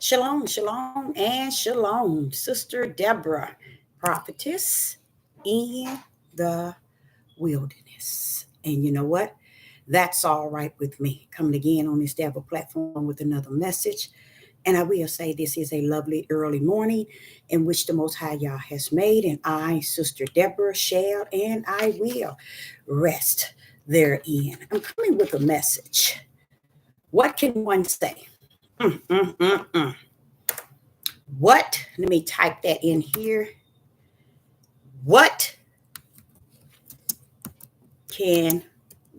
Shalom, shalom, and shalom, Sister Deborah, prophetess in the wilderness. And you know what? That's all right with me. Coming again on this Deborah platform with another message. And I will say this is a lovely early morning in which the Most High Yah has made. And I, Sister Deborah, shall and I will rest therein. I'm coming with a message. What can one say? Mm, mm, mm, mm. What, let me type that in here. What can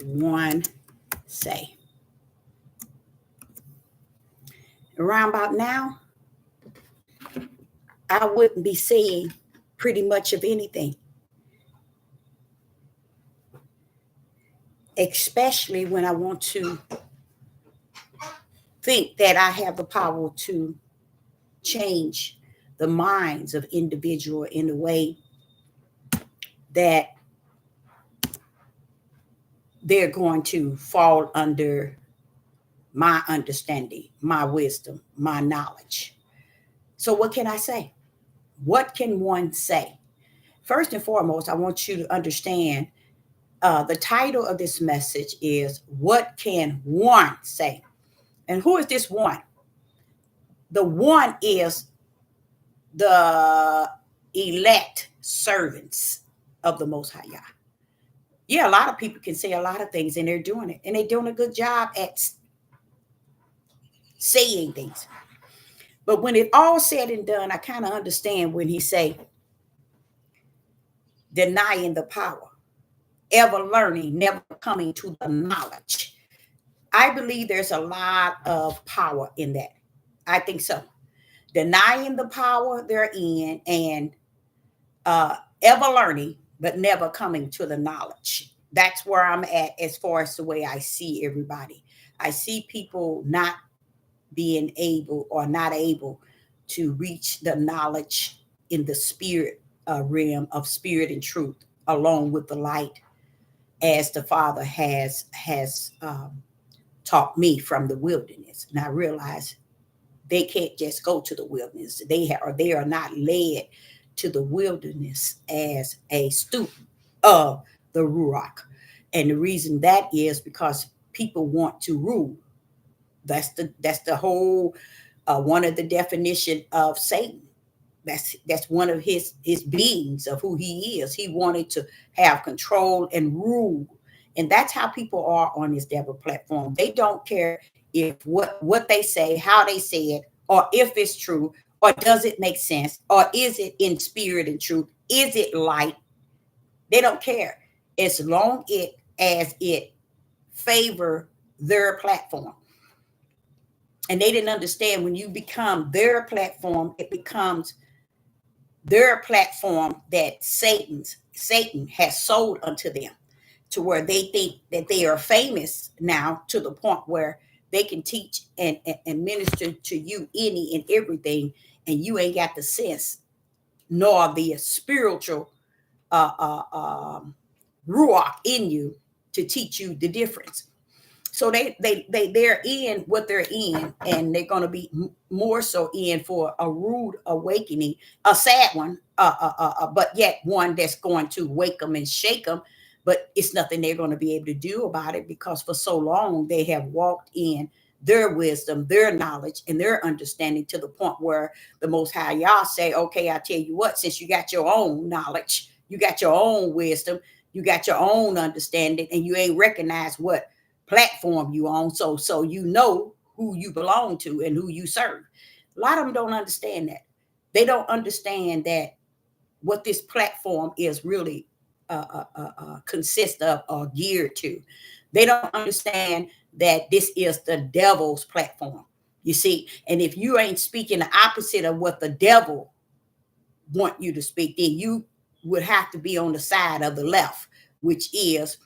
one say? Around about now, I wouldn't be saying pretty much of anything, especially when I want to think that I have the power to change the minds of individual in a way that they're going to fall under my understanding, my wisdom, my knowledge. So what can I say? What can one say? First and foremost, I want you to understand the title of this message is What Can One Say? And who is this one? The one is the elect servants of the Most High Yah. Yeah, a lot of people can say a lot of things and they're doing it. And they're doing a good job at saying things. But when it all said and done, I kind of understand when he say denying the power, ever learning, never coming to the knowledge. I believe there's a lot of power in that. I think so. Denying the power they're in and ever learning, but never coming to the knowledge. That's where I'm at as far as the way I see everybody. I see people not being able or not able to reach the knowledge in the spirit realm of spirit and truth, along with the light, as the Father has taught me from the wilderness. And I realize they can't just go to the wilderness. They are not led to the wilderness as a student of the Ruach. And the reason that is because people want to rule. That's the whole one of the definition of Satan. That's one of his beings of who he is. He wanted to have control and rule, and that's how people are on this Deborah platform. They don't care if what they say, how they say it, or if it's true, or does it make sense, or is it in spirit and truth? Is it light? They don't care as long as it favor their platform. And they didn't understand when you become their platform, it becomes their platform that Satan has sold unto them, to where they think that they are famous now, to the point where they can teach and minister to you any and everything, and you ain't got the sense nor the spiritual ruach in you to teach you the difference. So they're in what they're in, and they're going to be more so in for a rude awakening, a sad one, but yet one that's going to wake them and shake them. But it's nothing they're going to be able to do about it, because for so long they have walked in their wisdom, their knowledge, and their understanding, to the point where the Most High Yah say, okay, I tell you what, since you got your own knowledge, you got your own wisdom, you got your own understanding, and you ain't recognized what platform you on, so you know who you belong to and who you serve. A lot of them don't understand that. They don't understand that what this platform is really consists of or geared to. They don't understand that this is the devil's platform, you see. And if you ain't speaking the opposite of what the devil want you to speak, then you would have to be on the side of the left, which is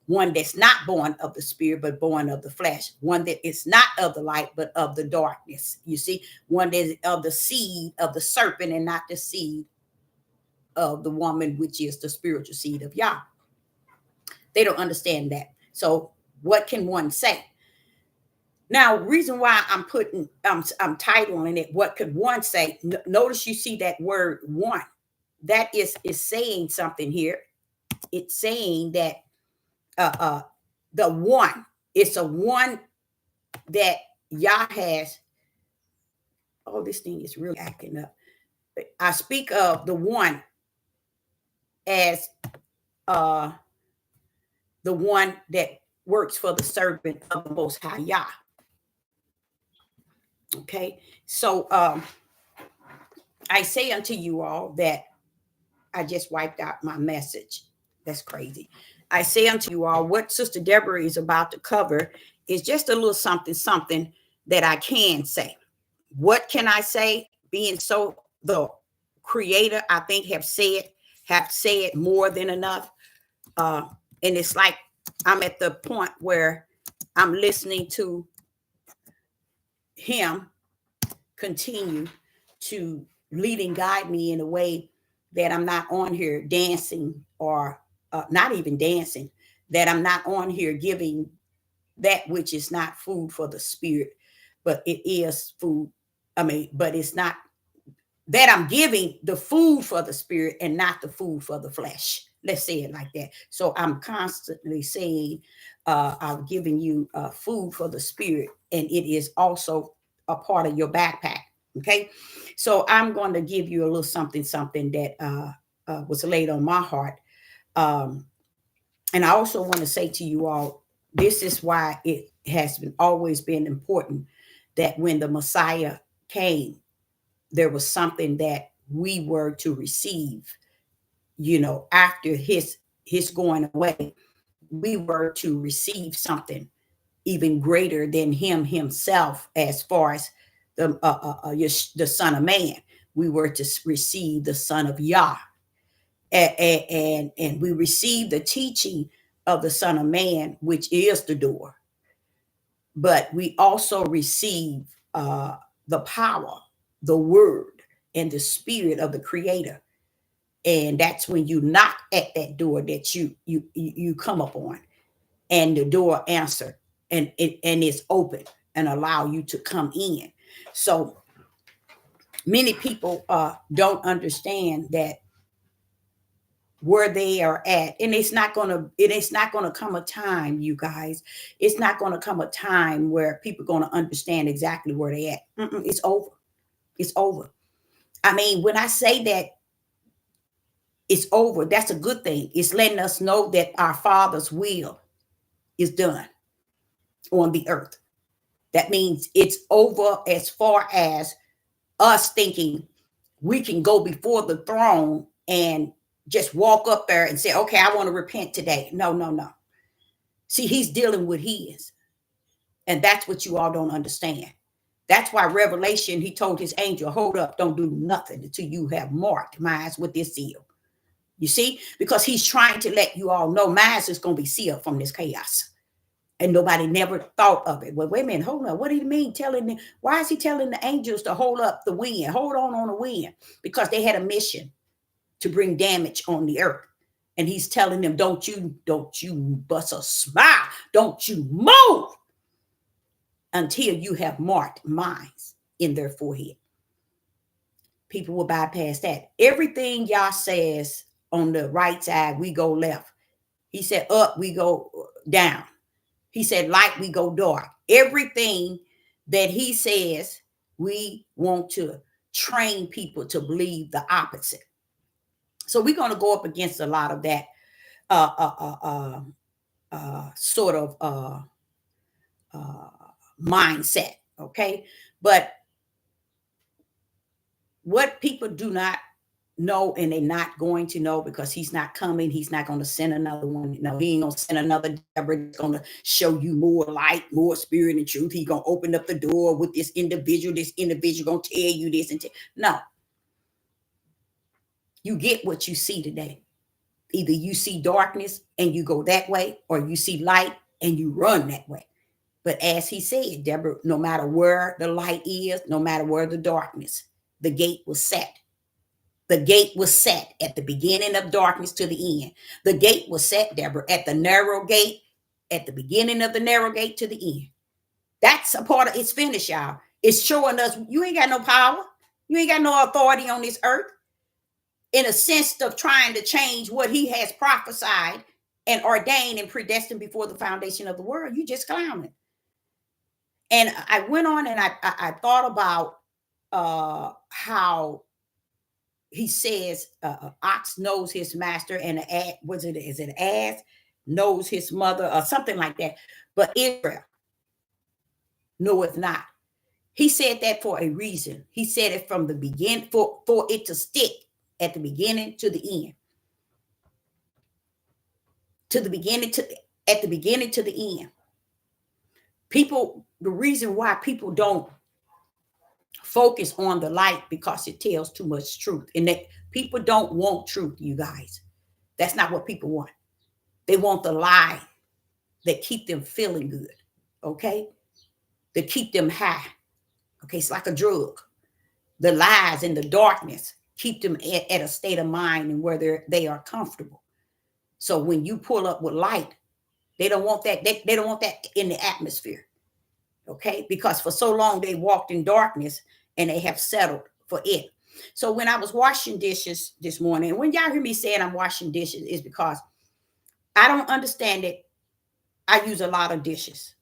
one that's not born of the spirit, but born of the flesh. One that is not of the light, but of the darkness. You see, one that is of the seed of the serpent and not the seed of the woman, which is the spiritual seed of Yah. They don't understand that. So what can one say? Now, reason why I'm putting, I'm titling it, what could one say? Notice you see that word one. That is saying something here. It's saying that the one, it's a one that Yah has. Oh, this thing is really acting up. I speak of the one as the one that works for the servant of the Most High Yah. Okay, so I say unto you all that I just wiped out my message. That's crazy. I say unto you all, what Sister Deborah is about to cover is just a little something that I can say. What can I say? Being so the creator, I think have said more than enough. And it's like I'm at the point where I'm listening to him continue to lead and guide me in a way that I'm not on here dancing or not even dancing, that I'm not on here giving that which is not food for the spirit, but it is food. I mean, but it's not that I'm giving the food for the spirit and not the food for the flesh. Let's say it like that. So I'm constantly saying, I'm giving you food for the spirit, and it is also a part of your backpack. Okay. So I'm going to give you a little something that was laid on my heart. And I also want to say to you all, this is why it has always been important that when the Messiah came, there was something that we were to receive, after his going away. We were to receive something even greater than him himself, as far as the Son of Man. We were to receive the Son of Yah, and we received the teaching of the Son of Man, which is the door. But we also receive the power, the word, and the spirit of the Creator. And that's when you knock at that door that you come up on, and the door answer, and it's open and allow you to come in. So many people don't understand that where they are at, and it's not gonna come a time, you guys. It's not gonna come a time where people are gonna understand exactly where they at. It's over. It's over. I mean, when I say that it's over, that's a good thing. It's letting us know that our Father's will is done on the earth. That means it's over as far as us thinking we can go before the throne and just walk up there and say, okay, I want to repent today. No, no, no. See, he's dealing with his. And that's what you all don't understand. That's why Revelation, he told his angel, hold up, don't do nothing until you have marked mine with this seal. You see, because he's trying to let you all know mine is going to be sealed from this chaos. And nobody never thought of it. Well, wait a minute, hold on. What do you mean why is he telling the angels to hold up the wind, hold on the wind? Because they had a mission to bring damage on the earth. And he's telling them, don't you bust a smile. Don't you move until you have marked mines in their forehead. People will bypass that. Everything Yah says on the right side, we go left. He said up, we go down. He said light, we go dark. Everything that he says, we want to train people to believe the opposite. So we're going to go up against a lot of that sort of mindset, okay? But what people do not know, and they're not going to know, because he's not coming, he's not going to send another one. No, he ain't going to send another Deborah that's going to show you more light, more spirit and truth. He's going to open up the door with this individual going to tell you this and no. You get what you see today. Either you see darkness and you go that way, or you see light and you run that way. But as he said, Deborah, no matter where the light is, no matter where the darkness, the gate was set. The gate was set at the beginning of darkness to the end. The gate was set, Deborah, at the narrow gate, at the beginning of the narrow gate to the end. That's a part of it's finished, y'all. It's showing us you ain't got no power. You ain't got no authority on this earth in a sense of trying to change what he has prophesied and ordained and predestined before the foundation of the world. You just clowning. And I went on and I thought about how he says ox knows his master and is it ass knows his mother or something like that. But Israel knoweth not. He said that for a reason. He said it from the beginning for it to stick at the beginning to the end. To the beginning to at the beginning to the end. People, the reason why people don't focus on the light because it tells too much truth. And that people don't want truth, you guys. That's not what people want. They want the lie that keep them feeling good. Okay? That keep them high. Okay, it's like a drug. The lies and the darkness keep them at a state of mind and where they are comfortable. So when you pull up with light, they don't want that. They don't want that in the atmosphere. Okay, because for so long they walked in darkness and they have settled for it. So when I was washing dishes this morning, and when y'all hear me saying I'm washing dishes, is because I don't understand it. I use a lot of dishes.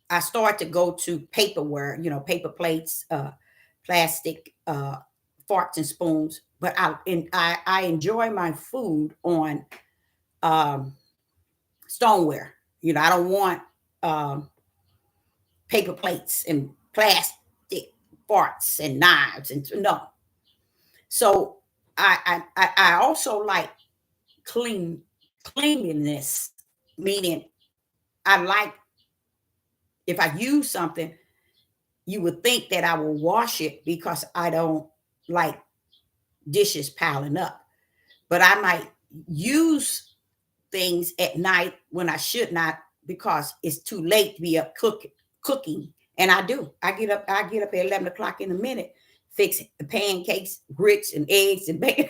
I start to go to paperware, paper plates, plastic, forks and spoons. But I enjoy my food on stoneware. I don't want paper plates and plastic forks and knives and no. So I also like cleanliness, meaning I like if I use something, you would think that I will wash it because I don't like dishes piling up. But I might use things at night when I should not because it's too late to be up cooking. And I do. I get up at 11 o'clock in a minute, fix the pancakes, grits, and eggs and bacon.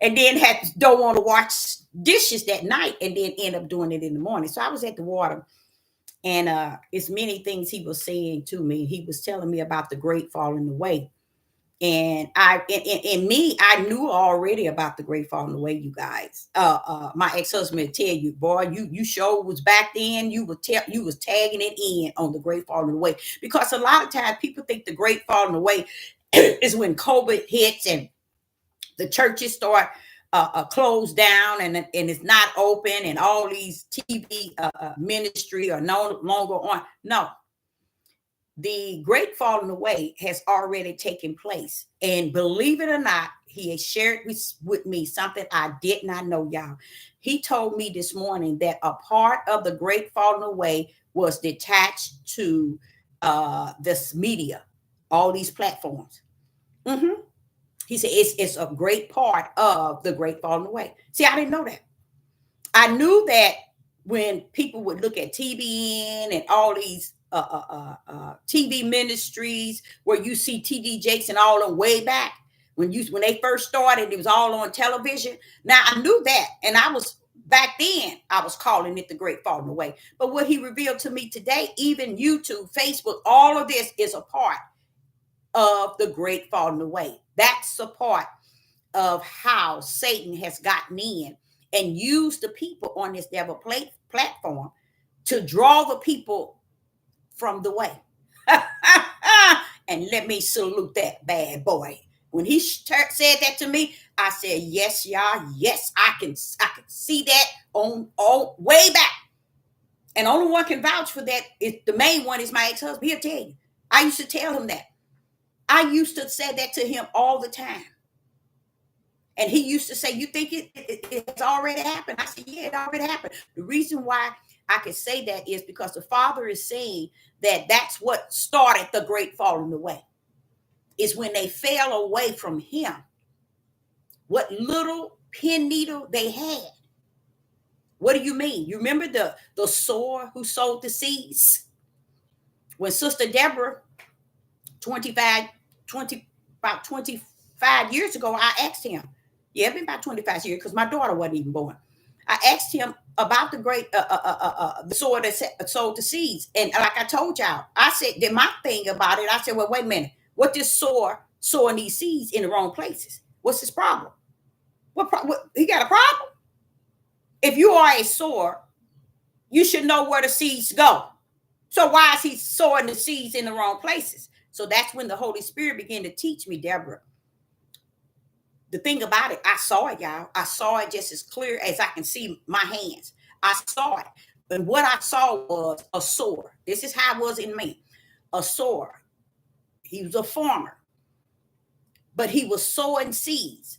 And then don't want to wash dishes that night and then end up doing it in the morning. So I was at the water. And it's many things he was saying to me. He was telling me about the great falling away. And I knew already about the great falling away, you guys. My ex-husband would tell you, boy, you sure was back then. You was tagging it in on the great falling away. Because a lot of times people think the great falling away is when COVID hits and the churches start closed down and it's not open and all these TV ministry are no longer on. No, the great falling away has already taken place. And believe it or not, he has shared with me something I did not know, y'all. He told me this morning that a part of the great falling away was detached to this media, all these platforms. Mm-hmm. He said it's a great part of the great falling away. See, I didn't know that. I knew that when people would look at TBN and all these TV ministries where you see TD Jakes and all them way back when they first started, it was all on television. Now I knew that, and I was back then I was calling it the great falling away. But what he revealed to me today, even YouTube, Facebook, all of this is a part of the great falling away. That's a part of how Satan has gotten in and used the people on this devil platform to draw the people from the way. And let me salute that bad boy. When he said that to me, I said, yes, y'all. Yes, I can see that on way back. And only one can vouch for that. The main one is my ex-husband. He'll tell you. I used to tell him that. I used to say that to him all the time. And he used to say, you think it's already happened? I said, yeah, it already happened. The reason why I can say that is because the Father is saying that that's what started the great falling away. Is when they fell away from him. What little pin needle they had. What do you mean? You remember the sower who sowed the seeds? When Sister Deborah, about 25 years ago, I asked him. Yeah, it's been about 25 years because my daughter wasn't even born. I asked him, about the great the sower that sowed the seeds. And like I told y'all, I said that my thing about it, I said, well, wait a minute, what this sower sowing these seeds in the wrong places? What's his problem? What he got a problem? If you are a sower, you should know where the seeds go. So why is he sowing the seeds in the wrong places? So that's when the Holy Spirit began to teach me, Deborah. The thing about it, I saw it, y'all. I saw it just as clear as I can see my hands. I saw it. And what I saw was a sower. This is how it was in me. A sower. He was a farmer. But he was sowing seeds.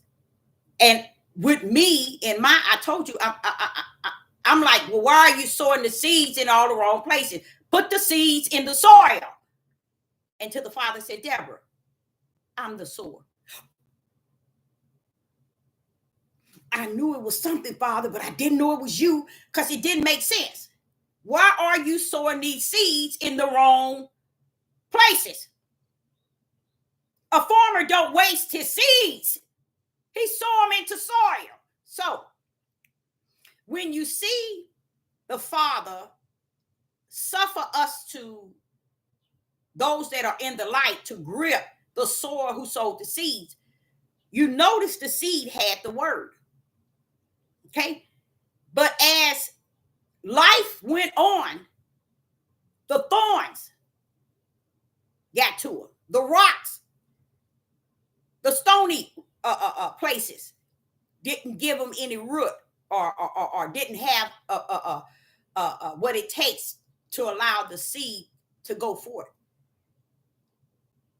And with me in my, I told you, I'm like, well, why are you sowing the seeds in all the wrong places? Put the seeds in the soil. And to the Father said, Deborah, I'm the sower. I knew it was something, Father, but I didn't know it was you because it didn't make sense. Why are you sowing these seeds in the wrong places? A farmer don't waste his seeds. He sow them into soil. So when you see the Father suffer us to, those that are in the light, to grip the sower who sowed the seeds, you notice the seed had the word. Okay. But as life went on, the thorns got to him, the rocks, the stony places didn't give him any root or didn't have what it takes to allow the seed to go forth.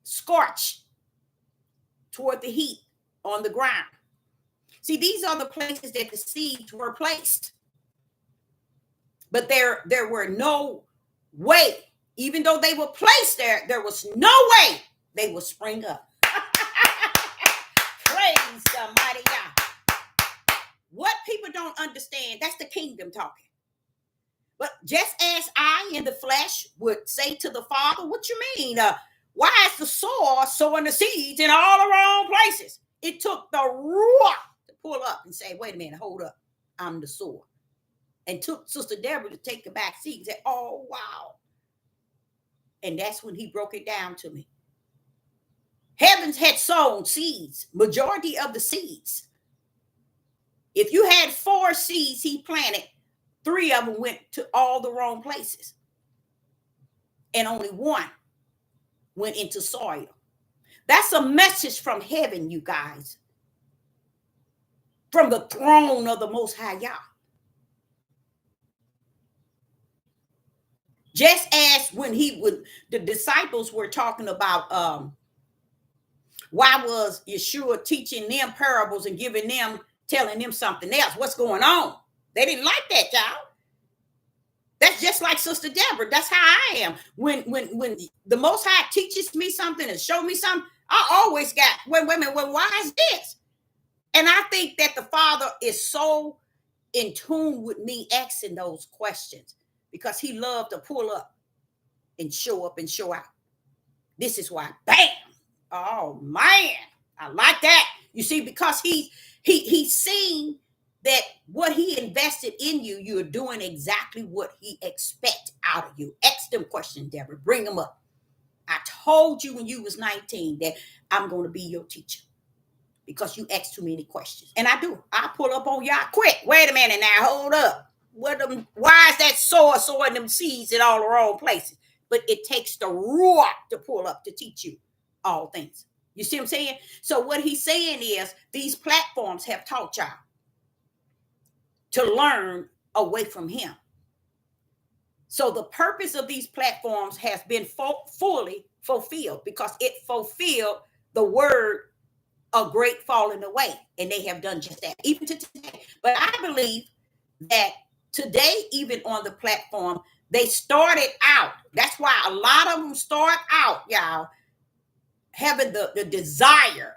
Scorch toward the heat on the ground. See, these are the places that the seeds were placed. But there were no way, even though they were placed there was no way they would spring up. Praise the mighty God. What people don't understand, that's the kingdom talking. But just as I in the flesh would say to the Father, what you mean? Why is the sower sowing the seeds in all the wrong places? It took the rock to pull up and say, wait a minute, hold up. I'm the sower. And took Sister Deborah to take the back seat and say, oh, wow. And that's when he broke it down to me. Heavens had sown seeds, majority of the seeds. If you had 4 seeds he planted, 3 of them went to all the wrong places. And only 1 went into soil. That's a message from heaven, you guys. From the throne of the Most High Yah. Just as when the disciples were talking about why was Yeshua teaching them parables and telling them something else? What's going on? They didn't like that, y'all. That's just like Sister Deborah. That's how I am. When the Most High teaches me something and show me something, I always got, wait a minute, why is this? And I think that the Father is so in tune with me asking those questions because he loved to pull up and show out. This is why, bam! Oh man, I like that. You see, because he's seen that what he invested in you, you're doing exactly what he expects out of you. Ask them questions, Deborah. Bring them up. I told you when you was 19 that I'm going to be your teacher because you ask too many questions. And I do. I pull up on y'all quick. Wait a minute now. Hold up. Why is that sower sowing them seeds in all the wrong places? But it takes the rock to pull up to teach you all things. You see what I'm saying? So what he's saying is these platforms have taught y'all to learn away from him. So the purpose of these platforms has been fully fulfilled because it fulfilled the word of great falling away. And they have done just that, even to today. But I believe that today, even on the platform, they started out. That's why a lot of them start out, y'all, having the desire,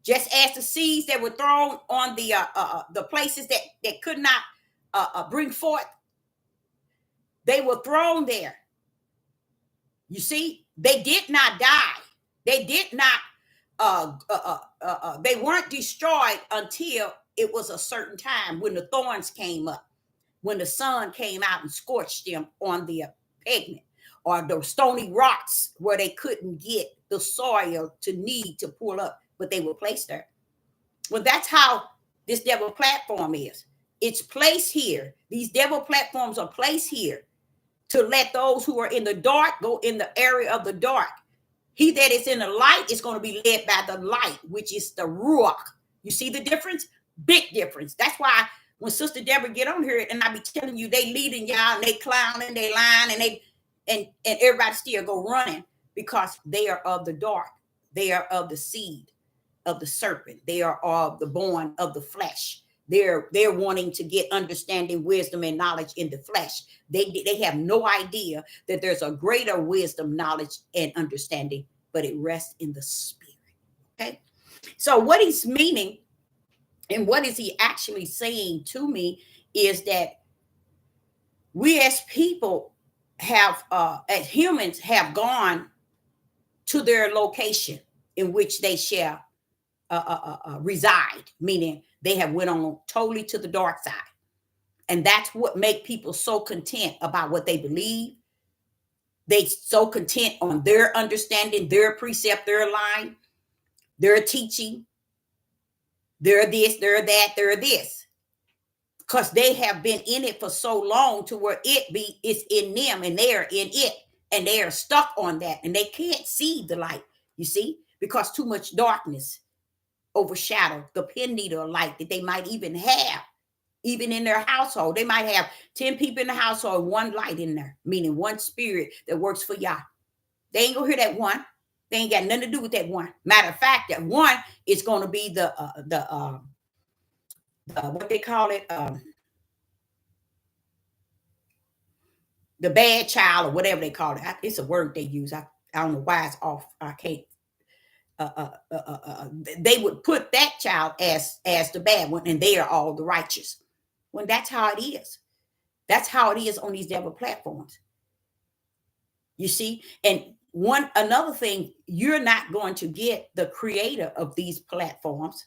just as the seeds that were thrown on the places that could not bring forth. They were thrown there. You see, they did not die. They did not. They weren't destroyed until it was a certain time when the thorns came up. when the sun came out and scorched them on the pavement, or the stony rocks where they couldn't get the soil to need to pull up, but they were placed there. Well, that's how this devil platform is. It's placed here. These devil platforms are placed here to let those who are in the dark go in the area of the dark. He that is in the light is going to be led by the light, which is the Ruach. You see the difference? Big difference. That's why when Sister Deborah get on here and I be telling you they leading y'all and they clowning, they lying, and they and everybody still go running because they are of the dark. They are of the seed of the serpent. They are of the born of the flesh. They're wanting to get understanding, wisdom, and knowledge in the flesh. They have no idea that there's a greater wisdom, knowledge, and understanding, but it rests in the spirit. Okay. So what he's meaning and what is he actually saying to me is that we as people have, as humans, have gone to their location in which they shall reside, meaning they have went on totally to the dark side. And that's what make people so content about what they believe. They so content on their understanding, their precept, their line, their teaching. They're this, they're that, they're this. Because they have been in it for so long to where it's in them and they're in it. And they are stuck on that. And they can't see the light, you see, because too much darkness overshadow the pin needle light that they might even have, even in their household. They might have 10 people in the household, one light in there, meaning one spirit that works for y'all. They ain't gonna hear that one. They ain't got nothing to do with that one. Matter of fact, that one is going to be the what they call it, the bad child or whatever they call it. It's a word they use. I don't know why it's off. I can't. They would put that child as the bad one, and they are all the righteous. When that's how it is. That's how it is on these devil platforms. You see, and another thing, you're not going to get the creator of these platforms,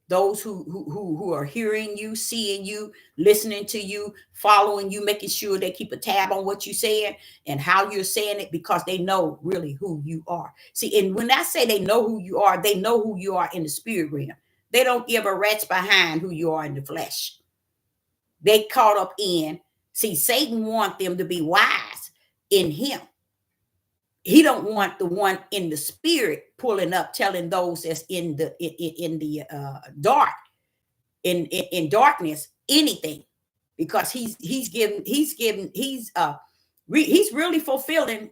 those who are hearing you, seeing you, listening to you, following you, making sure they keep a tab on what you're saying and how you're saying it, because they know really who you are. See, and when I say they know who you are, they know who you are in the spirit realm. They don't give a rat's behind who you are in the flesh. They caught up in, see, Satan wants them to be wise in him. He don't want the one in the spirit pulling up, telling those that's in the dark, in darkness, anything, because he's really fulfilling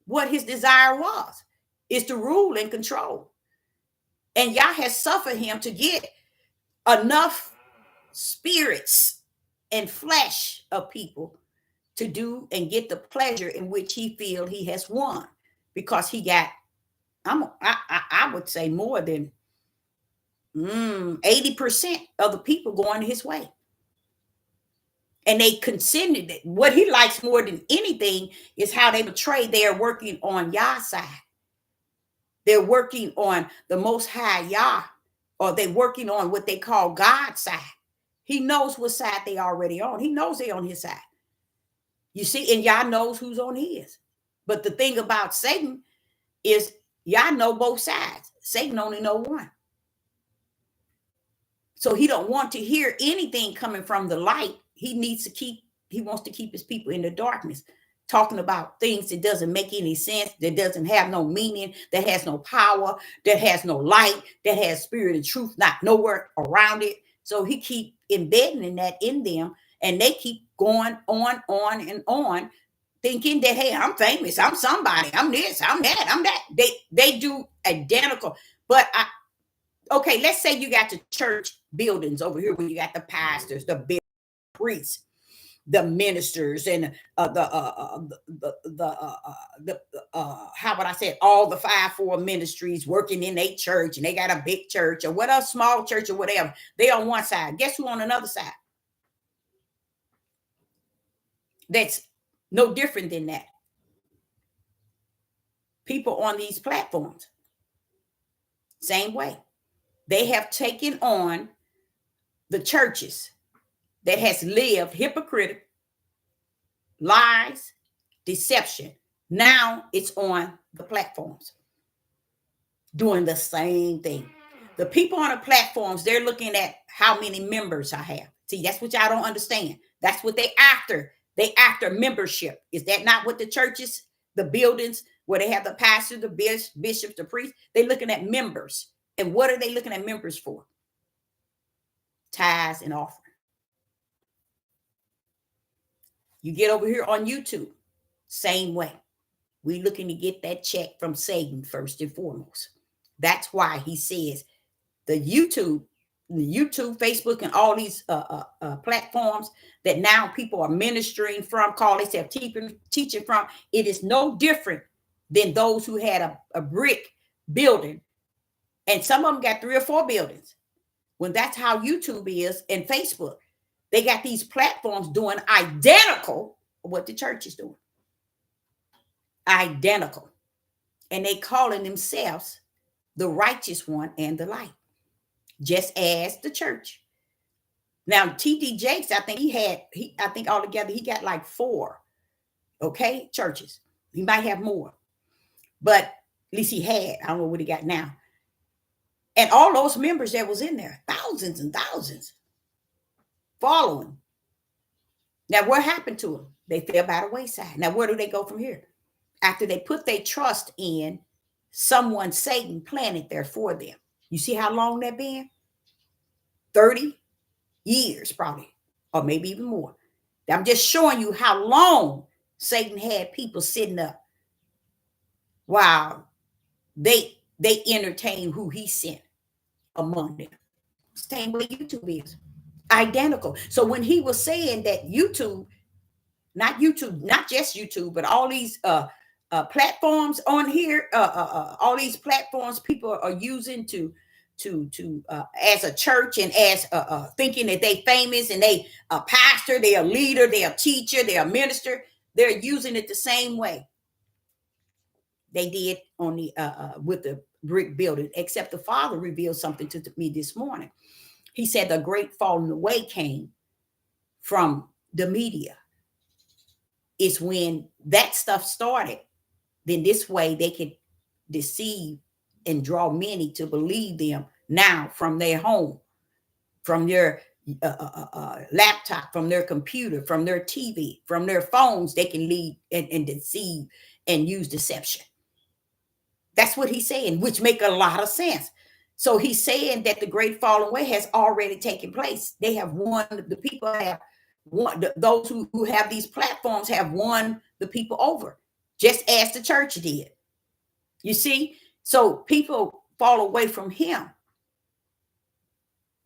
what his desire was, is to rule and control. And Yah has suffered him to get enough spirits and flesh of people to do and get the pleasure in which he feel he has won, because he got, I would say more than 80% of the people going his way. And they considered it. What he likes more than anything is how they betray. They're working on Yah's side. They're working on the Most High Yah, or they're working on what they call God's side. He knows what side they already on. He knows they're on his side. You see, and Yah knows who's on his. But the thing about Satan is Yah know both sides. Satan only know one. So he don't want to hear anything coming from the light. He wants to keep his people in the darkness, talking about things that doesn't make any sense, that doesn't have no meaning, that has no power, that has no light, that has spirit and truth, not nowhere around it. So he keep embedding that in them. And they keep going on and on, thinking that, hey, I'm famous, I'm somebody, I'm this, I'm that, I'm that. They do identical. But okay, let's say you got the church buildings over here where you got the pastors, the priests, the ministers, and how would I say it? All the 5-4 ministries working in a church, and they got a big church or whatever, small church or whatever. They on one side. Guess who on another side? That's no different than that. People on these platforms, same way. They have taken on the churches that has lived hypocritical lies, deception. Now it's on the platforms doing the same thing. The people on the platforms, they're looking at how many members I have. See, that's what y'all don't understand. That's what they after. They after membership. Is that not what the churches, the buildings where they have the pastor, the bishops, the priest? They're looking at members. And what are they looking at members for? Tithes and offering. You get over here on YouTube, same way. We looking to get that check from Satan first and foremost. That's why he says the YouTube, Facebook, and all these platforms that now people are ministering from, call themselves teaching from. It is no different than those who had a brick building, and some of them got 3 or 4 buildings. When that's how YouTube is and Facebook, they got these platforms doing identical what the church is doing. Identical. And they calling themselves the righteous one and the light, just as the church. Now, T.D. Jakes, I think altogether he got like 4, okay, churches. He might have more, but at least he had. I don't know what he got now. And all those members that was in there, thousands and thousands following. Now, what happened to them? They fell by the wayside. Now, where do they go from here? After they put their trust in someone Satan planted there for them. You see how long that been? 30 years probably, or maybe even more. I'm just showing you how long Satan had people sitting up while they entertain who he sent among them. Same way YouTube is. Identical. So when he was saying that YouTube, not just YouTube, but all these platforms on here, all these platforms people are using to as a church and as thinking that they famous and they a pastor, they a leader, they a teacher, they a minister. They're using it the same way they did on the with the brick building, except the Father revealed something to me this morning. He said the great falling away came from the media. It's when that stuff started, then this way they could deceive and draw many to believe them now from their home, from their laptop, from their computer, from their TV, from their phones. They can lead and deceive and use deception. That's what he's saying, which make a lot of sense. So he's saying that the great falling away has already taken place. They have won. The people have won. Those who have these platforms have won the people over, just as the church did. You see? So people fall away from him,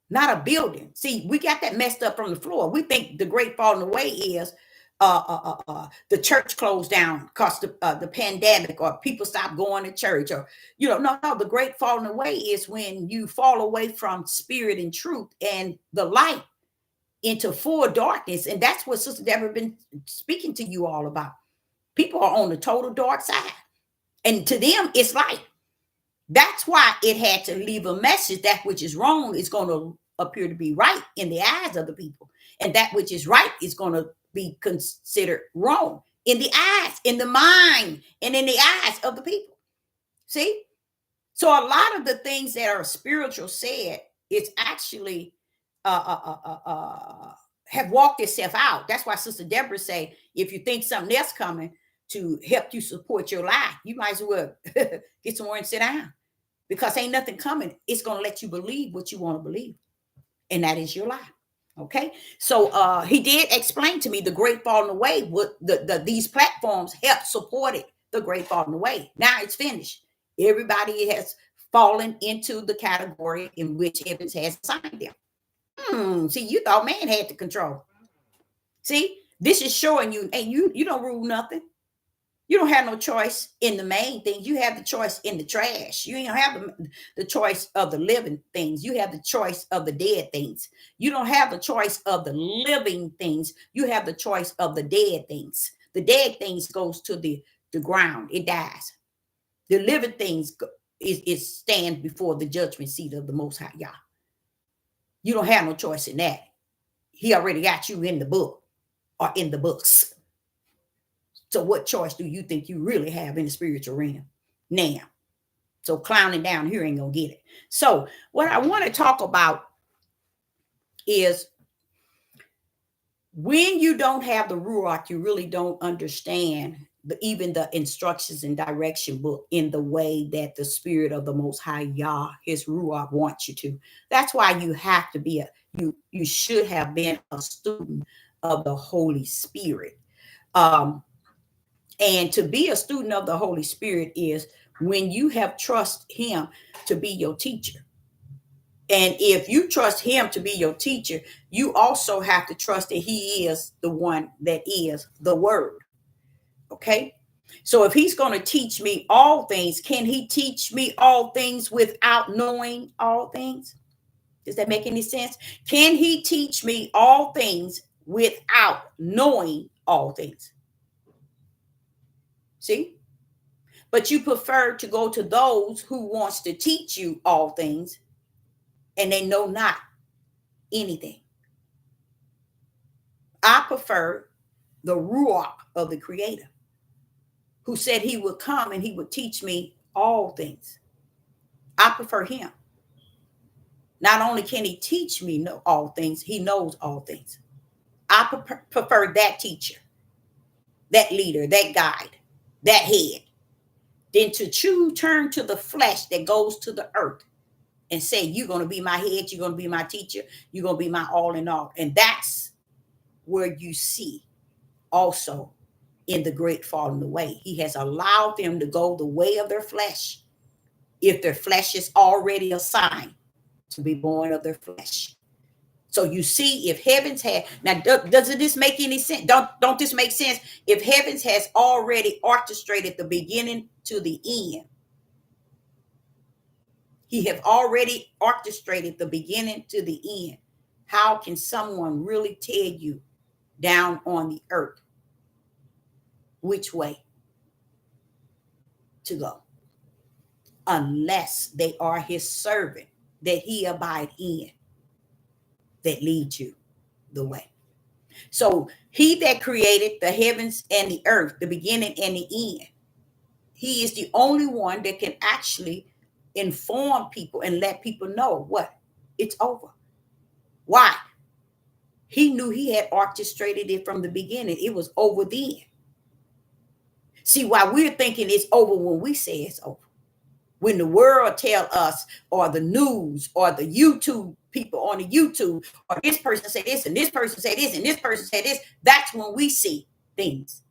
not a building. See, we got that messed up from the floor. We think the great falling away is the church closed down because the pandemic, or people stopped going to church, or no. The great falling away is when you fall away from spirit and truth and the light into full darkness. And that's what Sister Deborah been speaking to you all about. People are on the total dark side, and to them it's light. That's why it had to leave a message. That which is wrong is going to appear to be right in the eyes of the people, and that which is right is going to be considered wrong in the eyes, in the mind, and in the eyes of the people. See? So a lot of the things that are spiritual said, it's actually have walked itself out. That's why Sister Deborah say, if you think something else coming to help you support your life, you might as well get somewhere and sit down, because ain't nothing coming. It's going to let you believe what you want to believe, and that is your life. Okay, so he did explain to me the great falling away. What these platforms help support it. The great falling away. Now it's finished. Everybody has fallen into the category in which heavens has assigned them. See, you thought man had the control. See, this is showing you, and you don't rule nothing. You don't have no choice in the main things. You have the choice in the trash. You don't have the choice of the living things. You have the choice of the dead things. You don't have the choice of the living things. You have the choice of the dead things. The dead things goes to the ground. It dies. The living things is stand before the judgment seat of the Most High Yah. You don't have no choice in that. He already got you in the book or in the books. So what choice do you think you really have in the spiritual realm now? So clowning down here ain't gonna get it. So what I want to talk about is when you don't have the Ruach, you really don't understand even the instructions and direction book in the way that the Spirit of the Most High Yah, His Ruach, wants you to. That's why you have to be you should have been a student of the Holy Spirit. And to be a student of the Holy Spirit is when you have trust Him to be your teacher. And if you trust Him to be your teacher, you also have to trust that He is the one that is the Word. Okay? So if He's going to teach me all things, can He teach me all things without knowing all things? Does that make any sense? Can He teach me all things without knowing all things? See? But you prefer to go to those who wants to teach you all things and they know not anything. I prefer the Ruach of the Creator, who said He would come and He would teach me all things. I prefer Him. Not only can He teach me know all things, He knows all things. I prefer that teacher, that leader, that guide, that head, than to turn to the flesh that goes to the earth and say, you're going to be my head, you're going to be my teacher, you're going to be my all in all. And that's where you see also in the great falling away. He has allowed them to go the way of their flesh, if their flesh is already assigned to be born of their flesh. So you see, if heavens had, now doesn't this make any sense? Don't this make sense? If heavens has already orchestrated the beginning to the end, He have already orchestrated the beginning to the end. How can someone really tell you down on the earth which way to go? Unless they are His servant that He abide in, that leads you the way. So He that created the heavens and the earth, the beginning and the end, He is the only one that can actually inform people and let people know what? It's over. Why? He knew He had orchestrated it from the beginning. It was over then. See, why we're thinking it's over when we say it's over. When the world tell us, or the news, or the YouTube people on the YouTube, or this person say this, and this person say this, and this person say this, that's when we see things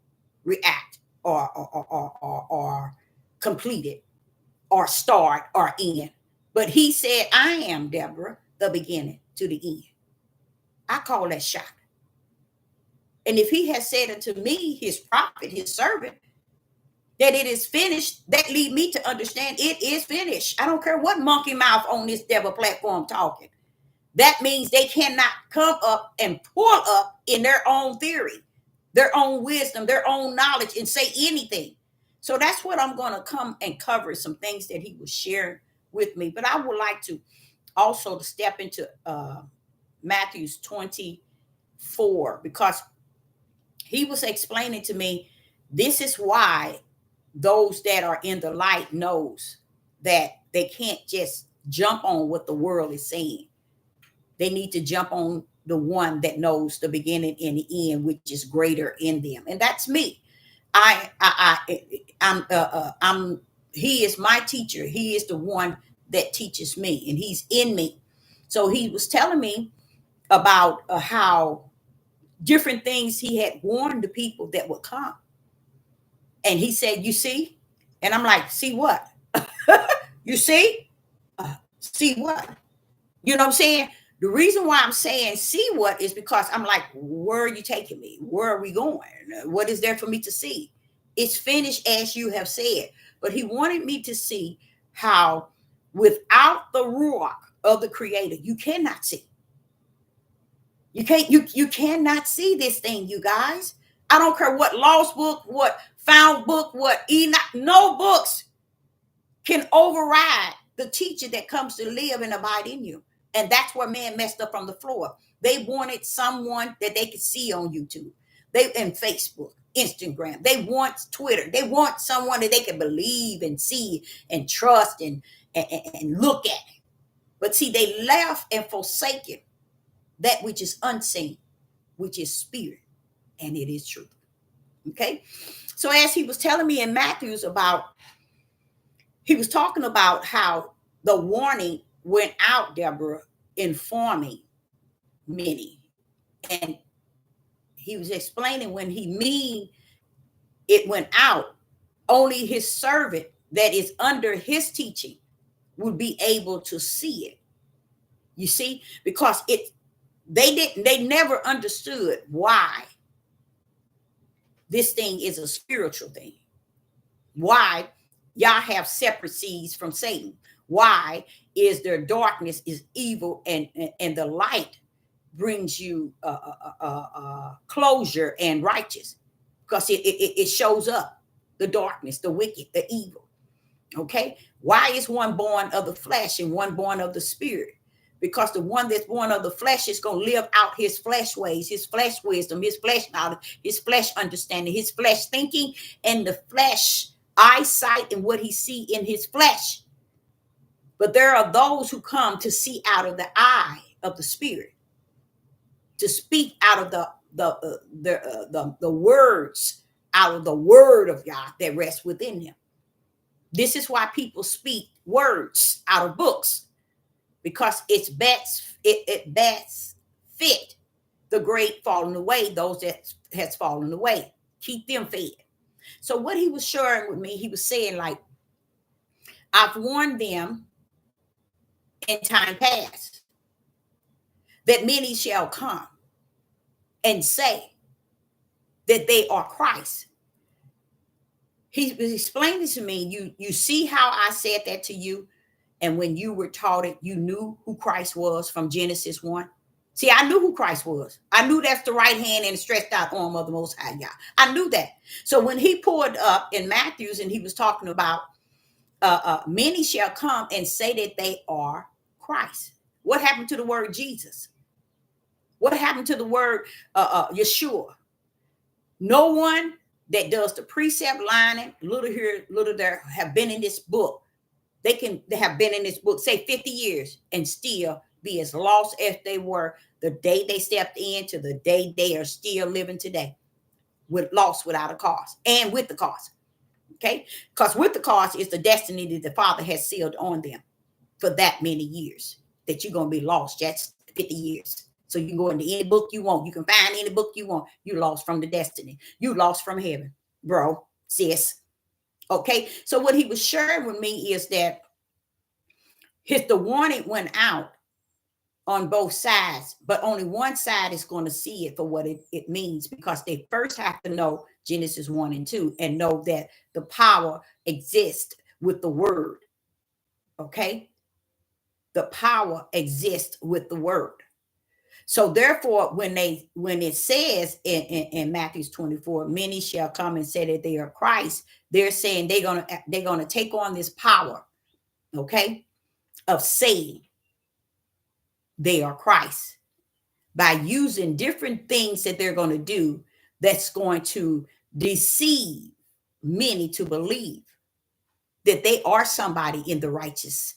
react or completed or start or end. But He said, I am, Deborah, the beginning to the end. I call that shot. And if He has said unto me, His prophet, His servant, that it is finished, that lead me to understand it is finished. I don't care what monkey mouth on this devil platform talking. That means they cannot come up and pull up in their own theory, their own wisdom, their own knowledge, and say anything. So that's what I'm going to come and cover, some things that He was sharing with me. But I would like to also step into Matthew 24, because He was explaining to me, this is why those that are in the light knows that they can't just jump on what the world is saying. They need to jump on the one that knows the beginning and the end, which is greater in them. And that's me. He is my teacher. He is the one that teaches me, and He's in me. So He was telling me about how different things He had warned the people that would come. And He said, you see? And I'm like, see what? You see? See what? You know what I'm saying? The reason why I'm saying see what is because I'm like, where are you taking me? Where are we going? What is there for me to see? It's finished as you have said. But He wanted me to see how without the Ruach of the Creator, you cannot see. You cannot see this thing, you guys. I don't care what lost book, what found book, what Enoch, no books can override the teacher that comes to live and abide in you. And that's where man messed up from the floor. They wanted someone that they could see on YouTube. They and Facebook, Instagram. They want Twitter. They want someone that they can believe and see and trust and look at. But see, they left and forsaken that which is unseen, which is spirit, and it is truth. Okay. So as he was telling me in Matthew's about, he was talking about how the warning went out, Deborah, informing many. And he was explaining when he mean it went out, only his servant that is under his teaching would be able to see it. You see, because they never understood why this thing is a spiritual thing. Why y'all have separate seeds from Satan? Why is there darkness is evil and the light brings you closure and righteous? Because it shows up the darkness, the wicked, the evil. Okay, why is one born of the flesh and one born of the spirit? Because the one that's born of the flesh is going to live out his flesh ways, his flesh wisdom, his flesh knowledge, his flesh understanding, his flesh thinking, and the flesh eyesight and what he see in his flesh. But there are those who come to see out of the eye of the spirit, to speak out of the words, out of the word of God that rests within them. This is why people speak words out of books, because it best fit the great fallen away, those that has fallen away. Keep them fed. So what he was sharing with me, he was saying, like, I've warned them in time past that many shall come and say that they are Christ. He was explaining to me, you see how I said that to you, and when you were taught it, you knew who Christ was from Genesis 1. See, I knew who Christ was. I knew that's the right hand and the stretched out arm of the Most High God. I knew that. So when he pulled up in Matthew's and he was talking about many shall come and say that they are Christ. What happened to the word Jesus? What happened to the word Yeshua? No one that does the precept lining, little here, little there, have been in this book. They have been in this book, say 50 years, and still be as lost as they were the day they stepped in to the day they are still living today, with lost without a cause and with the cause. Okay, because with the cause is the destiny that the Father has sealed on them for that many years, that you're going to be lost just 50 years. So you can go into any book you want. You can find any book you want. You lost from the destiny. You lost from heaven, bro, sis. Okay. So what he was sharing with me is that the warning went out on both sides, but only one side is going to see it for what it means, because they first have to know Genesis 1 and 2 and know that the power exists with the word. Okay. The power exists with the word. So therefore, when it says in Matthew 24, many shall come and say that they are Christ, they're saying they're gonna take on this power, okay, of saying they are Christ by using different things that they're going to do that's going to deceive many to believe that they are somebody in the righteous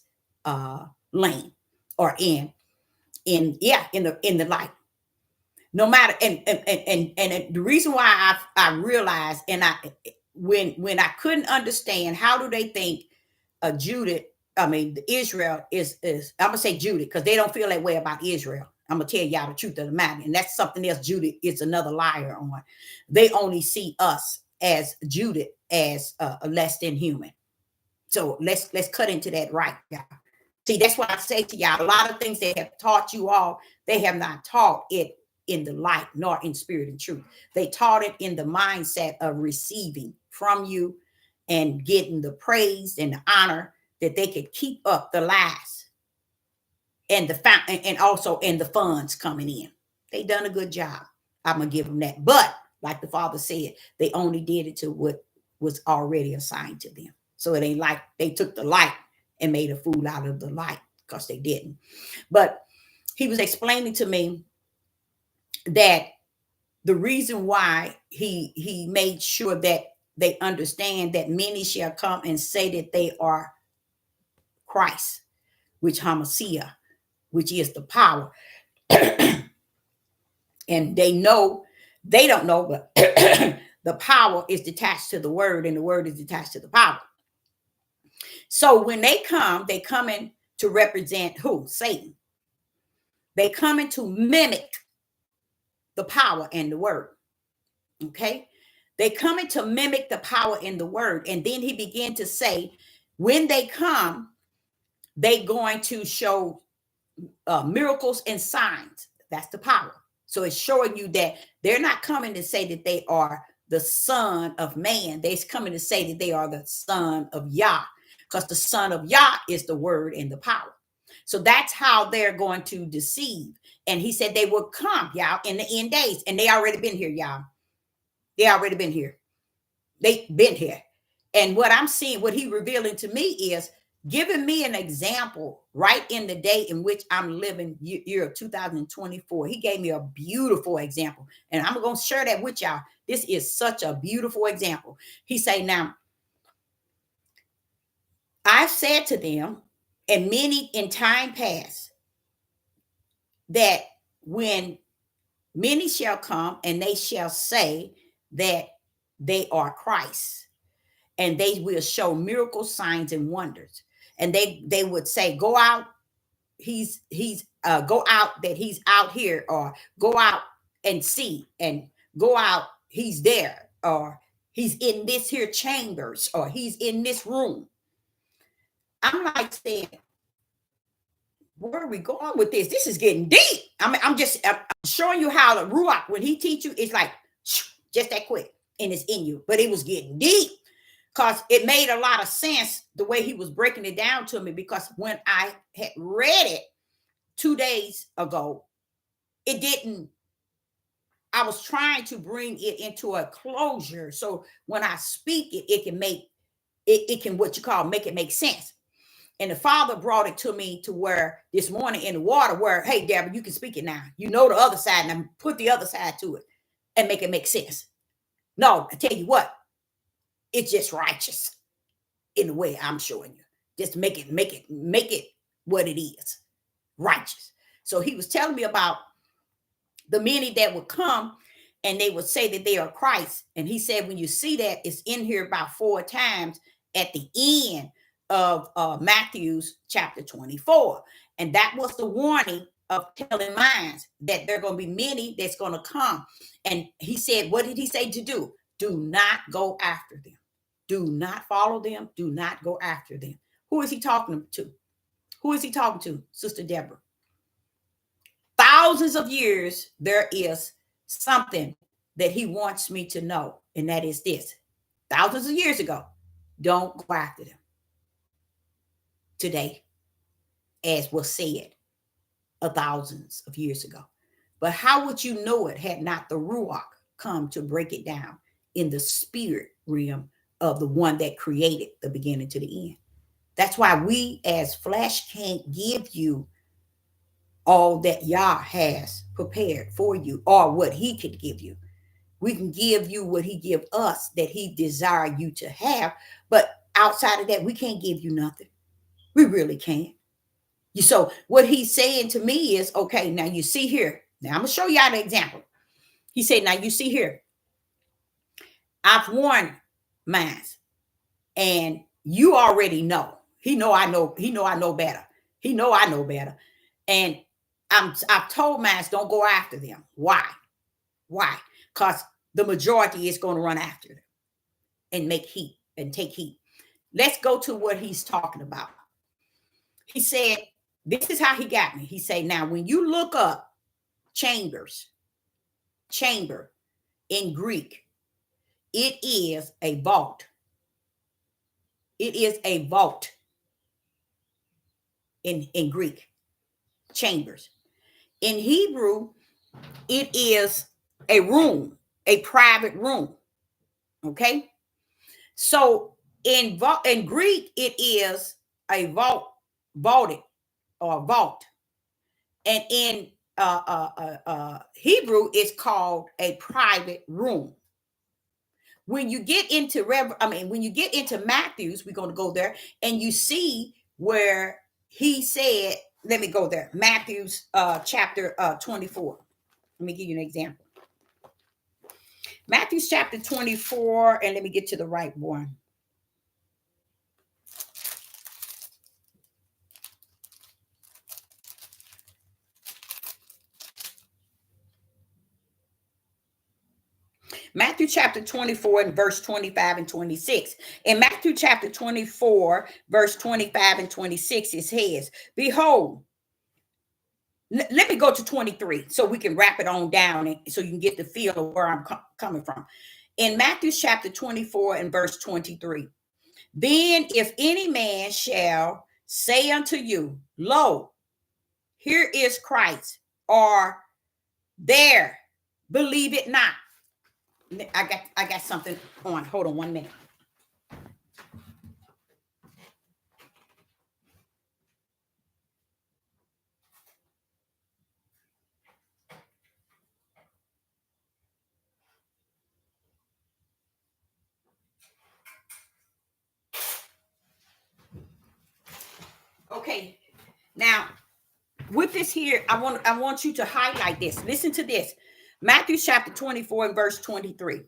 lane, or in the light. No matter, and the reason why I realized, and when I couldn't understand, how do they think Israel is I'm gonna say Judah, because they don't feel that way about Israel. I'm gonna tell y'all the truth of the matter, and that's something else Judah is another liar on. They only see us as Judah as less than human. So let's cut into that, right, y'all. See, that's why I say to y'all, a lot of things they have taught you all, they have not taught it in the light nor in spirit and truth. They taught it in the mindset of receiving from you and getting the praise and the honor that they could keep up the lies and also the funds coming in. They done a good job. I'm gonna give them that. But like the Father said, they only did it to what was already assigned to them. So it ain't like they took the light and made a fool out of the light, because they didn't. But he was explaining to me that the reason why he made sure that they understand that many shall come and say that they are Christ, which Hamashiach, which is the power. And they don't know, but the power is detached to the word, and the word is detached to the power. So when they come in to represent who? Satan. They come in to mimic the power and the word. Okay? They come in to mimic the power and the word. And then he began to say, when they come, they're going to show miracles and signs. That's the power. So it's showing you that they're not coming to say that they are the son of man. They're coming to say that they are the son of Yah, because the son of Yah is the word and the power. So that's how they're going to deceive. And he said they will come, y'all, in the end days. And they already been here, y'all. They already been here. They've been here. And what I'm seeing, what he revealing to me is giving me an example right in the day in which I'm living, year of 2024. He gave me a beautiful example. And I'm going to share that with y'all. This is such a beautiful example. He said, now, I've said to them, and many in time past, that when many shall come and they shall say that they are Christ, and they will show miracle signs and wonders. And they would say, go out, he's go out, that he's out here, or go out and see, and go out, he's there, or he's in this here chambers, or he's in this room. I'm like saying, where are we going with this? This is getting deep. I'm showing you how the Ruach, when he teach you, it's like just that quick, and it's in you. But it was getting deep, because it made a lot of sense the way he was breaking it down to me. Because when I had read it 2 days ago, it didn't. I was trying to bring it into a closure, so when I speak it, it can make it can, what you call, make it make sense. And the Father brought it to me to where this morning in the water, where, hey, Deborah, you can speak it now. You know the other side, and I put the other side to it and make it make sense. No, I tell you what, it's just righteous in the way I'm showing you. Just make it what it is, righteous. So he was telling me about the many that would come and they would say that they are Christ. And he said, when you see that, it's in here about 4 times at the end of Matthew's chapter 24. And that was the warning of telling minds that there are going to be many that's going to come. And he said, what did he say to do? Do not go after them. Do not follow them. Do not go after them. Who is he talking to? Who is he talking to, Sister Deborah? Thousands of years, there is something that he wants me to know, and that is this. Thousands of years ago, don't go after them. Today, as was said thousands of years ago. But how would you know it had not the Ruach come to break it down in the spirit realm of the one that created the beginning to the end? That's why we as flesh can't give you all that Yah has prepared for you, or what he could give you. We can give you what he give us, that he desire you to have. But outside of that, we can't give you nothing. We really can't. So what he's saying to me is, okay, now you see here. Now I'm going to show you the example. He said, now you see here. I've warned mine, and you already know. He know I know. He know I know better. He know I know better. And I've told mine, don't go after them. Why? Why? Because the majority is going to run after them and make heat and take heat. Let's go to what he's talking about. He said, this is how he got me. He said, now, when you look up chambers, chamber in Greek, it is a vault. It is a vault in Greek, chambers. In Hebrew, it is a room, a private room. Okay? So in Greek, it is a vault, vaulted, or vault. And in Hebrew, is called a private room. When you get into when you get into Matthew's, we're going to go there, and you see where he said, let me go there. Matthew's chapter 24. Let me give you an example. Matthew's chapter 24, and let me get to the right one. Matthew chapter 24 and verse 25 and 26. In Matthew chapter 24, verse 25 and 26, it says, behold, let me go to 23 so we can wrap it on down and so you can get the feel of where I'm coming from. In Matthew chapter 24 and verse 23, then if any man shall say unto you, lo, here is Christ, or there, believe it not. I got something on. Hold on 1 minute. Okay. Now, with this here, I want you to highlight this. Listen to this. Matthew chapter 24 and verse 23.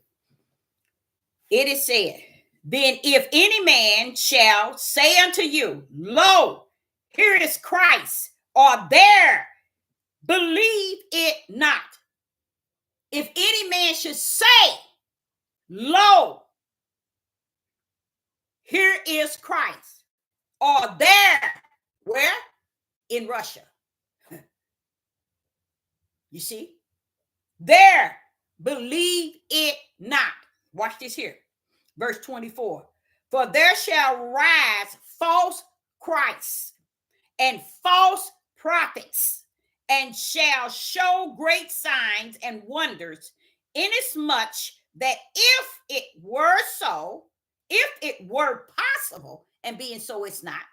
It is said, then if any man shall say unto you, lo, here is Christ, or there, believe it not. If any man should say, lo, here is Christ, or there, where? In Russia. You see? There, believe it not. Watch this here. Verse 24. For there shall rise false Christs and false prophets, and shall show great signs and wonders, inasmuch that if it were so, if it were possible, and being so it's not,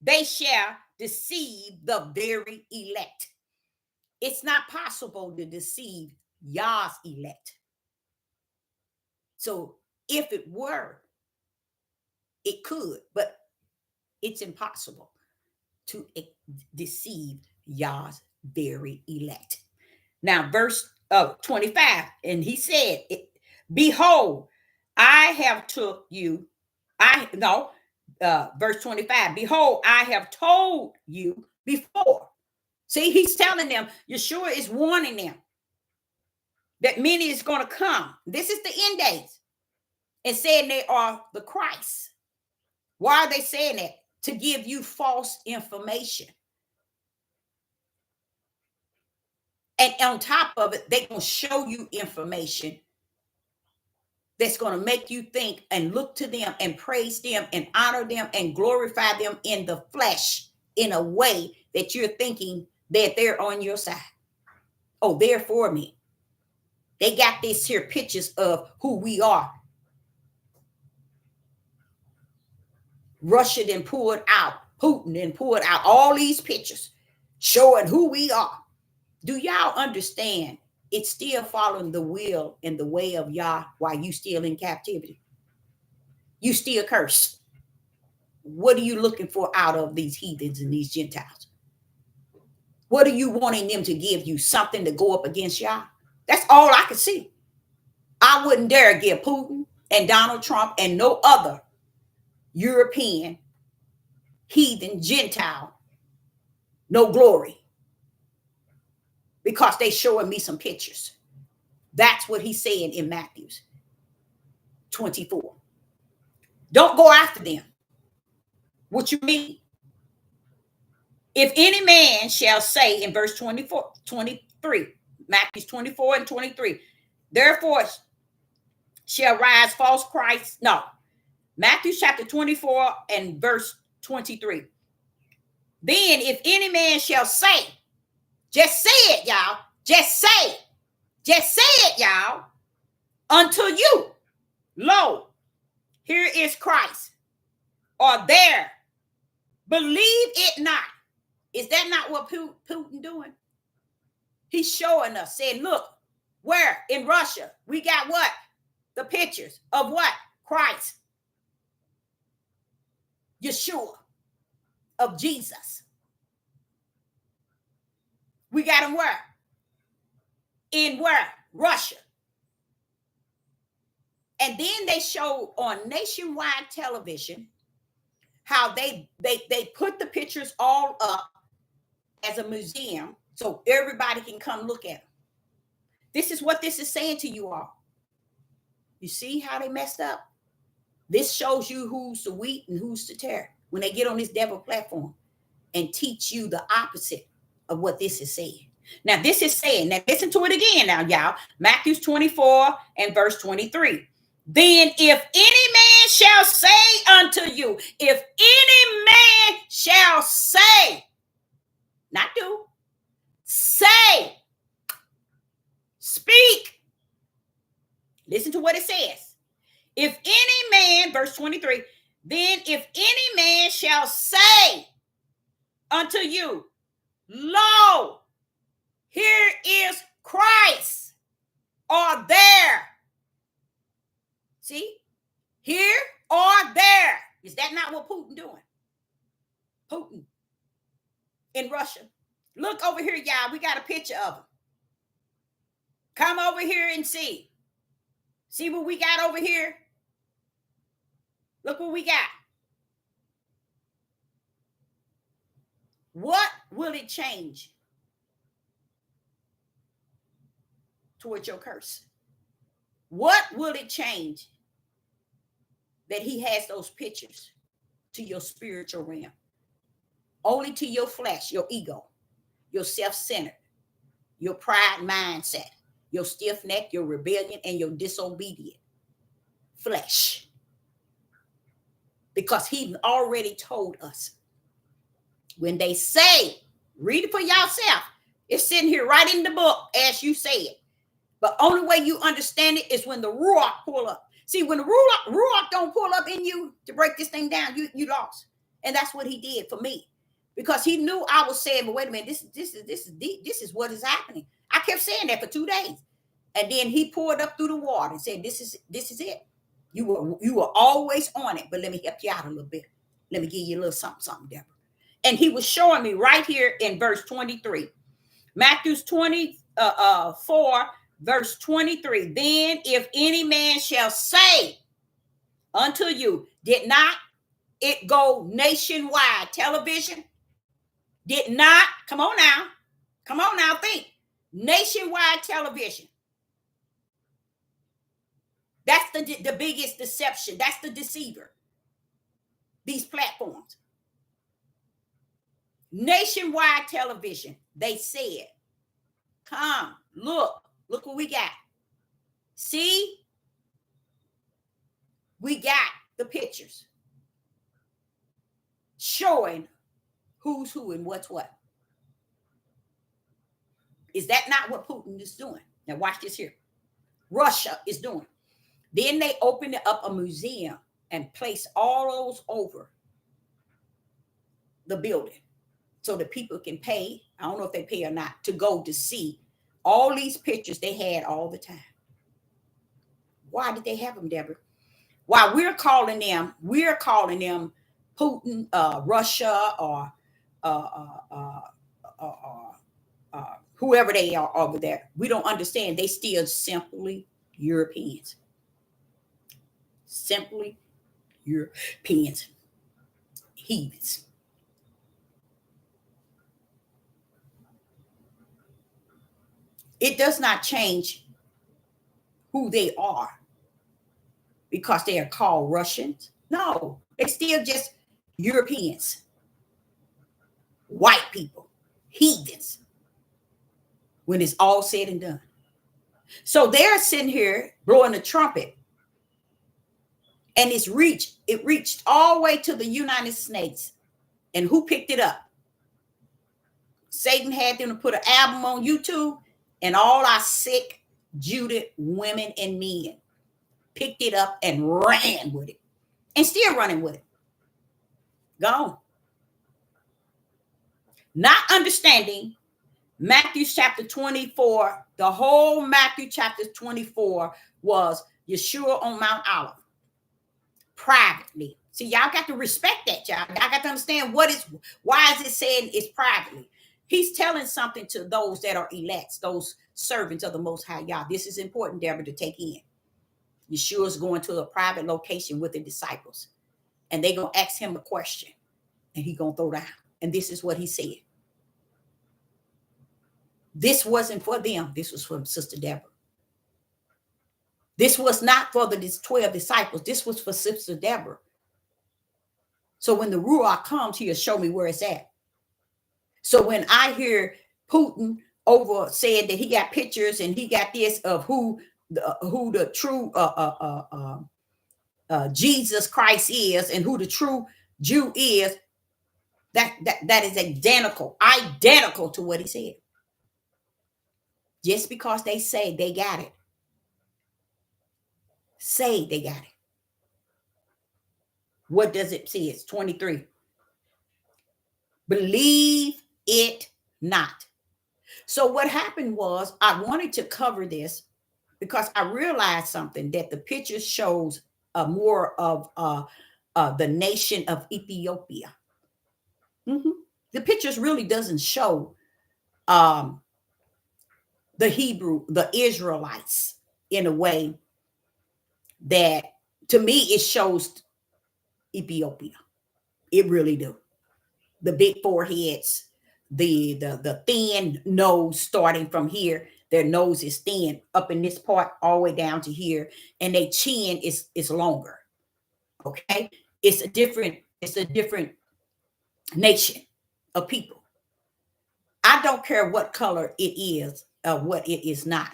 they shall deceive the very elect. It's not possible to deceive Yah's elect. So if it were, it could, but it's impossible to deceive Yah's very elect. Now, verse 25, and he said, behold, I have took you, verse 25, behold, I have told you before. See, he's telling them, Yeshua is warning them that many is going to come. This is the end days. And saying they are the Christ. Why are they saying that? To give you false information. And on top of it, they're going to show you information that's going to make you think and look to them and praise them and honor them and glorify them in the flesh in a way that you're thinking that they're on your side. Oh, they're for me. They got this here pictures of who we are. Russia then pulled out, Putin then pulled out all these pictures showing who we are. Do y'all understand? It's still following the will and the way of Yah while you still in captivity. You still cursed. What are you looking for out of these heathens and these Gentiles? What are you wanting them to give you? Something to go up against Yah? That's all I can see. I wouldn't dare give Putin and Donald Trump and no other European heathen Gentile no glory, because they showing me some pictures. That's what he's saying in Matthew's 24. Don't go after them. What you mean? If any man shall say in verse 23, Matthew 24 and 23, therefore shall rise false Christ. No, Matthew chapter 24 and verse 23. Then if any man shall say, just say it, y'all. Just say it. Just say it, y'all. Unto you, lo, here is Christ. Or there, believe it not. Is that not what Putin doing? He's showing us, saying, look, where in Russia we got what? The pictures of what? Christ, Yeshua, of Jesus. We got him where? In where? Russia. And then they showed on nationwide television how they put the pictures all up as a museum so everybody can come look at them. This is what this is saying to you all. You see how they messed up? This shows you who's the wheat and who's the tare when they get on this devil platform and teach you the opposite of what this is saying. Now, this is saying, now listen to it again now, y'all. Matthew 24 and verse 23. Then if any man shall say unto you, if any man shall say, not do, say, speak. Listen to what it says. If any man, verse 23, then if any man shall say unto you, lo, here is Christ, or there. See, here or there. Is that not what Putin doing? Putin in Russia. Look over here, y'all. We got a picture of him. Come over here and see. See what we got over here? Look what we got. What will it change towards your curse? What will it change that he has those pictures to your spiritual realm? Only to your flesh, your ego, your self-centered, your pride mindset, your stiff neck, your rebellion, and your disobedient flesh. Because he already told us, when they say, read it for yourself. It's sitting here right in the book as you say it. But only way you understand it is when the Ruach pull up. See, when the Ruach don't pull up in you to break this thing down, you lost. And that's what he did for me. Because he knew I was saying, but wait a minute, this is what is happening. I kept saying that for 2 days. And then he poured up through the water and said, this is it. You were always on it, but let me help you out a little bit. Let me give you a little something, Deborah. And he was showing me right here in verse 23. Matthew 24, verse 23. Then if any man shall say unto you, did not it go nationwide television? Did not, come on now, think. Nationwide television. That's the biggest deception. That's the deceiver. These platforms. Nationwide television. They said, come, look what we got. See? We got the pictures showing who's who and what's what. Is that not what Putin is doing? Now watch this here. Russia is doing. Then they opened up a museum and placed all those over the building so that people can pay. I don't know if they pay or not to go to see all these pictures they had all the time. Why did they have them, Deborah? While we're calling them Putin, Russia, or whoever they are over there. We don't understand. They still simply Europeans. Simply Europeans. Heathens. It does not change who they are because they are called Russians. No, they're still just Europeans. White people. Heathens. When it's all said and done. So they're sitting here blowing a trumpet. And it reached all the way to the United States. And who picked it up? Satan had them to put an album on YouTube, and all our sick, Judith women and men picked it up and ran with it. And still running with it. Gone. Not understanding Matthew chapter 24, the whole Matthew chapter 24 was Yeshua on Mount Olive, privately. See, y'all got to respect that, y'all. I got to understand why is it saying it's privately? He's telling something to those that are elects, those servants of the Most High Yah. This is important, Deborah, to take in. Yeshua's going to a private location with the disciples, and they're going to ask him a question, and he's going to throw down. And this is what he said. This wasn't for them. This was for Sister Deborah. This was not for the 12 disciples. This was for Sister Deborah. So when the Ruach comes, he'll show me where it's at. So when I hear Putin over saying that he got pictures and he got this of who the true Jesus Christ is and who the true Jew is, that is identical to what he said. Just because they say they got it. Say they got it. What does it say? It's 23. Believe it not. So what happened was I wanted to cover this because I realized something, that the picture shows more of the nation of Ethiopia. The pictures really doesn't show the Israelites in a way that, to me, it shows Ethiopia. It really do. The big foreheads, the thin nose starting from here. Their nose is thin up in this part all the way down to here, and their chin is longer. Okay, it's a different nation of people. I don't care what color it is or what it is not.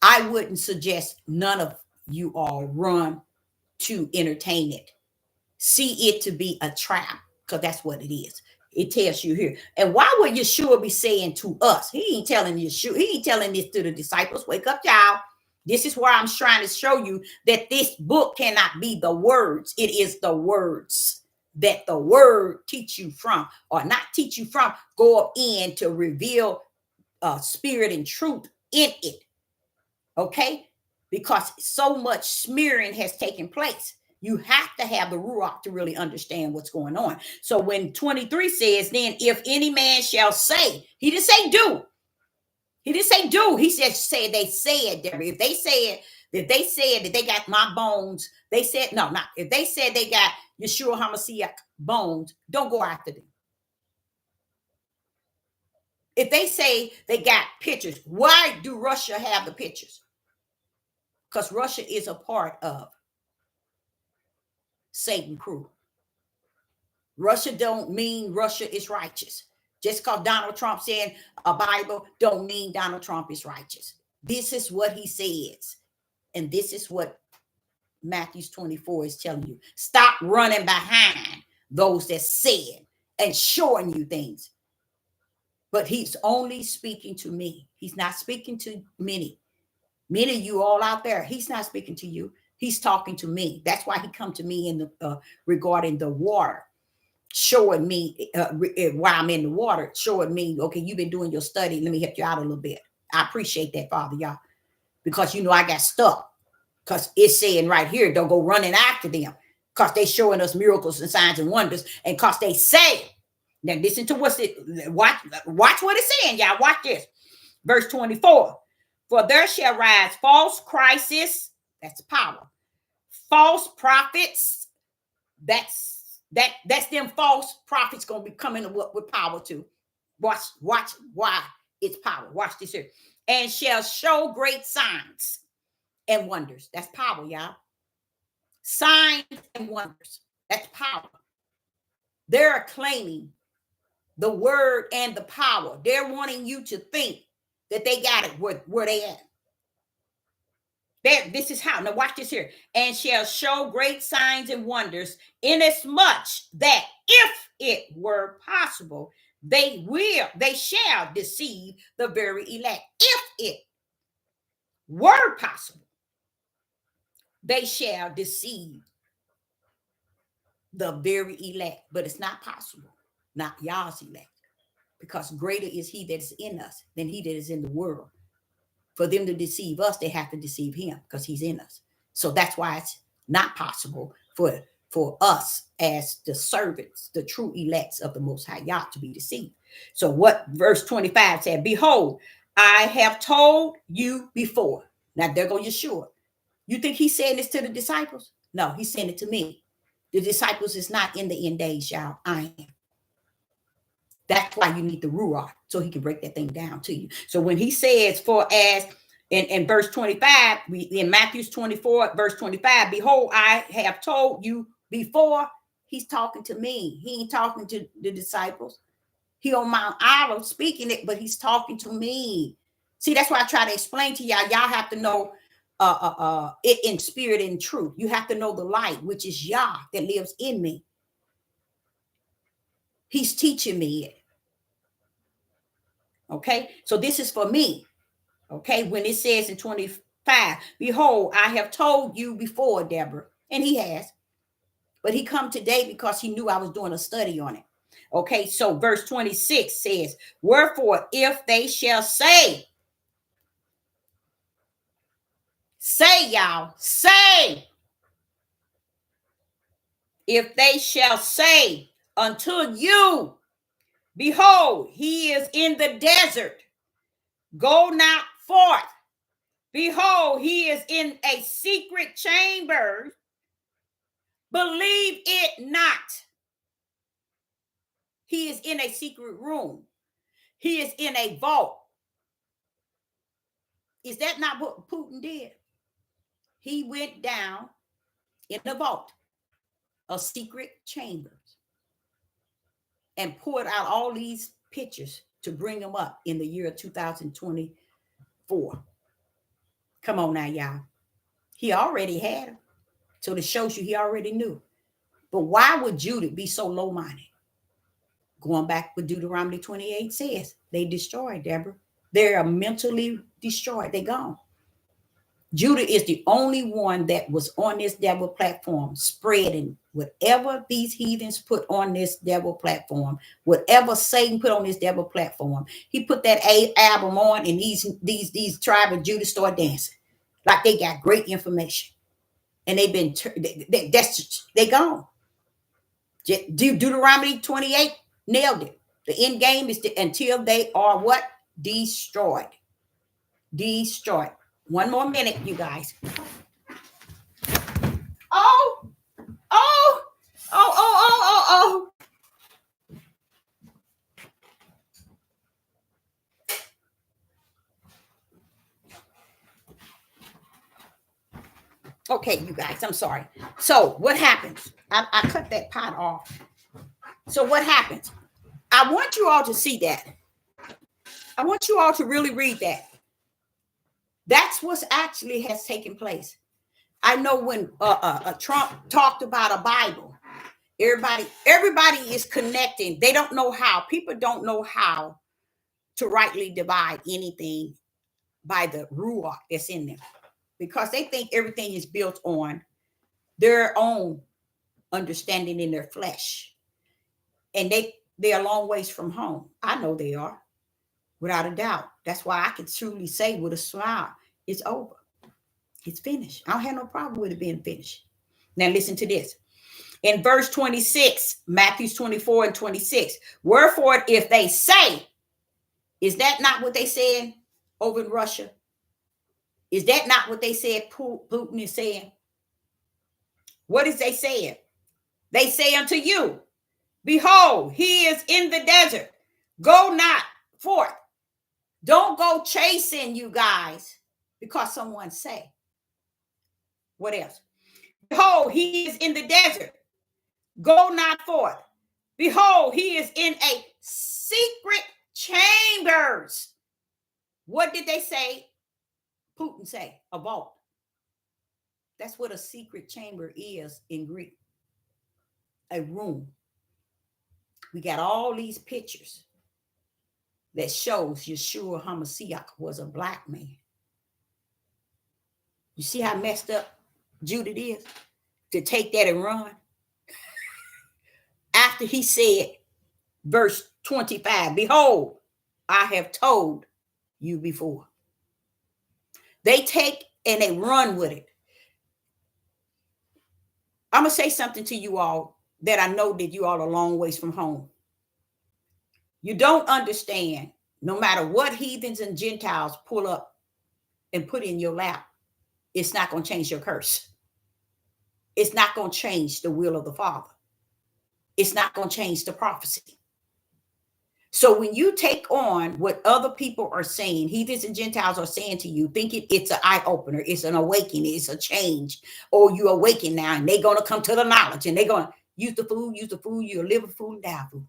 I wouldn't suggest none of you all run to entertain it. See it to be a trap, because that's what it is. It tells you here. And why would Yeshua be saying to us? He ain't telling Yeshua. He ain't telling this to the disciples. Wake up, y'all. This is where I'm trying to show you that this book cannot be the words. It is the words that the word teach you from, or not teach you from, go up in to reveal spirit and truth in it. Okay? Because so much smearing has taken place. You have to have the Ruach to really understand what's going on. So when 23 says, then if any man shall say, he didn't say do. He didn't say do. He said, say, they said, Deborah. If they said that they got my bones, they said, no, not. If they said they got Yeshua HaMashiach bones, don't go after them. If they say they got pictures, why do Russia have the pictures? Because Russia is a part of Satan crew. Russia don't mean Russia is righteous. Just because Donald Trump said a Bible don't mean Donald Trump is righteous. This is what he says. And this is what Matthew 24 is telling you. Stop running behind those that said and showing you things. But he's only speaking to me. He's not speaking to many of you all out there. He's not speaking to you. He's talking to me. That's why he come to me in the regarding the water, showing me while I'm in the water, showing me, okay, you've been doing your study. Let me help you out a little bit. I appreciate that, Father, y'all, because I got stuck. Because it's saying right here, don't go running after them, because they showing us miracles and signs and wonders, and because they say. Now listen to watch what it's saying, y'all. Watch this, verse 24. For there shall rise false Christs, that's power. False prophets, that's them false prophets gonna be coming with power too. Watch why it's power. Watch this here. And shall show great signs and wonders. That's power, y'all. Signs and wonders. That's power. They're claiming the word and the power. They're wanting you to think that they got it where they at. This is how. Now watch this here. And shall show great signs and wonders, inasmuch that if it were possible, they shall deceive the very elect. If it were possible, they shall deceive the very elect. But it's not possible. Not y'all's elect. because greater is he that is in us than he that is in the world. For them to deceive us, they have to deceive him because he's in us. So that's why it's not possible for us as the servants, the true elects of the Most High Yah, to be deceived. So what verse 25 said, behold, I have told you before. Now there go Yeshua. You think he's saying this to the disciples? No, he's saying it to me. The disciples is not in the end days, y'all. I am. That's why you need the Ruach, so he can break that thing down to you. So when he says, for as in verse 25, in Matthew 24, verse 25, behold, I have told you before, he's talking to me. He ain't talking to the disciples. He on Mount Olive speaking it, but he's talking to me. See, that's why I try to explain to y'all. Y'all have to know it in spirit and truth. You have to know the light, which is Yah that lives in me. He's teaching me it. Okay, so this is for me. Okay, when it says in 25, behold, I have told you before, Deborah, and he has, but he come today because he knew I was doing a study on it. Okay, so verse 26 says, wherefore, if they shall say, y'all, say, if they shall say unto you, behold, he is in the desert, go not forth. Behold, he is in a secret chamber, believe it not. He is in a secret room. He is in a vault. Is that not what Putin did? He went down in the vault, a secret chamber, and poured out all these pictures to bring them up in the year 2024. Come on now, y'all. He already had them. So this shows you he already knew. But why would Judah be so low-minded? Going back with Deuteronomy 28 says, they destroyed, Deborah. They are mentally destroyed. They're gone. Judah is the only one that was on this devil platform, spreading whatever these heathens put on this devil platform, whatever Satan put on this devil platform. He put that album on, and these tribe of Judah start dancing like they got great information, and they've been they gone. Deuteronomy 28 nailed it. The end game is until they are what? Destroyed. Destroyed. One more minute, you guys. Oh. Okay, you guys, I'm sorry. So what happens? I cut that pot off. So what happens? I want you all to see that. I want you all to really read that. That's what's actually has taken place. I know when Trump talked about a Bible, everybody is connecting. They don't know how. People don't know how to rightly divide anything by the ruach that's in them, because they think everything is built on their own understanding in their flesh, and they're a long ways from home. I know they are, without a doubt. That's why I can truly say with a smile, it's over. It's finished. I don't have no problem with it being finished. Now listen to this. In verse 26, Matthew 24 and 26, wherefore if they say, is that not what they said over in Russia? Is that not what they said Putin is saying? What is they saying? They say unto you, behold, he is in the desert. Go not forth. Don't go chasing, you guys, because someone say. What else? Behold, he is in the desert. Go not forth. Behold, he is in a secret chambers. What did they say? Putin say, a vault. That's what a secret chamber is in Greek. A room. We got all these pictures that shows Yeshua HaMashiach was a black man. You see how messed up Judah is to take that and run? After he said, Verse 25, behold, I have told you before. They take and they run with it. I'm going to say something to you all that I know that you all are a long ways from home. You don't understand, no matter what heathens and Gentiles pull up and put in your lap, it's not going to change your curse. It's not going to change the will of the Father. It's not going to change the prophecy. So when you take on what other people are saying, heathens and Gentiles are saying to you, thinking it's an eye opener, it's an awakening, it's a change, or you awaken now and they're going to come to the knowledge and they're going to use the food, you'll live a fool and die a fool.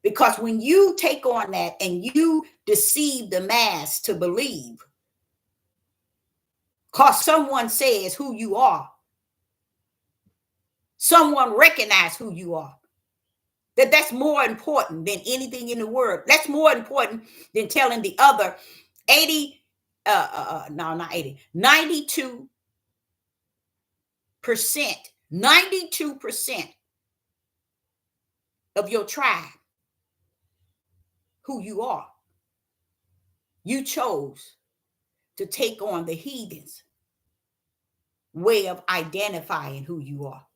Because when you take on that and you deceive the mass to believe, because someone says who you are, someone recognize who you are, that's more important than anything in the world. That's more important than telling the other 92% of your tribe who you are. You chose to take on the heathens' way of identifying who you are,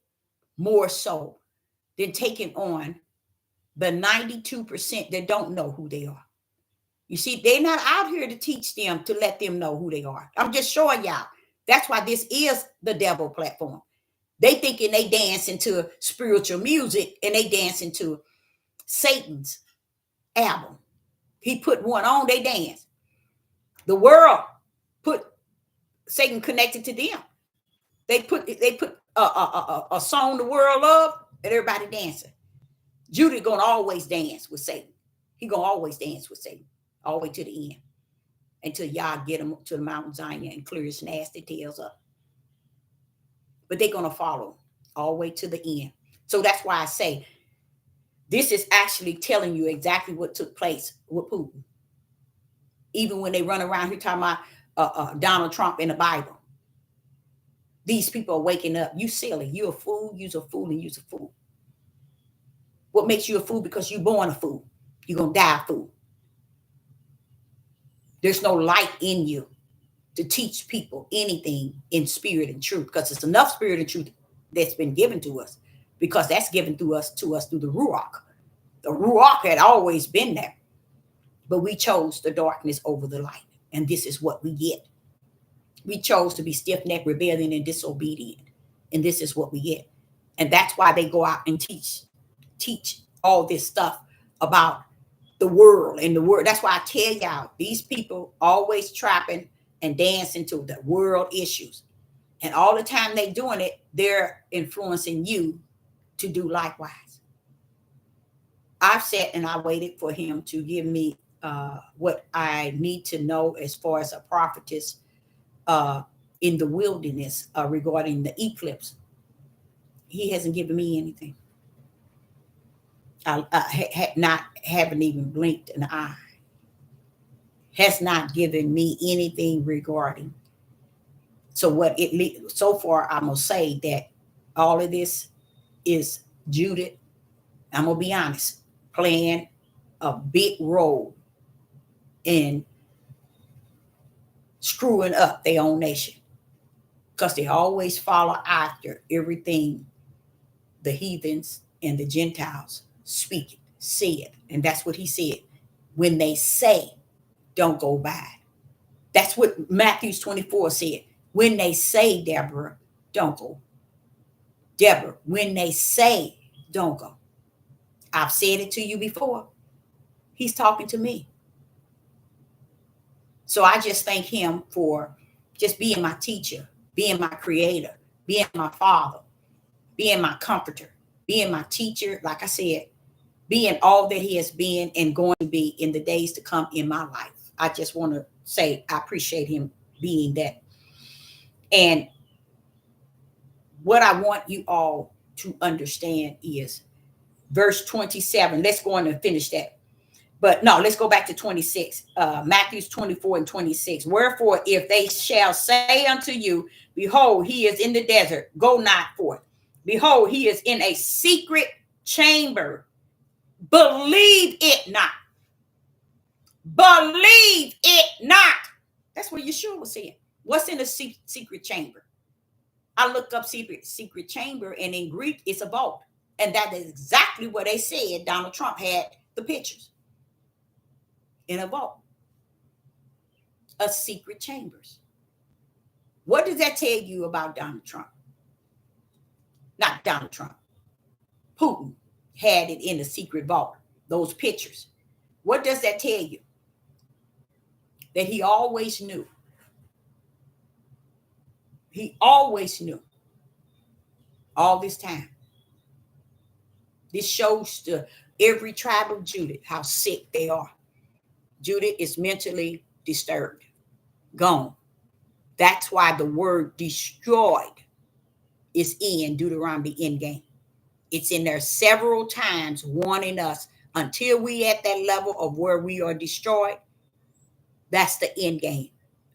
more so than taking on the 92% that don't know who they are. You see, they're not out here to teach them, to let them know who they are. I'm just showing y'all. That's why this is the devil platform. They thinking they dance into spiritual music and they dance into Satan's album. He put one on, they dance. The world put Satan connected to them. They put a song the world love and everybody dancing. Judah gonna always dance with Satan. He gonna always dance with Satan all the way to the end until y'all get him to the Mount Zion and clear his nasty tails up. But they're gonna follow all the way to the end. So that's why I say this is actually telling you exactly what took place with Putin. Even when they run around here talking about Donald Trump in the Bible. These people are waking up. You silly. You're a fool. You're a fool and you're a fool. What makes you a fool? Because you're born a fool. You're going to die a fool. There's no light in you to teach people anything in spirit and truth, because it's enough spirit and truth that's been given to us, because that's given to us through the Ruach. The Ruach had always been there, but we chose the darkness over the light. And this is what we get. We chose to be stiff-necked, rebellion, and disobedient. And this is what we get. And that's why they go out and teach all this stuff about the world and the word. That's why I tell y'all, these people always trapping and dancing to the world issues. And all the time they doing it, they're influencing you to do likewise. I've sat and I waited for him to give me what I need to know as far as a prophetess in the wilderness regarding the eclipse. He hasn't given me anything. I haven't even blinked an eye. Has not given me anything regarding. So so far, I'm gonna say that all of this is Judith, I'm gonna be honest, playing a big role in screwing up their own nation, because they always follow after everything the heathens and the Gentiles speak it, say it. And that's what he said. When they say, don't go by. That's what Matthew 24 said. When they say, Deborah, don't go. Deborah, when they say, don't go. I've said it to you before. He's talking to me. So I just thank him for just being my teacher, being my creator, being my father, being my comforter, being my teacher, like I said, being all that he has been and going to be in the days to come in my life. I just want to say I appreciate him being that. And what I want you all to understand is verse 27. Let's go on and finish that. But no, let's go back to 26. Matthew 24 and 26. Wherefore, if they shall say unto you, behold, he is in the desert, go not forth. Behold, he is in a secret chamber, Believe it not. Believe it not. That's what Yeshua was saying. What's in the secret chamber? I looked up secret chamber, and in Greek, it's a vault. And that is exactly what they said Donald Trump had the pictures in a vault of secret chambers. What does that tell you about Donald Trump? Not Donald Trump. Putin had it in a secret vault, those pictures. What does that tell you? That he always knew. He always knew all this time. This shows to every tribe of Judah how sick they are. Judah is mentally disturbed, gone. That's why the word destroyed is in Deuteronomy endgame. It's in there several times warning us until we at that level of where we are destroyed. That's the end game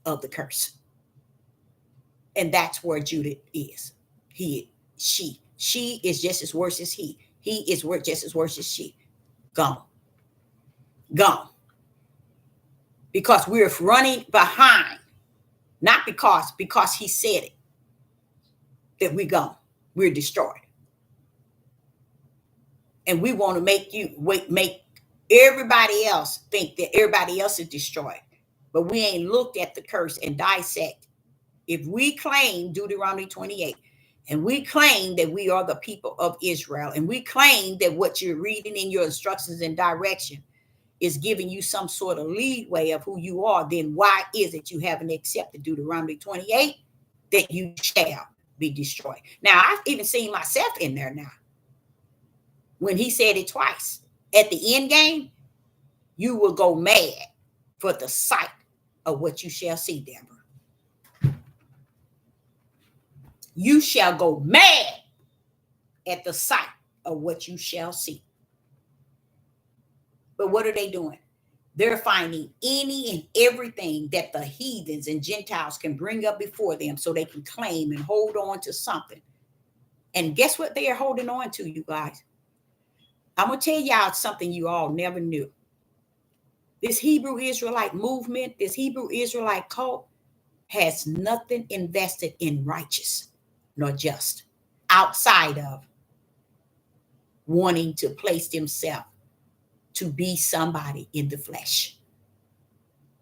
of the curse. And that's where Judah is. She is just as worse as he. He is just as worse as she. Gone. Gone. Because we're running behind. Not because he said it. That we're gone. We're destroyed. And we want to make everybody else think that everybody else is destroyed. But we ain't looked at the curse and dissect. If we claim Deuteronomy 28, and we claim that we are the people of Israel, and we claim that what you're reading in your instructions and direction is giving you some sort of leeway of who you are, then why is it you haven't accepted Deuteronomy 28, that you shall be destroyed? Now, I've even seen myself in there now. When he said it twice. At the end game, you will go mad for the sight of what you shall see, Deborah. You shall go mad at the sight of what you shall see. But what are they doing? They're finding any and everything that the heathens and Gentiles can bring up before them so they can claim and hold on to something. And guess what they are holding on to, you guys? I'm going to tell y'all something you all never knew. This Hebrew Israelite movement, this Hebrew Israelite cult has nothing invested in righteous nor just outside of wanting to place themselves to be somebody in the flesh.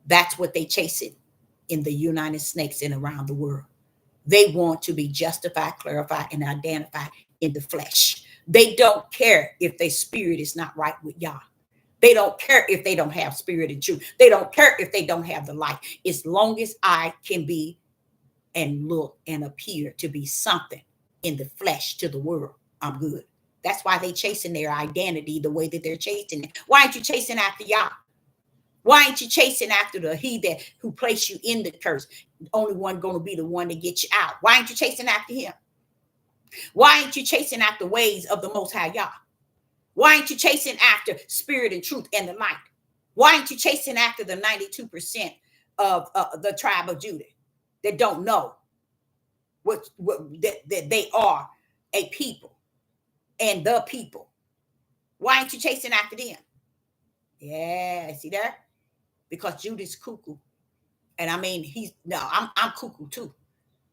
That's what they chase it in the United States and around the world. They want to be justified, clarified, and identified in the flesh. They don't care if their spirit is not right with Yah. They don't care if they don't have spirit and truth. They don't care if they don't have the light. As long as I can be and look and appear to be something in the flesh to the world, I'm good. That's why they chasing their identity the way that they're chasing it. Why aren't you chasing after Yah? Why aren't you chasing after the he that who placed you in the curse? The only one going to be the one to get you out. Why aren't you chasing after him? Why aren't you chasing after ways of the Most High Yah? Why aren't you chasing after spirit and truth and the light? Why aren't you chasing after the 92% of the tribe of Judah that don't know that they are a people and the people? Why aren't you chasing after them? Yeah, see that? Because Judah's cuckoo. And I mean, I'm cuckoo too.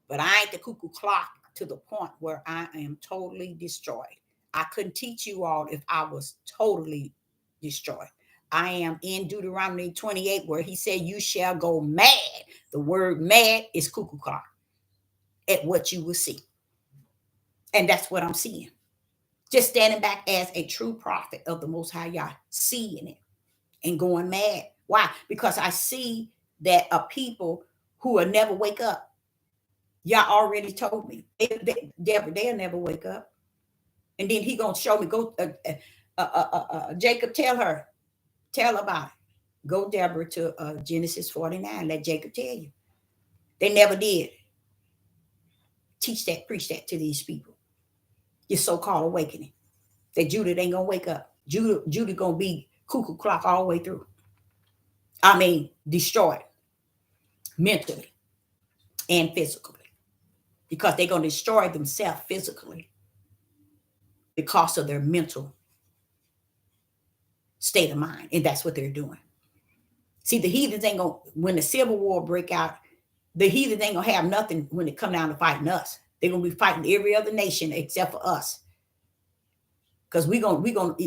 But I ain't the cuckoo clock to the point where I am totally destroyed. I couldn't teach you all if I was totally destroyed. I am in Deuteronomy 28 where he said, you shall go mad. The word mad is cuckoo clock at what you will see. And that's what I'm seeing. Just standing back as a true prophet of the Most High Yah, seeing it and going mad. Why? Because I see that a people who will never wake up. Yah already told me, Deborah, they'll never wake up. And then he gonna show me, go, Jacob, tell about it. Go, Deborah, to Genesis 49. Let Jacob tell you. They never did. Teach that, preach that to these people. Your so-called awakening. That Judah ain't gonna wake up. Judah gonna be cuckoo clock all the way through. I mean, destroyed mentally and physically. Because they're gonna destroy themselves physically because of their mental state of mind. And that's what they're doing. See, the heathens ain't going to, when the Civil War break out, the heathens ain't going to have nothing when it come down to fighting us. They're going to be fighting every other nation except for us. Because we're going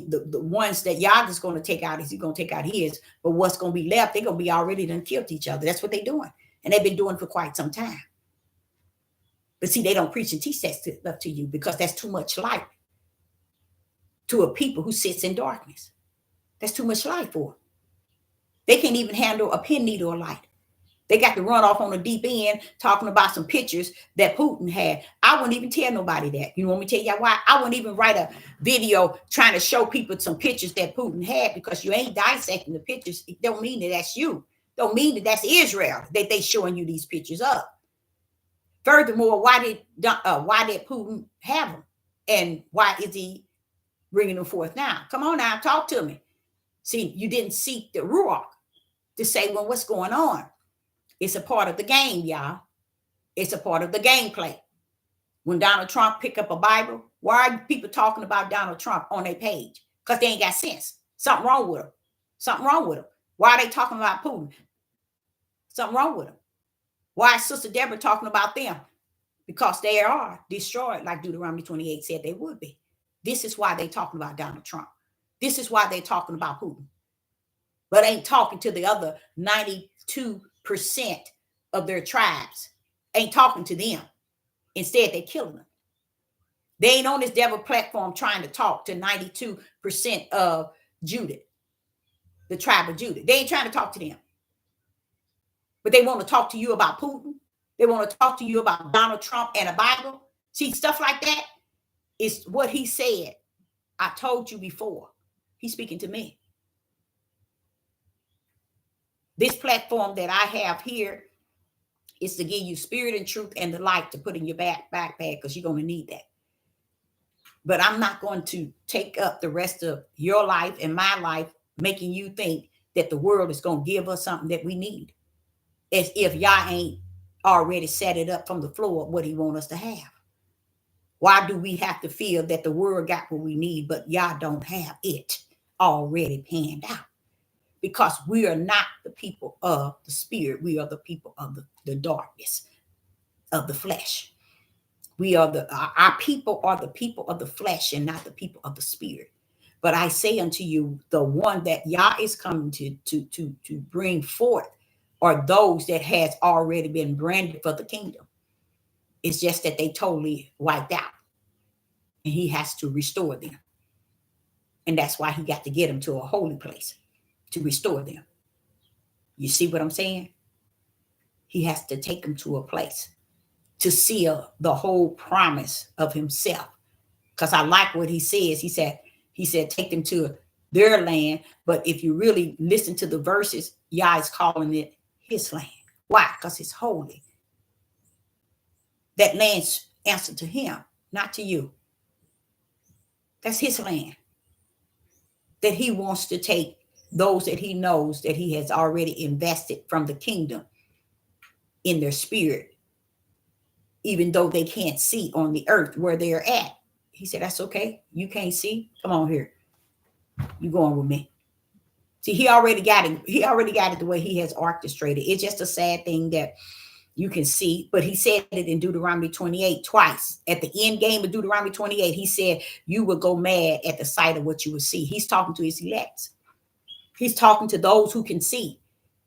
the ones that Yah is going to take out, is he going to take out his. But what's going to be left, they're going to be already done killed each other. That's what they're doing. And they've been doing for quite some time. But see, they don't preach and teach that stuff to you because that's too much light to a people who sits in darkness. That's too much light for them. They can't even handle a pin needle of light. They got to run off on the deep end talking about some pictures that Putin had. I wouldn't even tell nobody that. You want me to tell you why? I wouldn't even write a video trying to show people some pictures that Putin had, because you ain't dissecting the pictures. It don't mean that that's you. Don't mean that that's Israel that they showing you these pictures of. Furthermore, why did Putin have them? And why is he bringing them forth now? Come on now, talk to me. See, you didn't seek the Ruach to say, well, what's going on? It's a part of the game, y'all. It's a part of the gameplay. When Donald Trump pick up a Bible, why are people talking about Donald Trump on their page? Because they ain't got sense. Something wrong with them. Something wrong with them. Why are they talking about Putin? Something wrong with them. Why is Sister Deborah talking about them? Because they are destroyed, like Deuteronomy 28 said they would be. This is why they're talking about Donald Trump. This is why they're talking about Putin. But ain't talking to the other 92% of their tribes. Ain't talking to them. Instead, they're killing them. They ain't on this devil platform trying to talk to 92% of Judah, the tribe of Judah. They ain't trying to talk to them. But they want to talk to you about Putin. They want to talk to you about Donald Trump and a Bible. See, stuff like that is what he said. I told you before. He's speaking to me. This platform that I have here is to give you spirit and truth and the light to put in your backpack, because you're going to need that. But I'm not going to take up the rest of your life and my life making you think that the world is going to give us something that we need, as if y'all ain't already set it up from the floor what he want us to have. Why do we have to feel that the world got what we need, but y'all don't have it already panned out? Because we are not the people of the spirit. We are the people of the darkness, of the flesh. Our people are the people of the flesh and not the people of the spirit. But I say unto you, the one that Yah is coming to bring forth are those that has already been branded for the kingdom. It's just that they totally wiped out. And he has to restore them. And that's why he got to get them to a holy place to restore them. You see what I'm saying? He has to take them to a place to seal the whole promise of himself. Because I like what he says. He said, take them to their land. But if you really listen to the verses, Yah is calling it his land. Why? Because it's holy. That land's answer to him, not to you. That's his land. That he wants to take those that he knows that he has already invested from the kingdom in their spirit, even though they can't see on the earth where they're at. He said, that's okay. You can't see. Come on here. You going with me. See, he already got it. He already got it the way he has orchestrated. It's just a sad thing that you can see, but he said it in Deuteronomy 28 twice. At the end game of Deuteronomy 28, he said, you will go mad at the sight of what you will see. He's talking to his elect. He's talking to those who can see.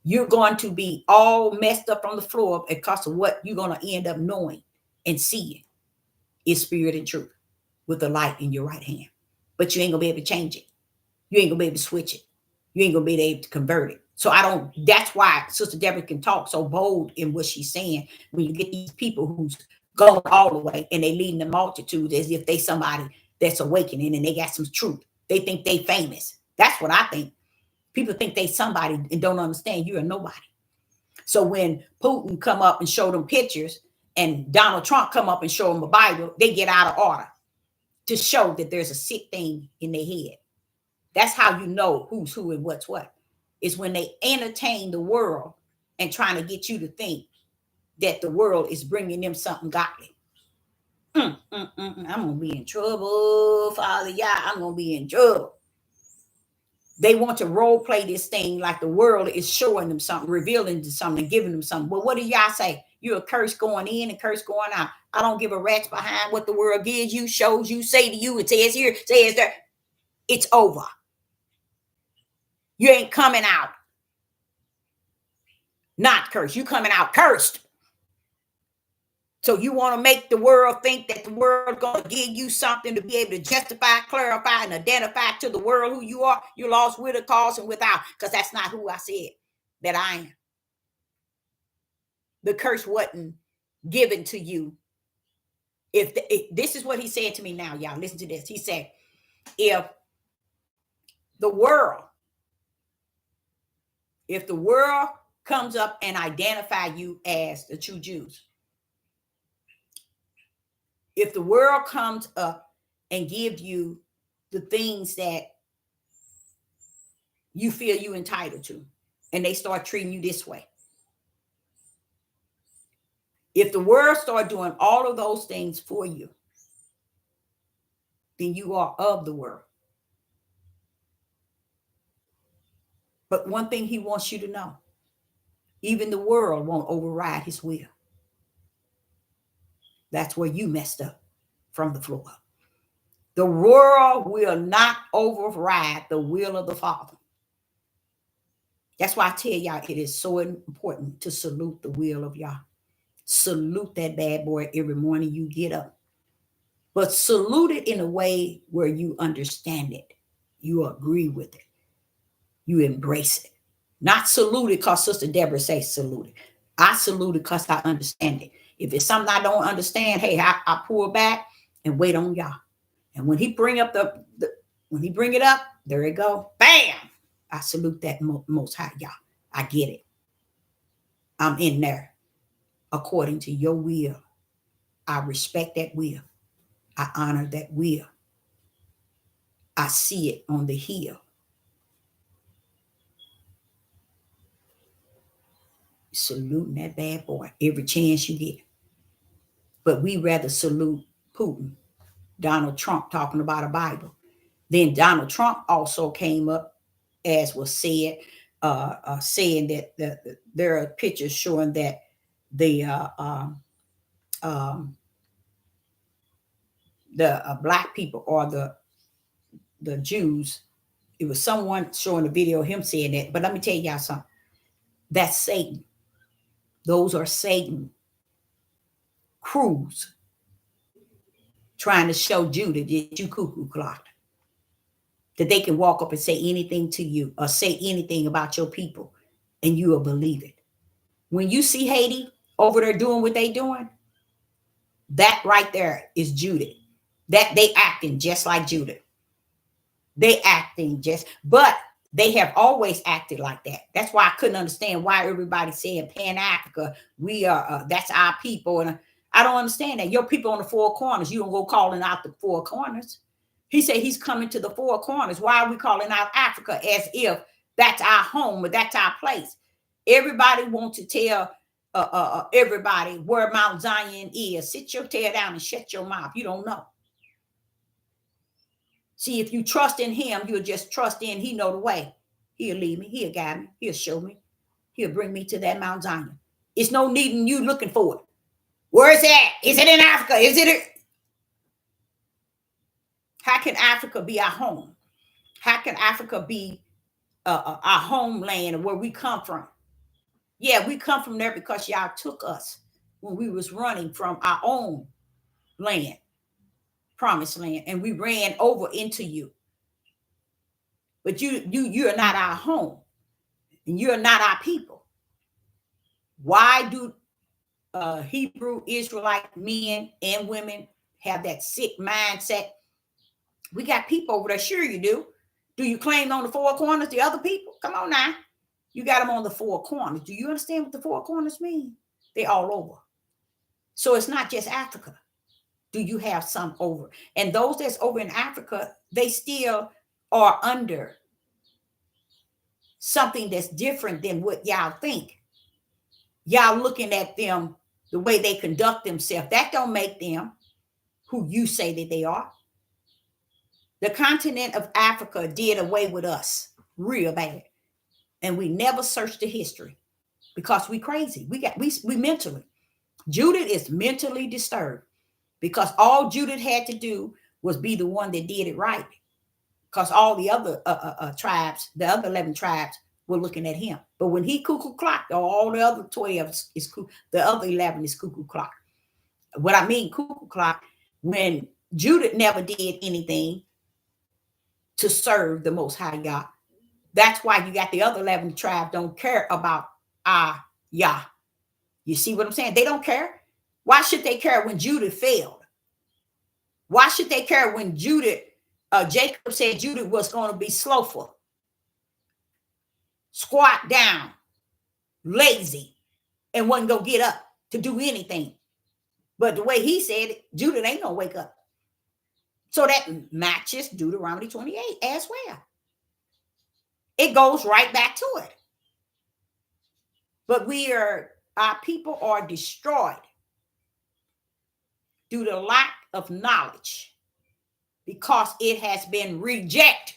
You're going to be all messed up on the floor because of what you're going to end up knowing and seeing is spirit and truth with the light in your right hand. But you ain't going to be able to change it. You ain't going to be able to switch it. You ain't going to be able to convert it. So that's why Sister Deborah can talk so bold in what she's saying. When you get these people who's going all the way and they leading the multitude as if they somebody that's awakening and they got some truth. They think they famous. That's what I think. People think they somebody and don't understand you're a nobody. So when Putin come up and show them pictures and Donald Trump come up and show them a Bible, they get out of order to show that there's a sick thing in their head. That's how you know who's who and what's what. Is when they entertain the world and trying to get you to think that the world is bringing them something godly. I'm going to be in trouble, Father. Yeah, I'm going to be in trouble. They want to role play this thing like the world is showing them something, revealing them something, giving them something. But what do y'all say? You're a curse going in and curse going out. I don't give a rat's behind what the world gives you, shows you, say to you. It says here, says there. It's over. You ain't coming out not cursed. You coming out cursed. So you want to make the world think that the world going to give you something to be able to justify, clarify, and identify to the world who you are. You're lost with a cause and without, because that's not who I said that I am. The curse wasn't given to you. If this is what he said to me now, y'all, listen to this. He said, if the world comes up and identify you as the true Jews, if the world comes up and give you the things that you feel you entitled to, and they start treating you this way, if the world start doing all of those things for you, then you are of the world. But one thing he wants you to know, even the world won't override his will. That's where you messed up from the floor. The world will not override the will of the Father. That's why I tell y'all it is so important to salute the will of y'all. Salute that bad boy every morning you get up. But salute it in a way where you understand it. You agree with it. You embrace it. Not salute it because Sister Deborah says salute it. I salute it because I understand it. If it's something I don't understand, hey, I pull back and wait on y'all. And when he bring up when he bring it up, there it go. Bam! I salute that most high, y'all. I get it. I'm in there according to your will. I respect that will. I honor that will. I see it on the hill. Saluting that bad boy every chance you get. But we rather salute Putin, Donald Trump talking about a Bible. Then Donald Trump also came up, as was said, saying that there are pictures showing that the black people or the Jews, it was someone showing a video of him saying that. But let me tell y'all something. That's Satan. Those are Satan crews trying to show Judah that you cuckoo clocked. That they can walk up and say anything to you or say anything about your people and you will believe it. When you see Haiti over there doing what they doing, that right there is Judah. That they acting just like Judah. They acting just, but they have always acted like that. That's why I couldn't understand why everybody said Pan-Africa, we are, that's our people. And I don't understand that. Your people on the four corners, you don't go calling out the four corners. He said he's coming to the four corners. Why are we calling out Africa as if that's our home or that's our place? Everybody wants to tell everybody where Mount Zion is. Sit your tail down and shut your mouth. You don't know. See, if you trust in him, you'll just trust in, he know the way. He'll lead me. He'll guide me. He'll show me. He'll bring me to that Mount Zion. It's no need in you looking for it. Where is it at? Is it in Africa? Is it? How can Africa be our home? How can Africa be our homeland where we come from? Yeah, we come from there because y'all took us when we was running from our own land. Promised land, and we ran over into you. But you're not our home, and you're not our people. Why do Hebrew Israelite men and women have that sick mindset? We got people over there. Sure you do. Do you claim on the four corners the other people? Come on now. You got them on the four corners. Do you understand what the four corners mean? They're all over. So it's not just Africa. Do you have some over? And those that's over in Africa, they still are under something that's different than what y'all think. Y'all looking at them the way they conduct themselves. That don't make them who you say that they are. The continent of Africa did away with us. real bad. And we never search the history because we crazy. We mentally. Judith is mentally disturbed because all Judith had to do was be the one that did it right. Because all the other tribes, the other 11 tribes, were looking at him. But when he cuckoo clocked, all the other 12 is cuckoo, the other 11 is cuckoo clock. What I mean cuckoo clock, when Judith never did anything to serve the Most High God. That's why you got the other 11 tribes don't care about Yah. You see what I'm saying? They don't care. Why should they care when Judith failed? Why should they care when Jacob said Judith was going to be slothful, squat down, lazy, and wasn't going to get up to do anything? But the way he said it, Judith ain't going to wake up. So that matches Deuteronomy 28 as well. It goes right back to it. But our people are destroyed due to lack of knowledge because it has been rejected.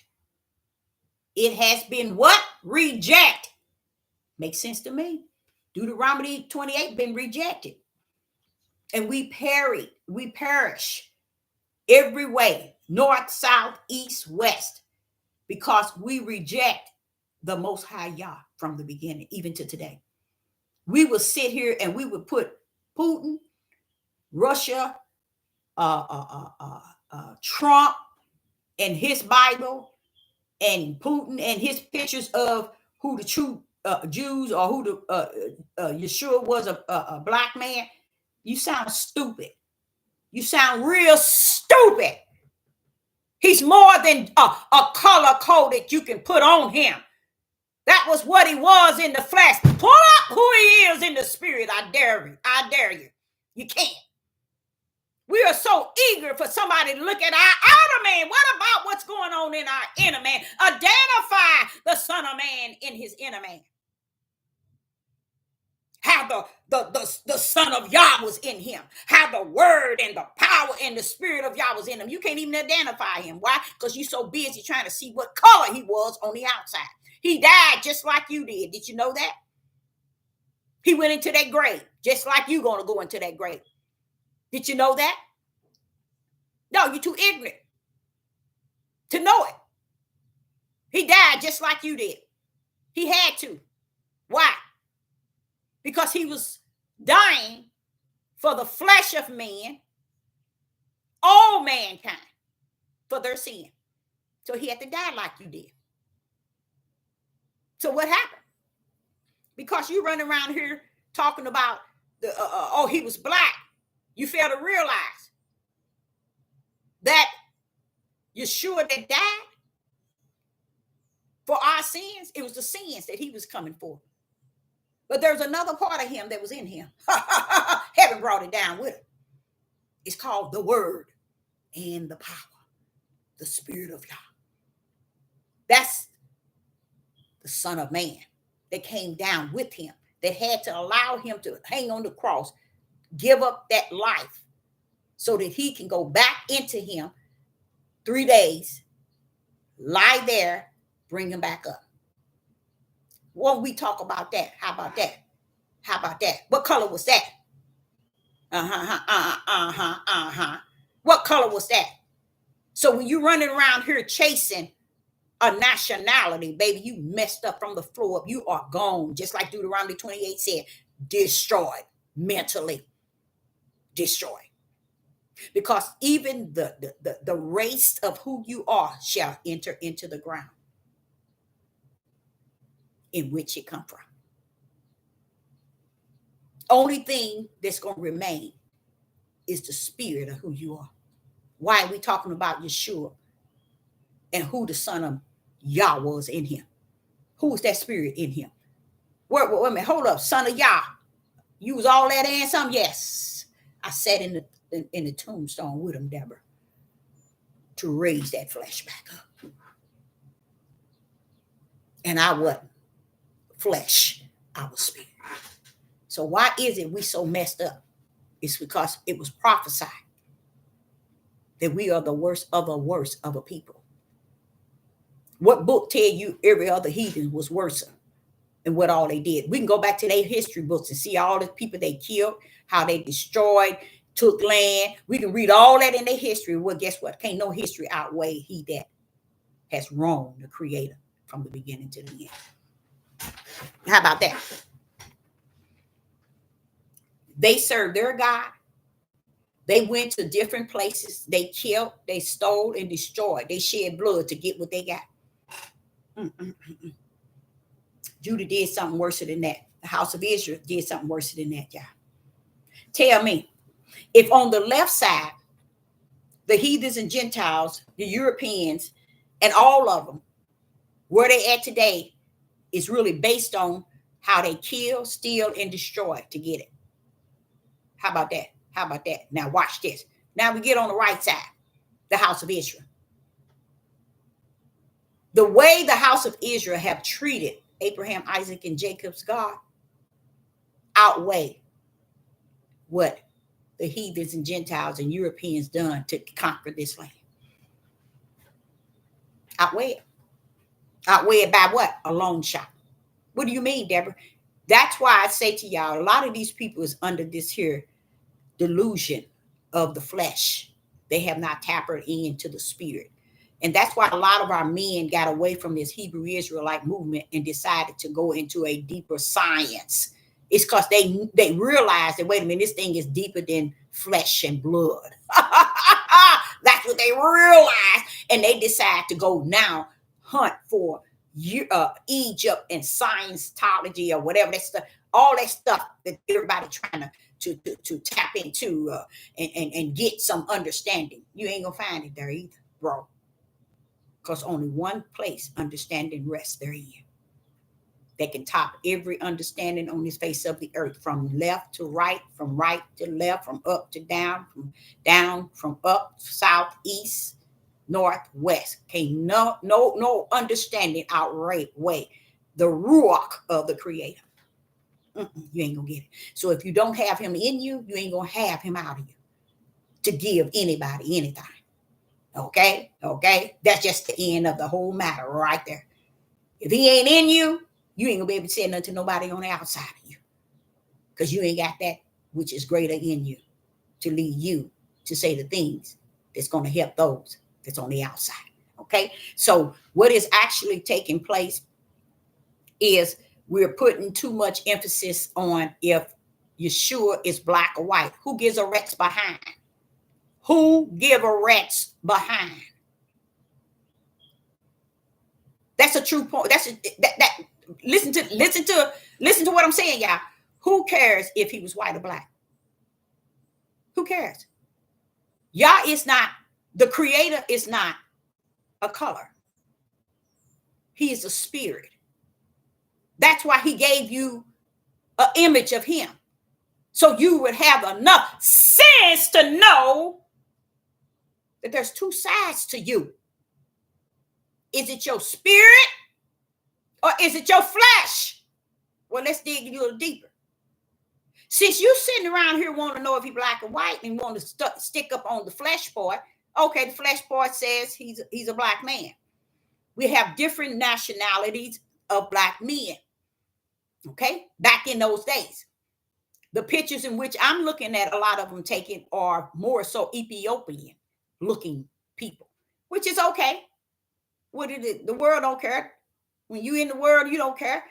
It has been what? Reject. Makes sense to me. Deuteronomy 28 been rejected. And we perish every way, north, south, east, west, because we reject the Most High Yah from the beginning, even to today. We will sit here and we would put Putin, Russia, Trump and his Bible, and Putin and his pictures of who the true Jews or who the Yeshua was a black man. You sound stupid. You sound real stupid. He's more than a color code that you can put on him. That was what he was in the flesh. Pull up who he is in the spirit. I dare you. I dare you. You can't. We are so eager for somebody to look at our outer man. What about what's going on in our inner man? Identify the Son of Man in his inner man. How the Son of Yah was in him. How the word and the power and the spirit of Yah was in him. You can't even identify him. Why? Because you're so busy trying to see what color he was on the outside. He died just like you did. Did you know that? He went into that grave just like you're going to go into that grave. Did you know that? No, you're too ignorant to know it. He died just like you did. He had to. Why? Because he was dying for the flesh of man, all mankind, for their sin. So he had to die like you did. So what happened? Because you run around here talking about he was black. You fail to realize that Yeshua that died for our sins, it was the sins that he was coming for. But there's another part of him that was in him. Heaven brought it down with him. It's called the word and the power, the spirit of Yah. That's the Son of Man that came down with him, that had to allow him to hang on the cross, give up that life so that he can go back into him 3 days, lie there, bring him back up. When we talk about that, how about that? How about that? What color was that? What color was that? So when you're running around here chasing a nationality, baby, you messed up from the floor up. You are gone. Just like Deuteronomy 28 said, destroyed, mentally destroyed. Because even the race of who you are shall enter into the ground in which it come from. Only thing that's going to remain is the spirit of who you are. Why are we talking about Yeshua and who the Son of Yah was in him? Who was that spirit in him? Wait a minute, hold up. Son of Yah. You was all that and some? Yes. I sat in the tombstone with him, Deborah, to raise that flesh back up. And I wasn't flesh, I was spirit. So why is it we so messed up? It's because it was prophesied that we are the worst of a people. What book tell you every other heathen was worse than what all they did? We can go back to their history books and see all the people they killed, how they destroyed, took land. We can read all that in their history. Well, guess what? Can't no history outweigh he that has wronged the Creator from the beginning to the end. How about that? They served their God. They went to different places. They killed, they stole, and destroyed. They shed blood to get what they got. Judah did something worse than that. The house of Israel did something worse than that, y'all. Tell me, if on the left side, the heathens and Gentiles, the Europeans, and all of them, where they at today is really based on how they kill, steal, and destroy to get it. How about that? How about that? Now watch this. Now we get on the right side, the house of Israel. The way the house of Israel have treated Abraham, Isaac, and Jacob's God outweigh what the heathens and Gentiles and Europeans done to conquer this land. Outweigh it. Outweigh it by what? A long shot. What do you mean, Deborah? That's why I say to y'all, a lot of these people is under this here delusion of the flesh. They have not tapped into the spirit. And that's why a lot of our men got away from this Hebrew Israelite movement and decided to go into a deeper science. It's because they realized that, wait a minute, this thing is deeper than flesh and blood. That's what they realized. And they decide to go now hunt for Egypt and Scientology or whatever that stuff, all that stuff that everybody trying to tap into and get some understanding. You ain't gonna find it there either, bro. Because only one place understanding rests therein. That can top every understanding on this face of the earth, from left to right, from right to left, from up to down, from up, south, east, north, west. Can't no understanding outweigh the ruach of the Creator. You ain't gonna get it. So if you don't have him in you, you ain't gonna have him out of you to give anybody anything. Okay? That's just the end of the whole matter right there. If he ain't in you, you ain't gonna be able to say nothing to nobody on the outside of you, because you ain't got that which is greater in you to lead you to say the things that's gonna help those that's on the outside. Okay? So what is actually taking place is we're putting too much emphasis on if Yeshua is black or white. Who gives a rat's behind? Who give a rat's behind? That's a true point. Listen to what I'm saying, y'all. Who cares if he was white or black? Who cares? Yah is not, the Creator is not a color. He is a spirit. That's why he gave you an image of him, so you would have enough sense to know that there's two sides to you. Is it your spirit or is it your flesh? Well, let's dig a little deeper. Since you sitting around here wanting to know if he's black or white and want to stick up on the flesh part, okay, the flesh part says he's a black man. We have different nationalities of black men. Okay, back in those days, the pictures in which I'm looking at, a lot of them taken are more so Ethiopian looking people, which is okay. What is it? The world don't care. When you in the world, you don't care.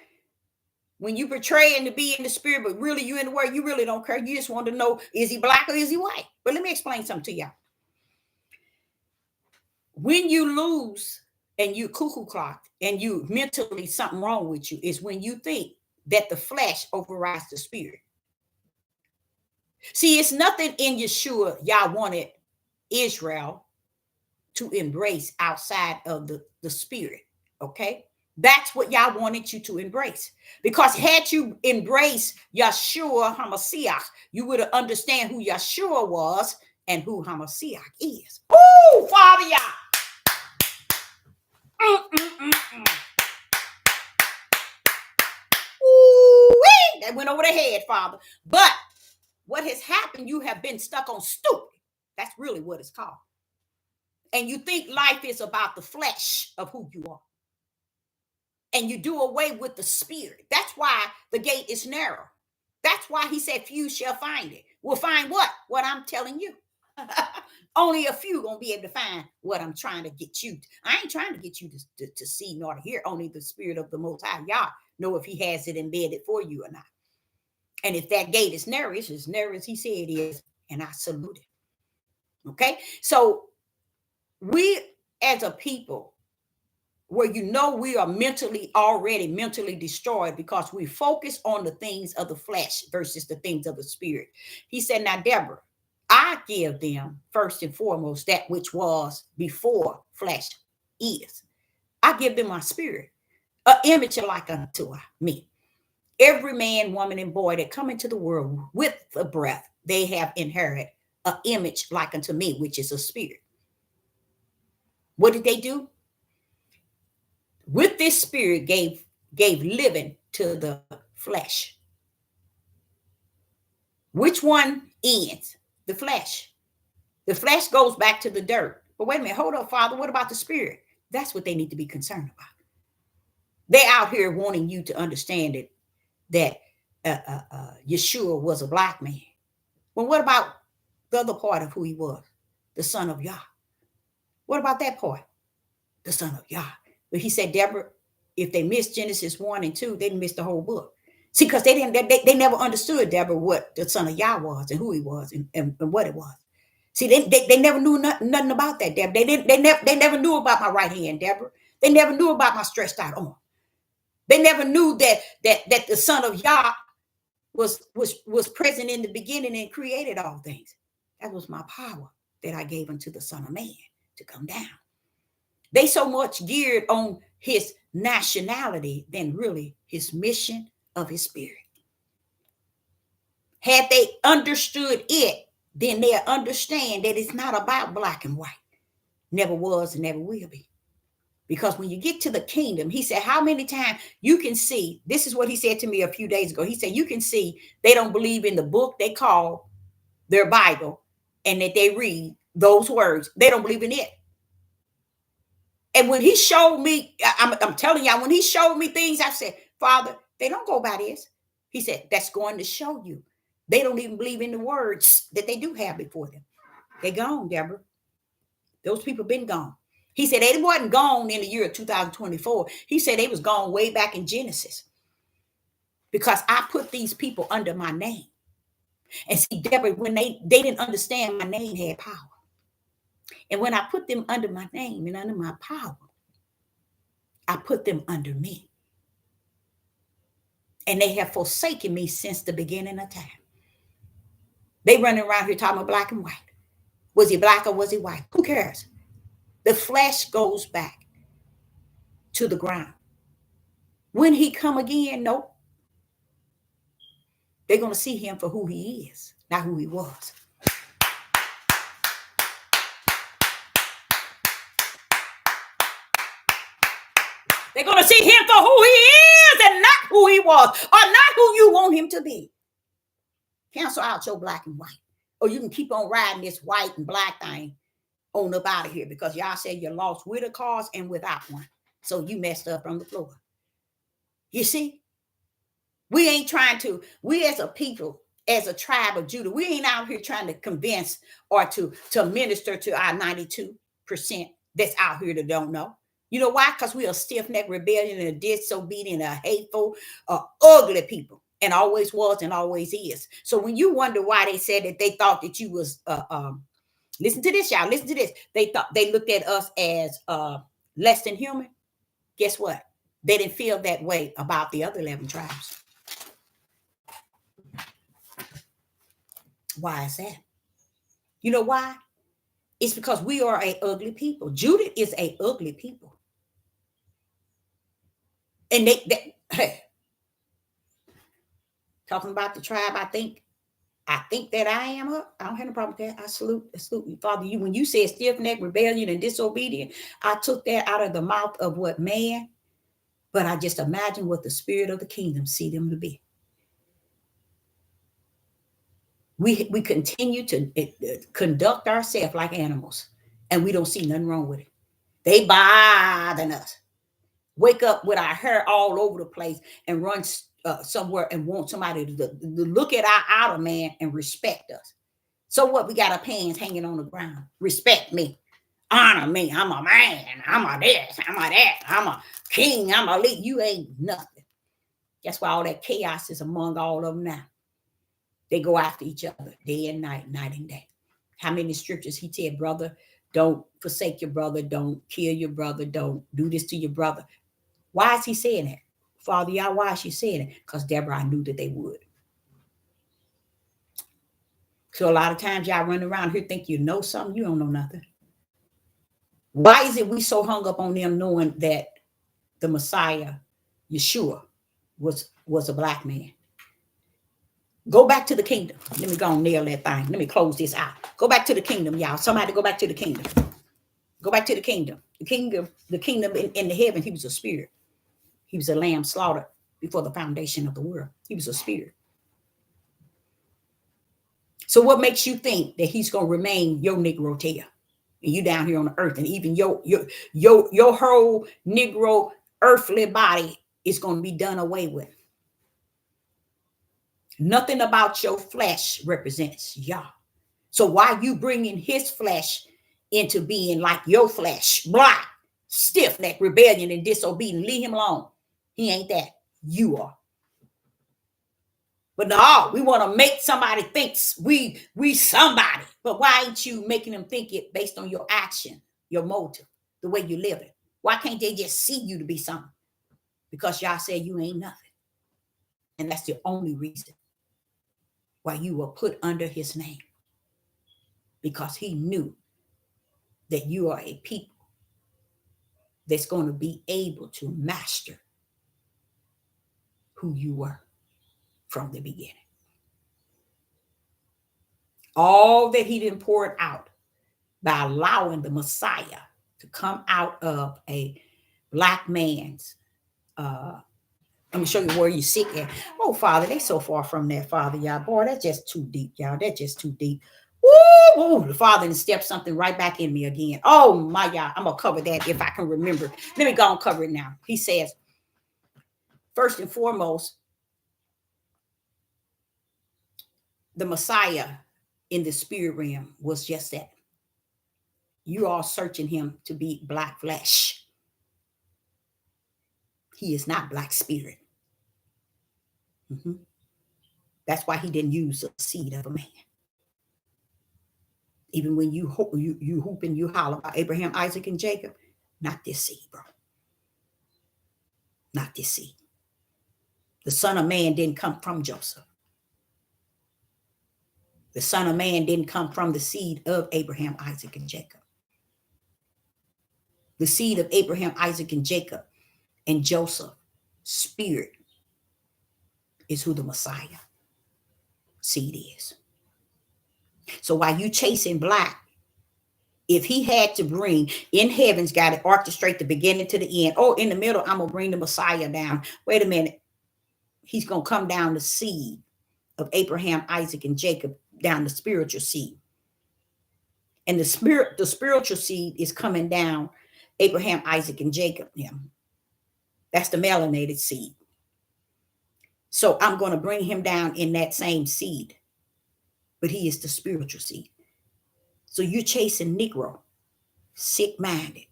When you portraying to be in the spirit, but really you in the world, you really don't care. You just want to know, is he black or is he white? But let me explain something to y'all. When you lose and you cuckoo clocked and you mentally something wrong with you is when you think that the flesh overrides the spirit. See, it's nothing in Yeshua y'all wanted Israel to embrace outside of the spirit. Okay, that's what y'all wanted you to embrace, because had you embraced Yeshua HaMashiach, you would understand who Yeshua was and who HaMashiach is. Oh, Father, y'all. Ooh-wee. That went over the head, Father. But what has happened, you have been stuck on stupid. That's really what it's called. And you think life is about the flesh of who you are. and you do away with the spirit. That's why the gate is narrow. That's why he said few shall find it. Will find what? What I'm telling you. Only a few gonna be able to find what I'm trying to get you. I ain't trying to get you to see nor to hear. Only the spirit of the Most High Yah know if he has it embedded for you or not. And if that gate is narrow, it's as narrow as he said it is, and I salute it. Okay, so we as a people, where we are already mentally destroyed because we focus on the things of the flesh versus the things of the spirit. He said, now, Deborah, I give them first and foremost that which was before flesh is. I give them my spirit, an image like unto me. Every man, woman, and boy that come into the world with the breath, they have inherited an image like unto me, which is a spirit. What did they do? With this spirit gave living to the flesh. Which one ends? The flesh. The flesh goes back to the dirt. But wait a minute, hold up, Father. What about the spirit? That's what they need to be concerned about. They out here wanting you to understand it, that Yeshua was a black man. Well, what about the other part of who he was? The son of Yah. What about that part? The son of Yah. But he said, Deborah, if they missed Genesis 1 and 2, they missed the whole book. See, because they never understood, Deborah, what the son of Yah was and who he was and what it was. See, they never knew nothing about that, Deborah. They never knew about my right hand, Deborah. They never knew about my stretched out arm. They never knew that the son of Yah was present in the beginning and created all things. That was my power that I gave unto the Son of Man to come down. They so much geared on his nationality than really his mission of his spirit. Had they understood it, then they'll understand that it's not about black and white. Never was and never will be. Because when you get to the kingdom, he said, how many times you can see, this is what he said to me a few days ago. He said, you can see they don't believe in the book they call their Bible and that they read those words. They don't believe in it. And when he showed me, I'm telling y'all, when he showed me things, I said, Father, they don't go by this. He said, that's going to show you. They don't even believe in the words that they do have before them. They gone, Deborah. Those people been gone. He said they wasn't gone in the year of 2024. He said they was gone way back in Genesis. Because I put these people under my name. And see, Deborah, when they didn't understand my name had power. And when I put them under my name and under my power, I put them under me. And they have forsaken me since the beginning of time. They running around here talking about black and white. Was he black or was he white? Who cares? The flesh goes back to the ground. When he come again, nope. They're going to see him for who he is, not who he was. They're going to see him for who he is and not who he was, or not who you want him to be. Cancel out your black and white. Or you can keep on riding this white and black thing on up out of here, because y'all said you're lost with a cause and without one. So you messed up on the floor. You see? We ain't trying to, we as a people, as a tribe of Judah, we ain't out here trying to convince or to minister to our 92% that's out here that don't know. You know why? Because we are stiff-necked, rebellion, and a disobedient, a hateful, ugly people, and always was and always is. So when you wonder why they said that they thought that you was, listen to this, y'all. Listen to this. They thought they looked at us as less than human. Guess what? They didn't feel that way about the other 11 tribes. Why is that? You know why? It's because we are a ugly people. Judah is a ugly people. And they hey, talking about the tribe, I think that I am up. I don't have no problem with that. I salute you, Father. You, when you said stiff-necked, rebellion, and disobedient, I took that out of the mouth of what man, but I just imagine what the spirit of the kingdom see them to be. We continue to conduct ourselves like animals, and we don't see nothing wrong with it. They bothering us. wake up with our hair all over the place and run somewhere and want somebody to look at our outer man and respect us. So what? We got our pants hanging on the ground. Respect me. Honor me. I'm a man. I'm a this. I'm a that. I'm a king. I'm a lead. You ain't nothing. That's why all that chaos is among all of them now. They go after each other day and night, night and day. How many scriptures he said, brother, don't forsake your brother. Don't kill your brother. Don't do this to your brother. Why is he saying that? Father, y'all, why is she saying it? Because Deborah knew that they would. So a lot of times y'all run around here think you know something. You don't know nothing. Why is it we so hung up on them knowing that the Messiah, Yeshua, was a black man? Go back to the kingdom. Let me go and nail that thing. Let me close this out. Go back to the kingdom, y'all. Somebody go back to the kingdom. Go back to the kingdom. The kingdom in the heaven, he was a spirit. He was a lamb slaughtered before the foundation of the world. He was a spirit. So what makes you think that he's going to remain your Negro tail? And you down here on the earth, and even your whole Negro earthly body is going to be done away with. Nothing about your flesh represents Yah. So why you bringing his flesh into being like your flesh? Black, stiff-necked, rebellion, and disobedient. Leave him alone. He ain't that. You are. But no, we want to make somebody think we somebody. But why ain't you making them think it based on your action, your motive, the way you live it? Why can't they just see you to be something? Because y'all say you ain't nothing. And that's the only reason why you were put under his name. Because he knew that you are a people that's going to be able to master who you were from the beginning. All that he didn't pour it out by allowing the Messiah to come out of a black man's, let me show you where you sit at. Oh, Father, they so far from that, Father, y'all. Boy, that's just too deep, y'all. That's just too deep. Woo, the Father and stepped something right back in me again. Oh, my y'all. I'm going to cover that if I can remember. Let me go and cover it now. He says, first and foremost, the Messiah in the spirit realm was just that. You are searching him to be black flesh. He is not black spirit. That's why he didn't use the seed of a man. Even when you hoop and you holler about Abraham, Isaac, and Jacob, not this seed, bro. Not this seed. The Son of Man didn't come from Joseph. The Son of Man didn't come from the seed of Abraham, Isaac, and Jacob. The seed of Abraham, Isaac, and Jacob and Joseph, spirit, is who the Messiah seed is. So while you chasing black, if he had to bring in heaven's got to orchestrate the beginning to the end. Oh, in the middle, I'm going to bring the Messiah down. Wait a minute. He's going to come down the seed of Abraham, Isaac, and Jacob, down the spiritual seed. And the spiritual seed is coming down Abraham, Isaac, and Jacob. Yeah. That's the melanated seed. So I'm going to bring him down in that same seed. But he is the spiritual seed. So you're chasing Negro, sick-minded.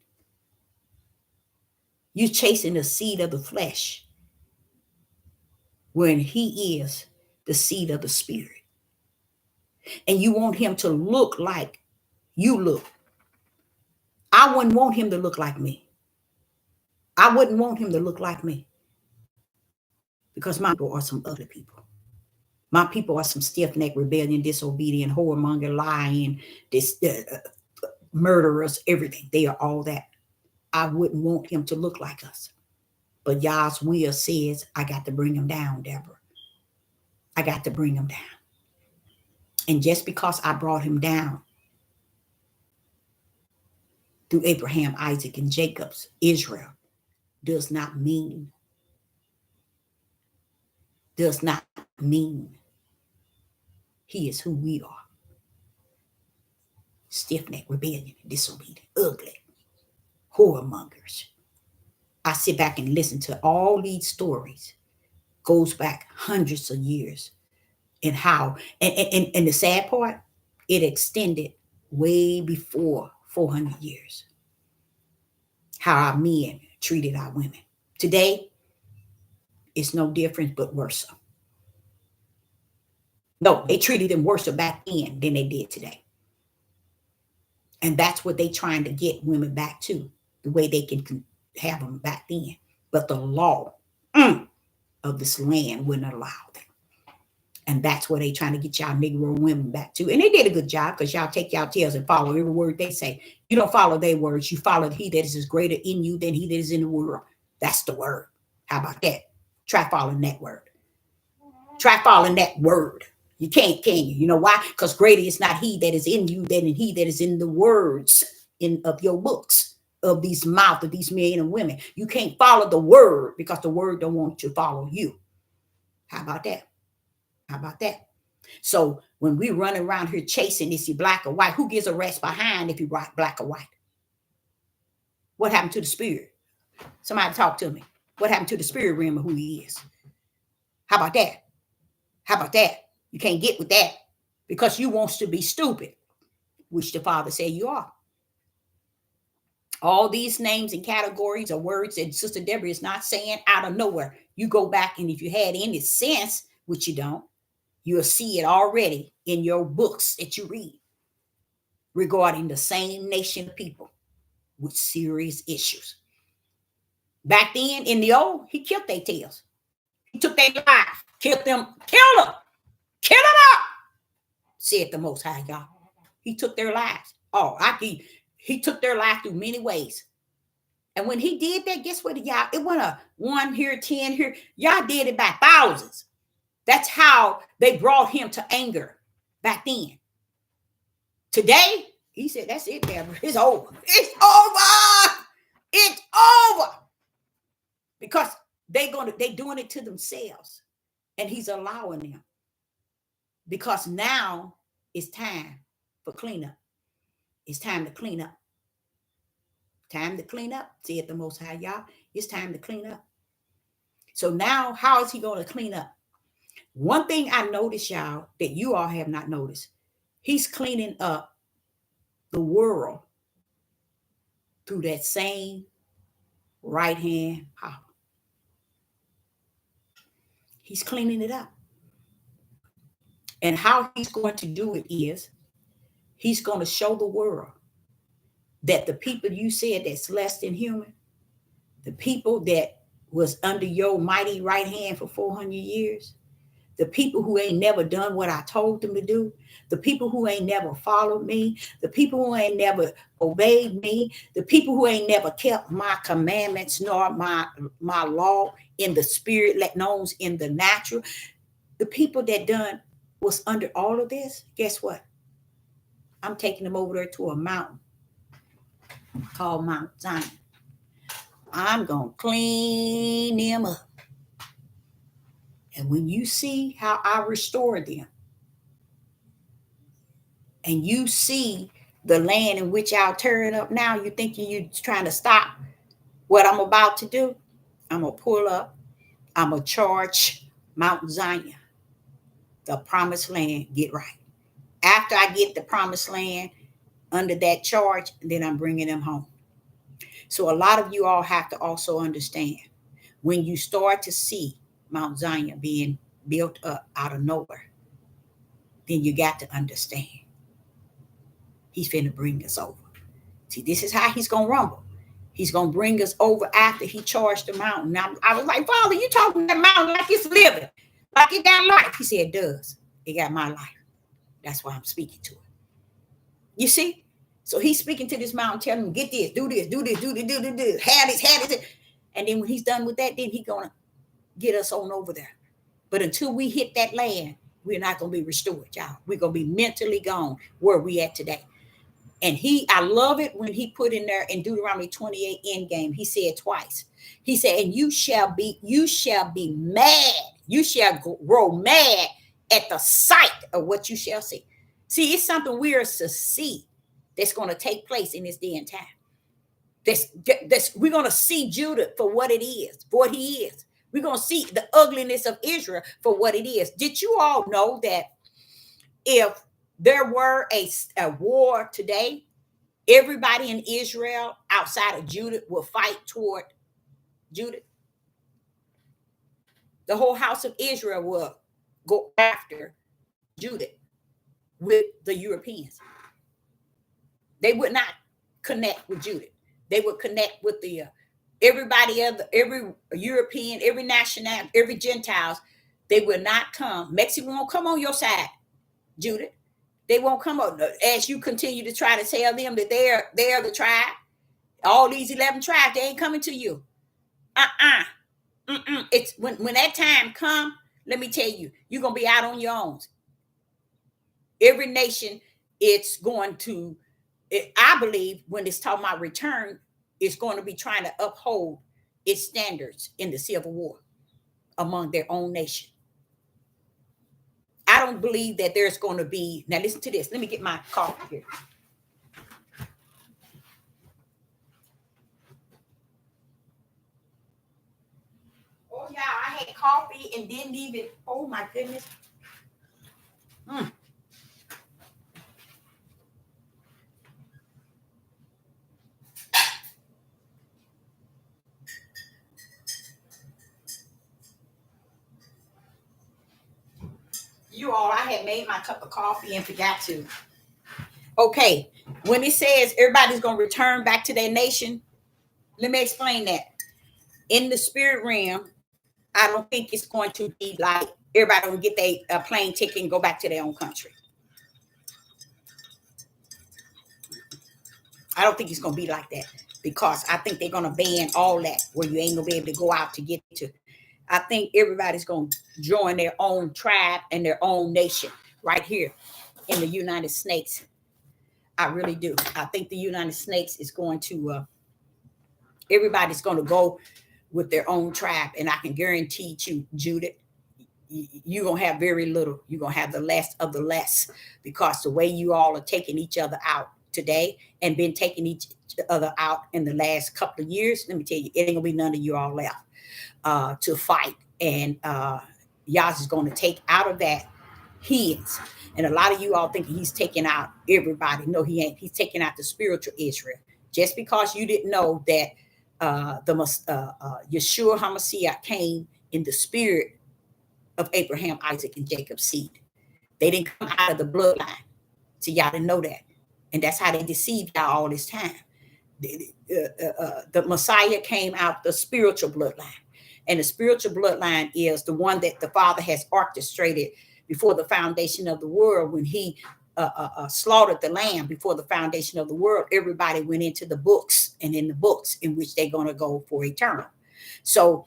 You're chasing the seed of the flesh when he is the seed of the spirit. And you want him to look like you look. I wouldn't want him to look like me. I wouldn't want him to look like me. Because my people are some other people. My people are some stiff-necked, rebellion, disobedient, whoremonger, lying, murderers, everything. They are all that. I wouldn't want him to look like us. But Yah's will says, I got to bring him down, Deborah. I got to bring him down. And just because I brought him down through Abraham, Isaac, and Jacob's Israel does not mean he is who we are. Stiff-necked, rebellion, disobedient, ugly, whoremongers. I sit back and listen to all these stories, goes back hundreds of years, and how, and the sad part, it extended way before 400 years. How our men treated our women. Today, it's no different but worse. No, they treated them worse back then than they did today. And that's what they trying to get women back to, the way they can have them back then. But the law of this land wouldn't allow them. And that's where they trying to get y'all Negro women back to. And they did a good job, because y'all take y'all tails and follow every word they say. You don't follow their words. You follow he that is greater in you than he that is in the world. That's the word. How about that? Try following that word. Try following that word. You can't, can you? You know why? Because greater is not he that is in you than he that is in the words of your books, of these mouth of these men and women. You can't follow the word because the word don't want to follow you. How about that? How about that? So when we run around here chasing, is he black or white? Who gives a rest behind if you write black or white? What happened to the spirit? Somebody talk to me. What happened to the spirit realm of who he is? How about that? How about that? You can't get with that because you wants to be stupid, which the Father said you are. All these names and categories are words that Sister Deborah is not saying out of nowhere. You go back, and if you had any sense, which you don't, you'll see it already in your books that you read regarding the same nation of people with serious issues. Back then, in the old, he killed their tails. He took their lives, killed them, killed them up, said the Most High God. He took their lives. He took their life through many ways. And when he did that, guess what, y'all? It wasn't a 1 here, 10 here. Y'all did it by thousands. That's how they brought him to anger back then. Today, he said, that's it, Deborah. It's over. It's over. It's over. Because they doing it to themselves. And he's allowing them. Because now it's time for cleanup. It's time to clean up. Time to clean up, said the Most High, y'all. It's time to clean up. So now, how is he going to clean up? One thing I noticed, y'all, that you all have not noticed, he's cleaning up the world through that same right hand power. He's cleaning it up. And how he's going to do it is, he's going to show the world that the people you said that's less than human, the people that was under your mighty right hand for 400 years, the people who ain't never done what I told them to do, the people who ain't never followed me, the people who ain't never obeyed me, the people who ain't never kept my commandments nor my law in the spirit, let known in the natural, the people that done was under all of this, guess what? I'm taking them over there to a mountain called Mount Zion. I'm going to clean them up. And when you see how I restore them, and you see the land in which I'll turn up now, you thinking you're trying to stop what I'm about to do? I'm going to pull up. I'm going to charge Mount Zion, the promised land, get right. After I get the promised land under that charge, then I'm bringing them home. So a lot of you all have to also understand, when you start to see Mount Zion being built up out of nowhere, then you got to understand he's finna bring us over. See, this is how he's going to rumble. He's going to bring us over after he charged the mountain. Now, I was like, Father, you talking that mountain like it's living, like it got life. He said, it does. It got my life. That's why I'm speaking to it. You see? So he's speaking to this mountain, telling him, get this, do this, do this, do this, do this, do this, have this. And then when he's done with that, then he's going to get us on over there. But until we hit that land, we're not going to be restored, y'all. We're going to be mentally gone where we at today. And I love it when he put in there in Deuteronomy 28 end game, he said twice. He said, and you shall be mad. You shall grow mad at the sight of what you shall see. See, it's something we're to see that's going to take place in this day and time. We're going to see Judah for what it is, for what he is. We're going to see the ugliness of Israel for what it is. Did you all know that if there were a war today, everybody in Israel outside of Judah will fight toward Judah? The whole house of Israel will go after Judah with the Europeans. They would not connect with Judah. They would connect with the everybody other, every European, every national, every Gentiles. They will not come. Mexico won't come on your side, Judah. They won't come on as you continue to try to tell them that they're the tribe. All these 11 tribes, they ain't coming to you. It's when that time come, let me tell you, you're gonna be out on your own. Every nation, it's going to, I believe, when it's talking about return, it's going to be trying to uphold its standards in the Civil War among their own nation. I don't believe that there's going to be, now listen to this. Let me get my coffee here. Oh, yeah, I had coffee and didn't even, oh my goodness. You all, I had made my cup of coffee and forgot to. Okay, when it says everybody's going to return back to their nation, let me explain that. In the spirit realm, I don't think it's going to be like everybody will get their plane ticket and go back to their own country. I don't think it's going to be like that, because I think they're going to ban all that where you ain't going to be able to go out to get to. I think everybody's going to join their own tribe and their own nation right here in the United States. I really do. I think the United States is going to, everybody's going to go with their own tribe. And I can guarantee you, Judith, you're going to have very little. You're going to have the less of the less, because the way you all are taking each other out today and been taking each other out in the last couple of years, let me tell you, it ain't going to be none of you all left to fight. And Yah is going to take out of that his. And a lot of you all think he's taking out everybody. No, he ain't. He's taking out the spiritual Israel. Just because you didn't know that Yeshua HaMashiach came in the spirit of Abraham, Isaac, and Jacob's seed. They didn't come out of the bloodline. So y'all didn't know that. And that's how they deceived y'all all this time. The Messiah came out the spiritual bloodline. And the spiritual bloodline is the one that the Father has orchestrated before the foundation of the world. When he slaughtered the lamb before the foundation of the world, everybody went into the books, and in the books in which they're going to go for eternal. So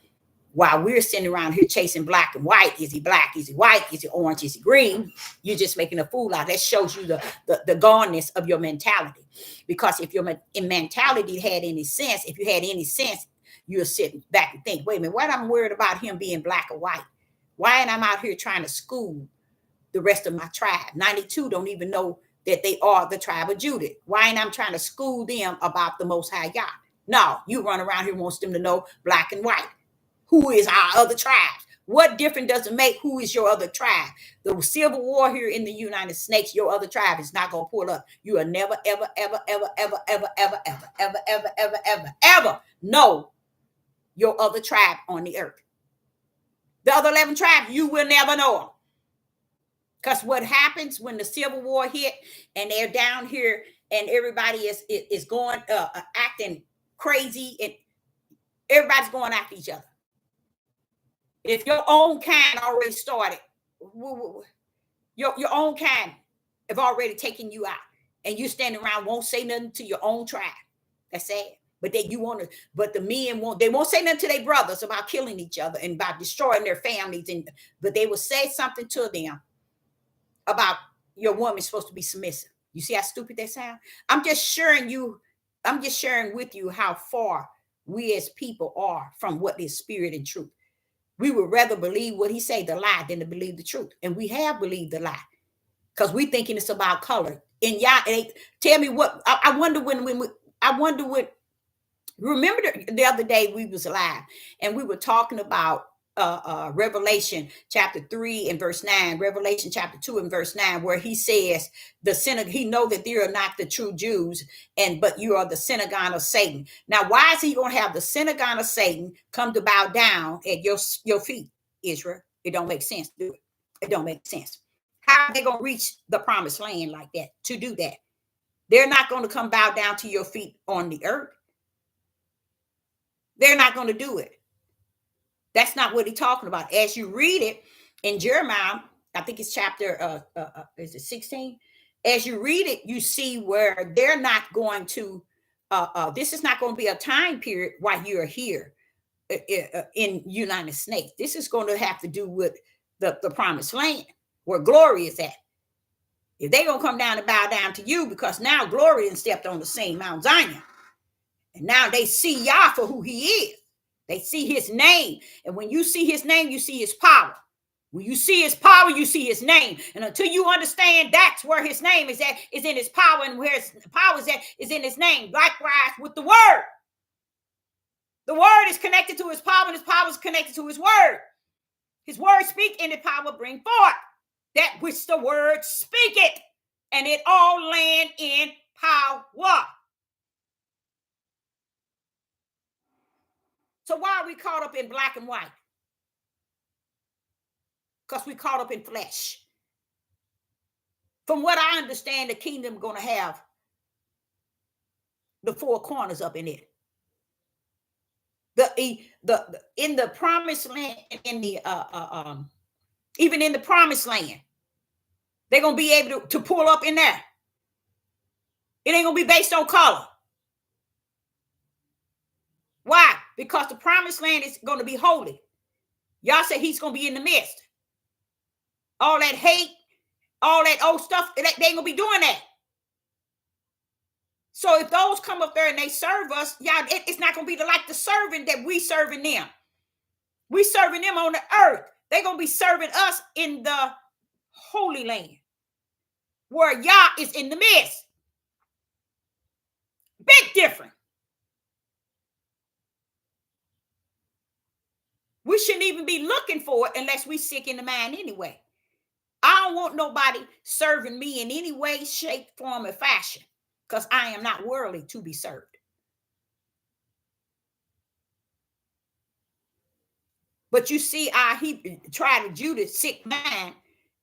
while we're sitting around here chasing black and white, is he black, is he white, is he orange, is he green, you're just making a fool out of that. Shows you the goneness of your mentality. Because if your mentality had any sense, if you had any sense, you'll sit back and think, wait a minute, what I'm worried about him being black or white? Why am I out here trying to school the rest of my tribe? 92 don't even know that they are the tribe of Judah. Why ain't I trying to school them about the Most High God? No, you run around here wants them to know black and white. Who is our other tribes? What difference does it make who is your other tribe? The Civil War here in the United States, your other tribe is not going to pull up. You will never, ever, ever, ever, ever, ever, ever, ever, ever, ever, ever, ever, ever know your other tribe on the earth. The other 11 tribes, you will never know them. Because what happens when the Civil War hit and they're down here and everybody is going, acting crazy, and everybody's going after each other. If your own kind already started, your own kind have already taken you out, and you standing around won't say nothing to your own tribe. That's sad. But but the men won't say nothing to their brothers about killing each other and about destroying their families, but they will say something to them about your woman's supposed to be submissive. You see how stupid that sounds? I'm just sharing with you how far we as people are from what is spirit and truth. We would rather believe what he say, the lie, than to believe the truth. And we have believed the lie because we thinking it's about color. And y'all, tell me what, I wonder what Remember the other day we was live and we were talking about Revelation chapter 3 and verse 9, Revelation chapter 2 and verse 9, where he says the synagogue, he know that they are not the true Jews, but you are the synagogue of Satan. Now, why is he going to have the synagogue of Satan come to bow down at your feet, Israel? It don't make sense, do it? It don't make sense. How are they going to reach the promised land like that to do that? They're not going to come bow down to your feet on the earth. They're not going to do it. That's not what he's talking about. As you read it in Jeremiah, I think it's chapter, is it 16? As you read it, you see where they're not going to, this is not going to be a time period while you're here in United States. This is going to have to do with the promised land where glory is at. If they're going to come down and bow down to you, because now glory has stepped on the same Mount Zion. And now they see Yah for who he is. They see his name. And when you see his name, you see his power. When you see his power, you see his name. And until you understand that's where his name is at, is in his power, and where his power is at is in his name. Likewise with the word. The word is connected to his power, and his power is connected to his word. His word speak, and the power bring forth that which the word speaketh. And it all land in power. So why are we caught up in black and white? Because we caught up in flesh. From what I understand, the kingdom going to have the four corners up in it. In the promised land, in the even in the promised land, they're going to be able to pull up in there. It ain't going to be based on color. Why? Because the promised land is going to be holy. Y'all say he's going to be in the midst. All that hate, all that old stuff, they ain't going to be doing that. So if those come up there and they serve us, y'all, it's not going to be like the serving that we serving them. We serving them on the earth. They're going to be serving us in the Holy Land, where Yah is in the midst. Big difference. We shouldn't even be looking for it unless we sick in the mind anyway. I don't want nobody serving me in any way, shape, form, or fashion, because I am not worthy to be served. But you see, he tried to Judas sick mind.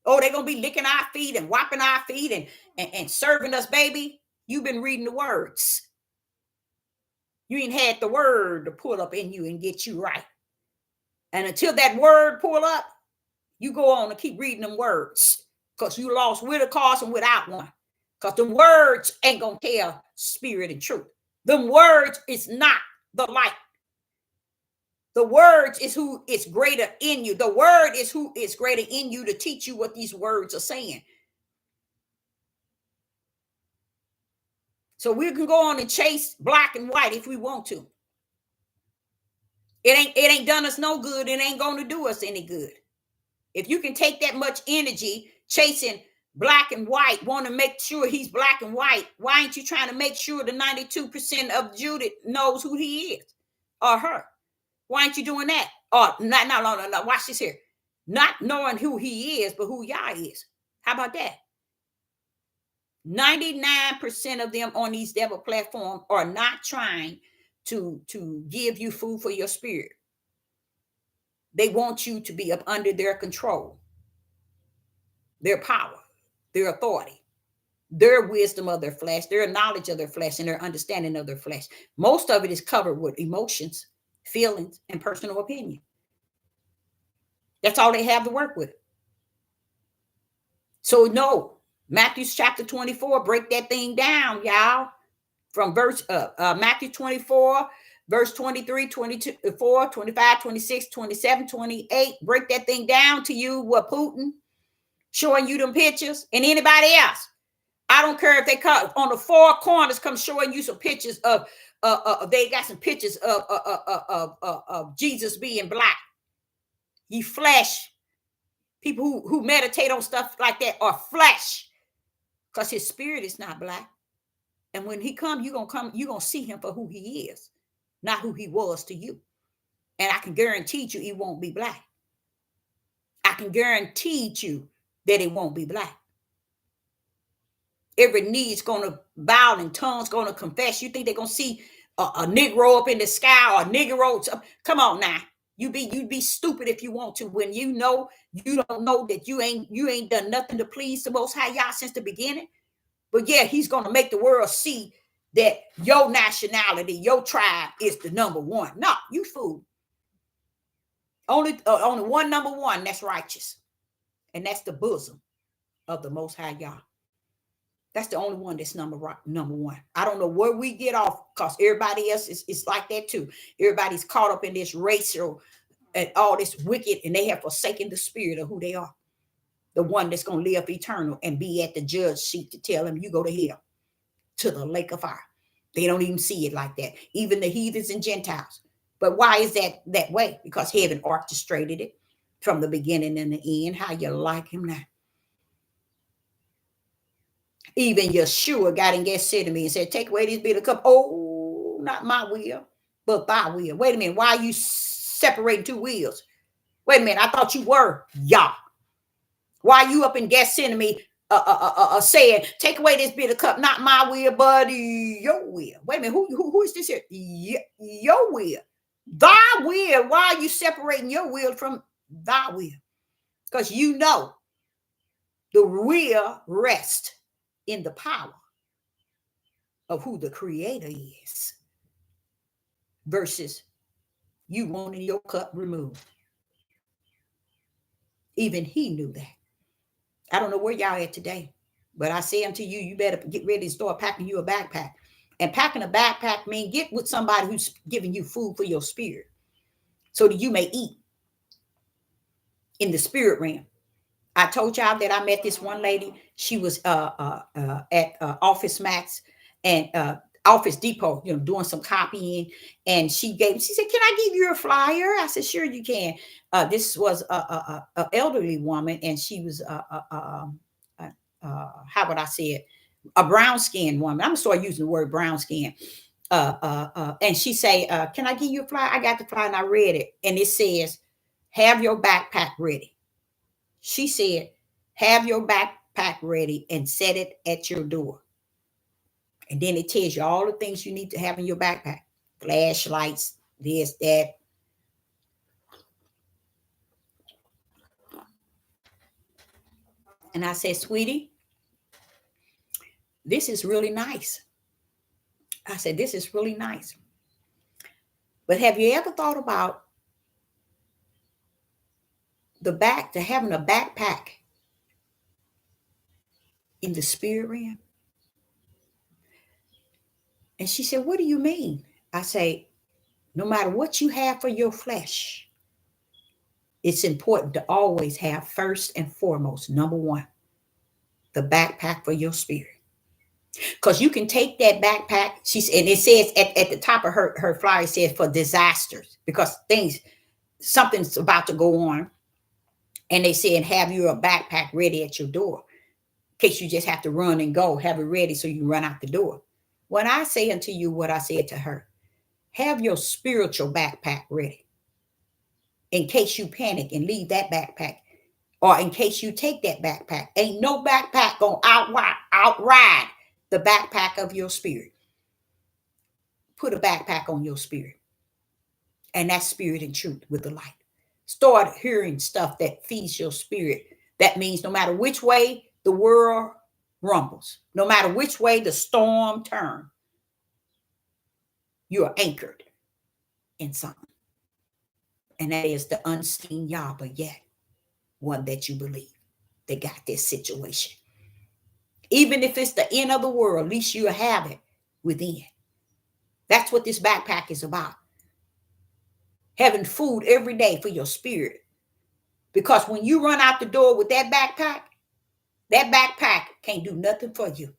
Oh, they're going to be licking our feet and wiping our feet and serving us, baby. You've been reading the words. You ain't had the word to pull up in you and get you right. And until that word pull up, you go on and keep reading them words, because you lost with a cause and without one. Because the words ain't going to tell spirit and truth. Them words is not the light. The words is who is greater in you. The word is who is greater in you to teach you what these words are saying. So we can go on and chase black and white if we want to. It ain't done us no good. It ain't going to do us any good. If you can take that much energy chasing black and white, want to make sure he's black and white, why ain't you trying to make sure the 92% of Judah knows who he is or her? Why aren't you doing that? Or no. Watch this here. Not knowing who he is, but who Yah is. How about that? 99% of them on these devil platforms are not trying to give you food for your spirit. They want you to be up under their control, their power, their authority, their wisdom of their flesh, their knowledge of their flesh, and their understanding of their flesh. Most of it is covered with emotions, feelings, and personal opinion. That's all they have to work with. So no, Matthew chapter 24, break that thing down, y'all. From verse Matthew 24, verse 23, 24, 25, 26, 27, 28. Break that thing down to you what Putin showing you them pictures, and anybody else. I don't care if they come on the four corners, come showing you some pictures of they got some pictures of Jesus being black. Ye flesh. People who meditate on stuff like that are flesh, because his spirit is not black. And when he come, you're gonna see him for who he is. not who he was to you. And I can guarantee you he won't be black. I can guarantee you that it won't be black. Every knee is going to bow and tongue's going to confess. You think they're going to see a Negro up in the sky or a Negro? Come on now. You'd be stupid if you want to, when you know you don't know that you ain't done nothing to please the Most High Yah since the beginning. But yeah, he's going to make the world see that your nationality, your tribe is the number one. No, you fool. Only one number one that's righteous. And that's the bosom of the Most High Yah. That's the only one that's number one. I don't know where we get off, because everybody else is like that too. Everybody's caught up in this racial and all this wicked, and they have forsaken the spirit of who they are. The one that's going to live eternal and be at the judge seat to tell them, you go to hell, to the lake of fire. They don't even see it like that. Even the heathens and Gentiles. But why is that way? Because heaven orchestrated it from the beginning and the end. How you like him now? Even Yeshua got in Gethsemane and said, take away this bitter cup. Oh, not my will, but thy will. Wait a minute. Why are you separating two wills? Wait a minute. I thought you were Yah. Why are you up in Gethsemane saying, take away this bitter cup, not my will, but your will? Wait a minute. Who is this here? Your will. Thy will. Why are you separating your will from thy will? Because you know the will rests in the power of who the creator is, versus you wanting your cup removed. Even he knew that. I don't know where y'all at today, but I say unto you, you better get ready to start packing you a backpack. And packing a backpack means get with somebody who's giving you food for your spirit, so that you may eat in the spirit realm. I told y'all that I met this one lady. She was at Office Max and Office Depot, doing some copying. And she said, can I give you a flyer? I said, sure you can. This was a elderly woman, and she was how would I say it? A brown skinned woman. I'm gonna start using the word brown skin. And she say, can I give you a flyer? I got the flyer and I read it, and it says, have your backpack ready. She said, have your backpack ready and set it at your door. And then it tells you all the things you need to have in your backpack. Flashlights, this, that. And I said, sweetie, this is really nice. I said, this is really nice. But have you ever thought about having a backpack in the spirit realm? And she said, what do you mean? I say, no matter what you have for your flesh, it's important to always have first and foremost, number one, the backpack for your spirit. Because you can take that backpack, and it says at the top of her flyer, it says for disasters, because something's about to go on. And they said, have your backpack ready at your door, in case you just have to run and go, have it ready so you can run out the door. When I say unto you what I said to her, have your spiritual backpack ready, in case you panic and leave that backpack, or in case you take that backpack. Ain't no backpack gonna outride the backpack of your spirit. Put a backpack on your spirit, and that's spirit and truth with the light. Start hearing stuff that feeds your spirit. That means no matter which way the world rumbles, no matter which way the storm turns, you are anchored in something. And that is the unseen Yah, but yet one that you believe that got this situation. Even if it's the end of the world, at least you have it within. That's what this backpack is about. Having food every day for your spirit. Because when you run out the door with that backpack can't do nothing for you.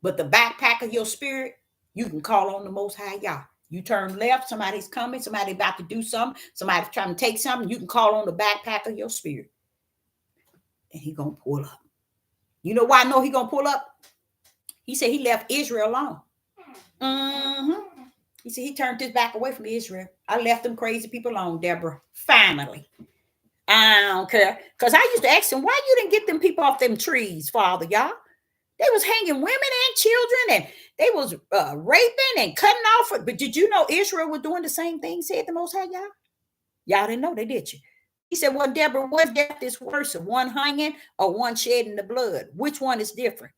But the backpack of your spirit, you can call on the Most High Yah. You turn left, somebody's coming, somebody about to do something, somebody's trying to take something, you can call on the backpack of your spirit. And he's going to pull up. You know why I know he's going to pull up? He said he left Israel alone. He said he turned his back away from Israel. I left them crazy people alone, Deborah. Finally. I don't care. Because I used to ask him, why you didn't get them people off them trees, Father, y'all? They was hanging women and children, and they was raping and cutting off. But did you know Israel was doing the same thing, said the Most High, y'all? Y'all didn't know they did you. He said, well, Deborah, what death is worse, one hanging or one shedding the blood? Which one is different?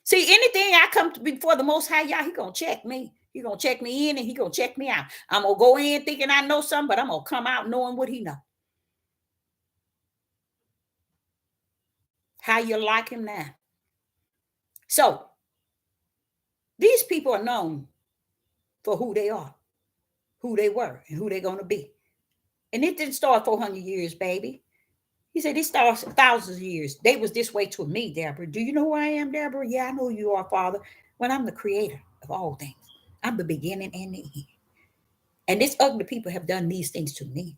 See, anything I come to before the Most High, y'all, he going to check me. He going to check me in and he going to check me out. I'm going to go in thinking I know something, but I'm going to come out knowing what he know. How you like him now? So, these people are known for who they are, who they were, and who they're going to be. And it didn't start 400 years, baby. He said, it starts thousands of years. They was this way to me, Deborah. Do you know who I am, Deborah? Yeah, I know who you are, Father. When I'm the creator of all things. I'm the beginning and the end. And these ugly people have done these things to me.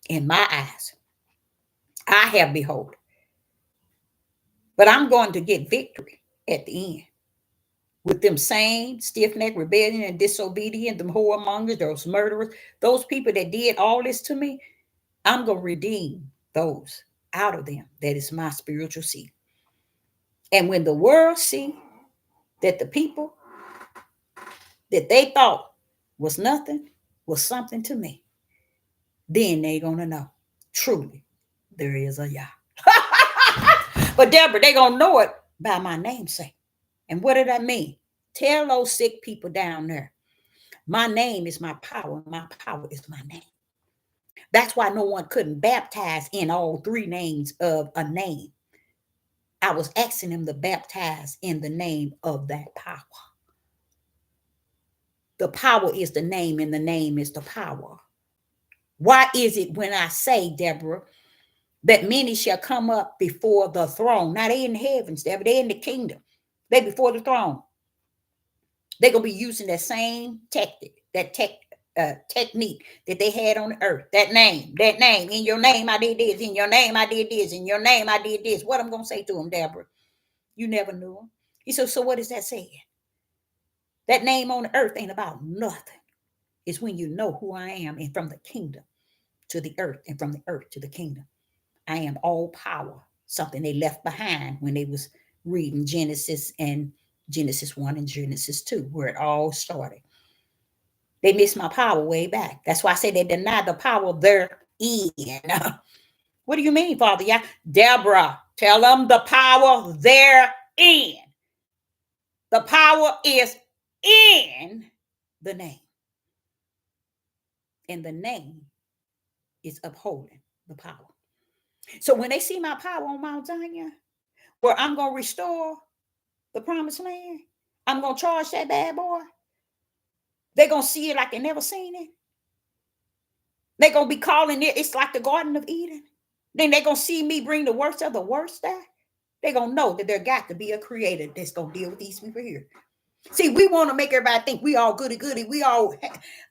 In my eyes, I have behold. But I'm going to get victory at the end. With them same stiff-necked rebellion and disobedient, them whoremongers, those murderers, those people that did all this to me, I'm going to redeem those out of them. That is my spiritual seed. And when the world see that the people that they thought was nothing was something to me, then they're going to know truly there is a Yah. But Deborah, they're going to know it by my namesake. And what did I mean? Tell those sick people down there, my name is my power. My power is my name. That's why no one couldn't baptize in all three names of a name. I was asking them to baptize in the name of that power. The power is the name, and the name is the power. Why is it when I say, Deborah, that many shall come up before the throne? Now they in the heavens, Deborah, they in the kingdom. They before the throne. They're going to be using that same technique that they had on the earth. That name. In your name, I did this. In your name, I did this. In your name, I did this. What I'm going to say to him, Deborah? You never knew him. He said, so what is that saying? That name on the earth ain't about nothing. It's when you know who I am, and from the kingdom to the earth, and from the earth to the kingdom. I am all power, something they left behind when they was reading Genesis 1 and Genesis 2, where it all started. They missed my power way back. That's why I say they denied the power therein. What do you mean, Father? Yeah, Deborah, tell them the power therein. The power is in the name. And the name is upholding the power. So when they see my power on Mount Zion, where I'm going to restore the promised land, I'm going to charge that bad boy. They're going to see it like they never seen it. They're going to be calling it, it's like the Garden of Eden. Then they're going to see me bring the worst of the worst there. They're going to know that there got to be a creator that's going to deal with these people here. See, we want to make everybody think we all goody. We all,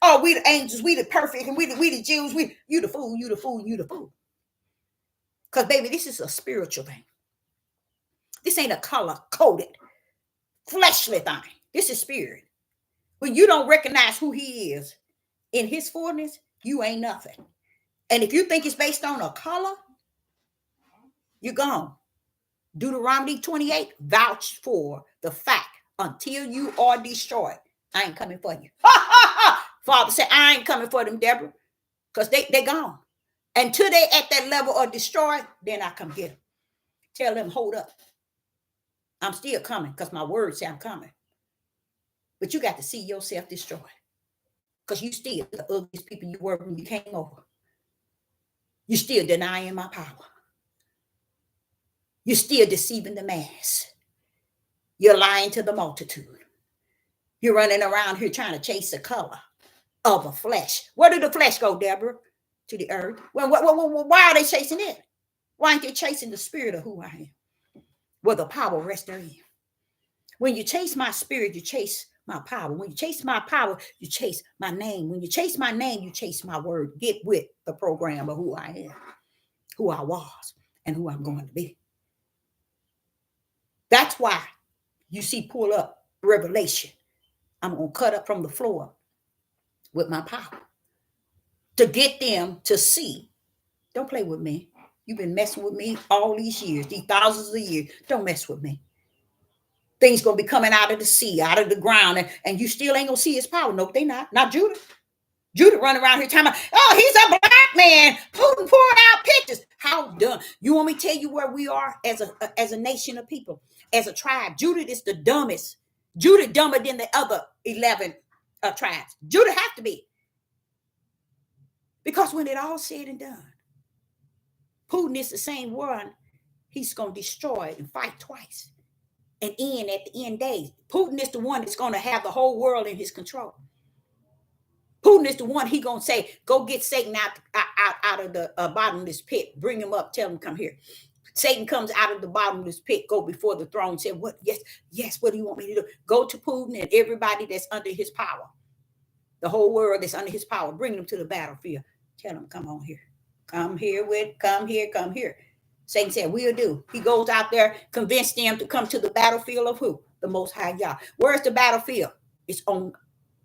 oh, we the angels, we the perfect, and we the Jews. You the fool, you the fool, you the fool. Because, baby, this is a spiritual thing. This ain't a color-coded, fleshly thing. This is spirit. When you don't recognize who he is in his fullness, you ain't nothing. And if you think it's based on a color, you're gone. Deuteronomy 28, vouch for the fact until you are destroyed, I ain't coming for you. Father said, I ain't coming for them, Deborah, because they gone. Until they at that level of destroyed, then I come get them. Tell them, hold up. I'm still coming because my word say I'm coming. But you got to see yourself destroyed because you still the ugliest people you were when you came over. You're still denying my power. You're still deceiving the mass. You're lying to the multitude. You're running around here trying to chase the color of a flesh. Where did the flesh go, Deborah? To the earth. Well, why are they chasing it? Why aren't they chasing the spirit of who I am? Where the power rests therein. When you chase my spirit, you chase my power. When you chase my power, you chase my name. When you chase my name, you chase my word. Get with the program of who I am, who I was, and who I'm going to be. That's why you see pull up Revelation I'm going to cut up from the floor with my power to get them to see. Don't play with me. You've been messing with me all these years, these thousands of years. Don't mess with me. Things going to be coming out of the sea, out of the ground, and you still ain't going to see his power. Nope, they not. Not Judah. Judah running around here talking about, oh, he's a black man. Putin pouring out pictures. How dumb. You want me to tell you where we are as a nation of people, as a tribe? Judah is the dumbest. Judah dumber than the other 11 tribes. Judah have to be. Because when it all said and done, Putin is the same one. He's going to destroy it and fight twice and end at the end days. Putin is the one that's going to have the whole world in his control. Putin is the one he going to say, go get Satan out of the bottomless pit. Bring him up. Tell him come here. Satan comes out of the bottomless pit, go before the throne, say, what? Yes, what do you want me to do? Go to Putin and everybody that's under his power. The whole world that's under his power. Bring them to the battlefield. Tell them, come on here. Come here. Satan said, we'll do. He goes out there, convince them to come to the battlefield of who? The Most High Yah. Where's the battlefield? It's on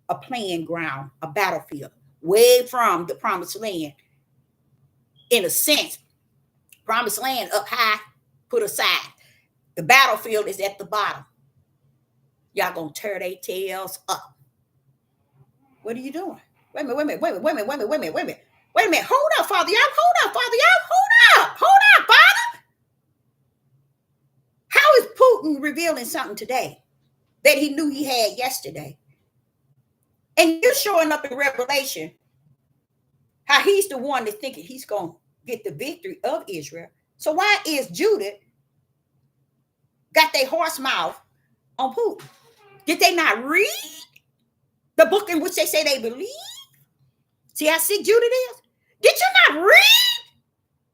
a playing ground, a battlefield, way from the promised land. In a sense, promised land up high, put aside. The battlefield is at the bottom. Y'all gonna tear their tails up. What are you doing? Wait a minute. Hold up, Father. Hold up, Father. How is Putin revealing something today that he knew he had yesterday? And you're showing up in Revelation how he's the one that's thinking he's going to get the victory of Israel. So why is Judah got their horse mouth on Putin? Did they not read the book in which they say they believe? See how sick Judah is? Did you not read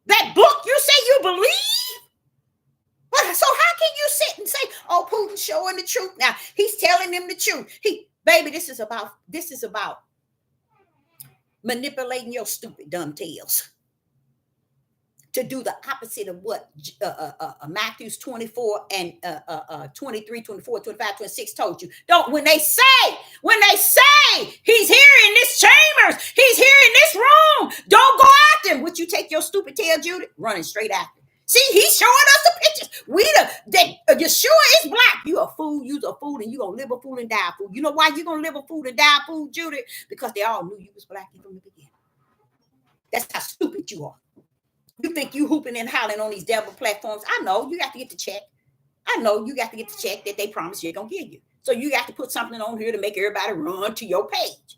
that book you say you believe? But so how can you sit and say, oh, Putin's showing the truth now? He's telling them the truth. Baby, this is about manipulating your stupid dumb tails to do the opposite of what Matthew 24 and 23, 24, 25, 26 told you. Don't, when they say he's here in this chambers, he's here in this room, don't go after him. Would you take your stupid tail, Judith? Running straight after. See, he's showing us the pictures. Yeshua is black. You're a fool, and you're going to live a fool and die a fool. You know why you're going to live a fool and die a fool, Judith? Because they all knew you was black from the beginning. That's how stupid you are. You think you hooping and hollering on these devil platforms. I know you got to get the check. I know you got to get the check that they promised you're going to give you. So you got to put something on here to make everybody run to your page.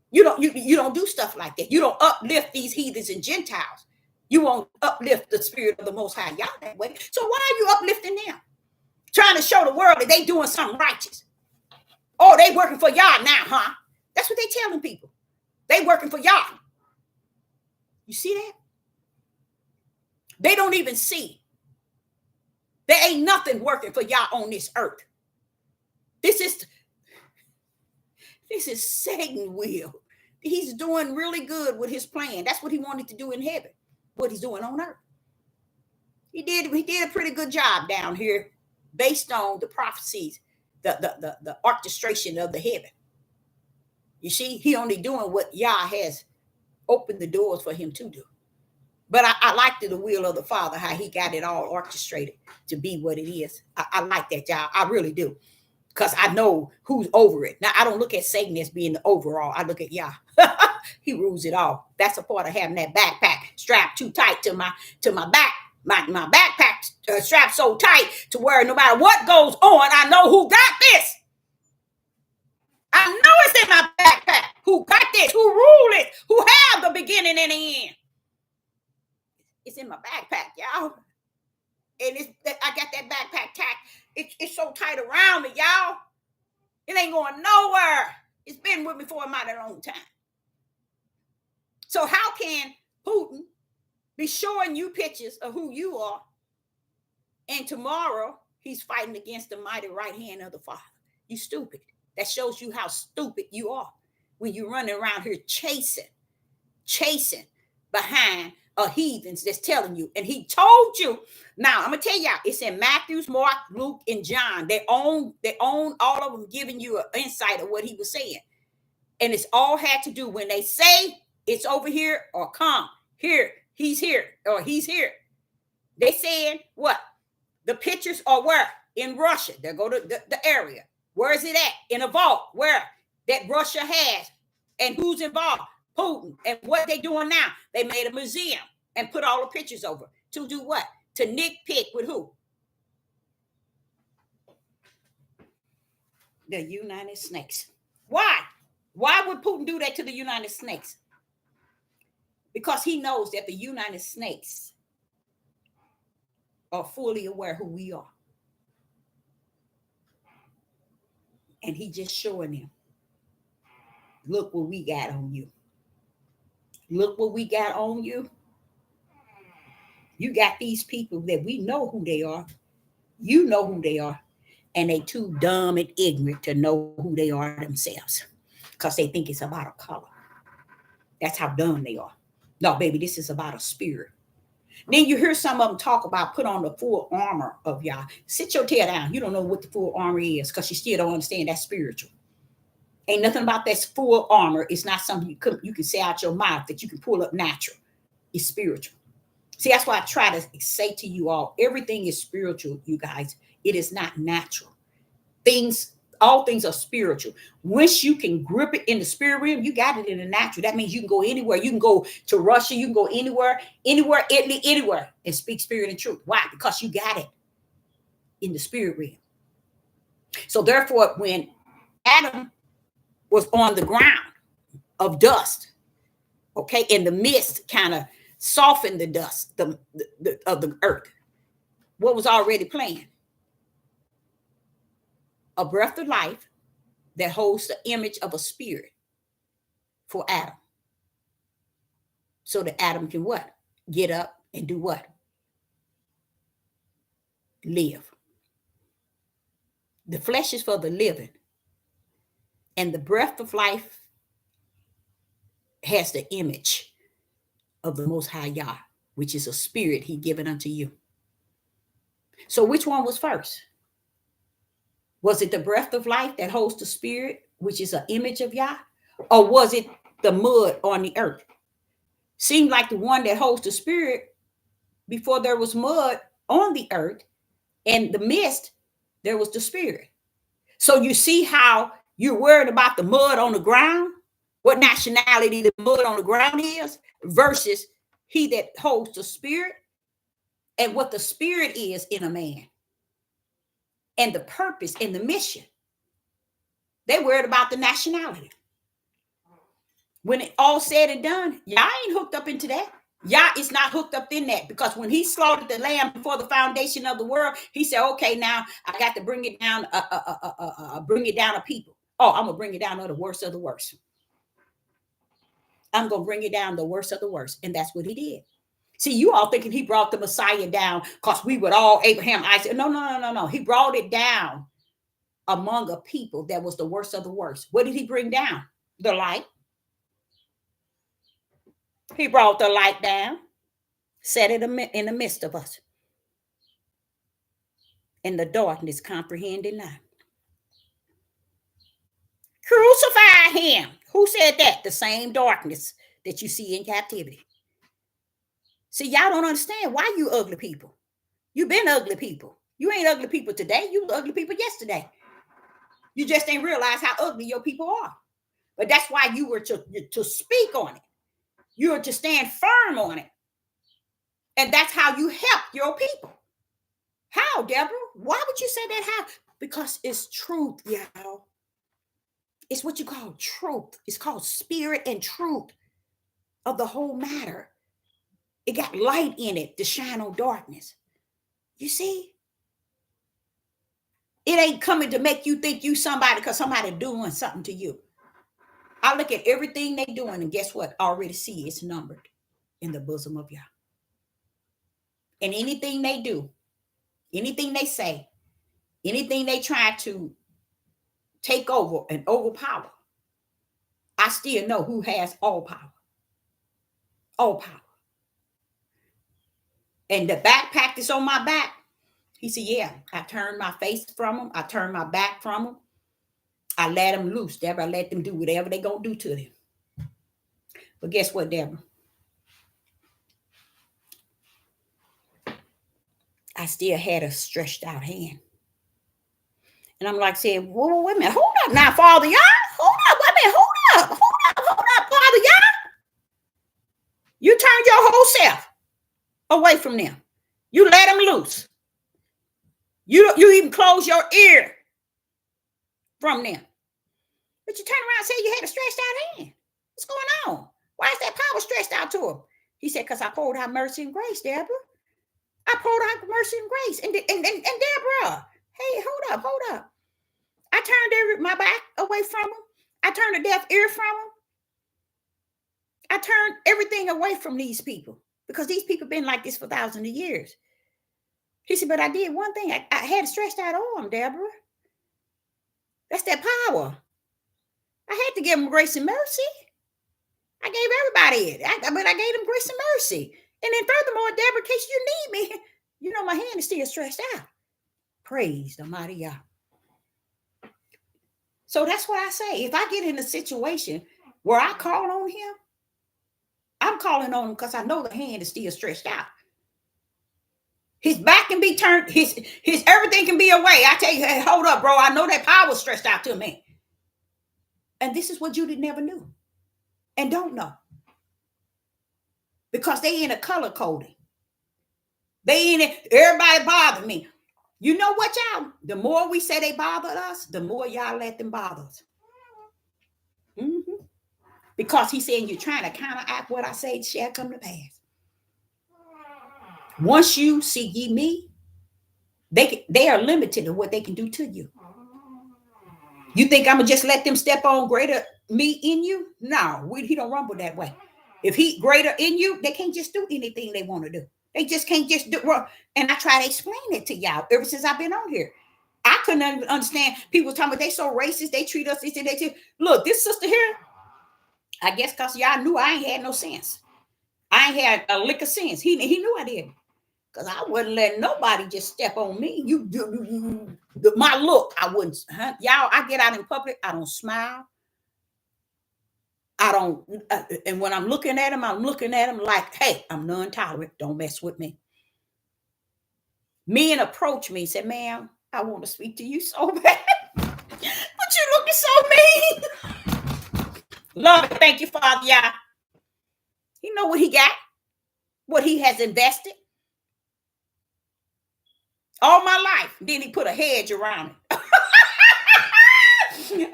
You don't do stuff like that. You don't uplift these heathens and Gentiles. You won't uplift the spirit of the Most High Yah that way. So why are you uplifting them? Trying to show the world that they doing something righteous. Oh, they working for Yah now, huh? That's what they telling people. They working for Yah. You see that? They don't even see. There ain't nothing working for Yah on this earth. This is Satan's will. He's doing really good with his plan. That's what he wanted to do in heaven. What he's doing on earth. He did a pretty good job down here based on the prophecies, the orchestration of the heaven. You see, he only doing what Yah has opened the doors for him to do. But I like the will of the Father, how he got it all orchestrated to be what it is. I like that, y'all. I really do. Because I know who's over it. Now, I don't look at Satan as being the overall. I look at Yah. He rules it all. That's a part of having that backpack strapped too tight to my back. My backpack strapped so tight to where no matter what goes on, I know who got this. I know it's in my backpack. Who got this? Who rule it? Who have the beginning and the end? It's in my backpack, y'all. And I got that backpack tack. It's so tight around me, y'all. It ain't going nowhere. It's been with me for a mighty long time. So how can Putin be showing you pictures of who you are, and tomorrow he's fighting against the mighty right hand of the Father? You stupid. That shows you how stupid you are when you're running around here chasing behind of heathens that's telling you. And he told you. Now, I'm going to tell y'all, it's in Matthew, Mark, Luke, and John. They own all of them, giving you an insight of what he was saying. And it's all had to do when they say it's over here or come here, he's here or he's here. They saying what? The pictures are where? In Russia. They go to the area. Where is it at? In a vault. Where? That Russia has. And who's involved? Putin. And what they doing now? They made a museum and put all the pictures over. To do what? To nitpick with who? The United Snakes. Why? Why would Putin do that to the United Snakes? Because he knows that the United Snakes are fully aware who we are. And he just showing them, look what we got on you. Look what we got on you. You got these people that we know who they are. You know who they are. And they too dumb and ignorant to know who they are themselves. Because they think it's about a color. That's how dumb they are. No, baby, this is about a spirit. Then you hear some of them talk about put on the full armor of Yah. Sit your tail down. You don't know what the full armor is because you still don't understand that's spiritual. Ain't nothing about that full armor. It's not something you can say out your mouth that you can pull up natural. It's spiritual. See, that's why I try to say to you all, everything is spiritual, you guys. It is not natural. All things are spiritual. Once you can grip it in the spirit realm, you got it in the natural. That means you can go anywhere. You can go to Russia. You can go anywhere, Italy, anywhere, and speak spirit and truth. Why? Because you got it in the spirit realm. So therefore, when Adam was on the ground of dust, okay, and the mist kind of softened the dust of the earth, what was already planned? A breath of life that holds the image of a spirit for Adam. So that Adam can what? Get up and do what? Live. The flesh is for the living. And the breath of life has the image of the Most High Yah, which is a spirit he given unto you. So which one was first? Was it the breath of life that holds the spirit, which is an image of Yah? Or was it the mud on the earth? Seemed like the one that holds the spirit, before there was mud on the earth and the mist, there was the spirit. So you see how you're worried about the mud on the ground, what nationality the mud on the ground is, versus he that holds the spirit and what the spirit is in a man. And the purpose and the mission. They worried about the nationality. When it all said and done, Yah ain't hooked up into that. Yah is not hooked up in that, because when he slaughtered the lamb before the foundation of the world, he said, okay, now I got to bring it down, bring it down to people. Oh, I'm going to bring it down to the worst of the worst. I'm going to bring it down the worst of the worst. And that's what he did. See, you all thinking he brought the Messiah down because we would all Abraham, Isaac. No. He brought it down among a people that was the worst of the worst. What did he bring down? The light. He brought the light down, set it in the midst of us. And the darkness comprehended not. Crucify him. Who said that? The same darkness that you see in captivity. See, y'all don't understand why you ugly people. You been ugly people. You ain't ugly people today. You were ugly people yesterday. You just ain't realize how ugly your people are. But that's why you were to speak on it. You were to stand firm on it. And that's how you help your people. How, Deborah? Why would you say that? How? Because it's truth, y'all. It's what you call truth. It's called spirit and truth of the whole matter. It got light in it to shine on darkness. You see? It ain't coming to make you think you somebody because somebody doing something to you. I look at everything they doing, and guess what? I already see it's numbered in the bosom of Yah. And anything they do, anything they say, anything they try to take over and overpower, I still know who has all power. All power. and the backpack is on my back. He said, yeah, I turned my face from him. I turned my back from him. I let them loose, Deborah. I let them do whatever they gonna do to them. But guess what, Deborah? I still had a stretched out hand. And I'm like saying, whoa, wait a minute, hold up now, Father, y'all. Hold up, wait a minute, hold up, Father, y'all. You turned your whole self away from them. You let them loose. You even close your ear from them. But you turn around and say you had a stretched out hand. What's going on? Why is that power stretched out to him? He said, because I poured out mercy and grace, Deborah. I poured out mercy and grace. And Deborah, hey, hold up. I turned my back away from him. I turned a deaf ear from him. I turned everything away from these people because these people have been like this for thousands of years. He said, but I did one thing. I had a stretched out arm, Deborah. That's that power. I had to give them grace and mercy. I gave everybody it. But I gave them grace and mercy. And then furthermore, Deborah, in case you need me, you know my hand is still stretched out. Praise the mighty God. So that's what I say. If I get in a situation where I call on him, I'm calling on him because I know the hand is still stretched out. His back can be turned. His everything can be away. I tell you, hey, hold up, bro. I know that power stretched out to me. And this is what Judy never knew and don't know. Because they in a color coding. They in it. Everybody bother me. You know what, y'all? The more we say they bothered us, the more y'all let them bother us. Mm-hmm. Because he's saying you're trying to counteract what I say shall come to pass. Once you see ye me, they are limited to what they can do to you. You think I'm gonna just let them step on greater me in you? No, he don't rumble that way. If he greater in you, they can't just do anything they want to do. They just can't just do. And I try to explain it to y'all ever since I've been on here. I couldn't even understand people talking about they so racist. They treat us. Look, this sister here. I guess because y'all knew I ain't had no sense. I ain't had a lick of sense. He knew I did. Because I wouldn't let nobody just step on me. My look, I wouldn't. Huh? Y'all, I get out in public, I don't smile. I don't, and when I'm looking at them like, hey, I'm non-tolerant. Don't mess with me. Men approach me and say, ma'am, I want to speak to you so bad. But you looking so mean. Lord, thank you, Father, y'all. You know what he got? What he has invested. All my life. Then he put a hedge around it. Father, yeah.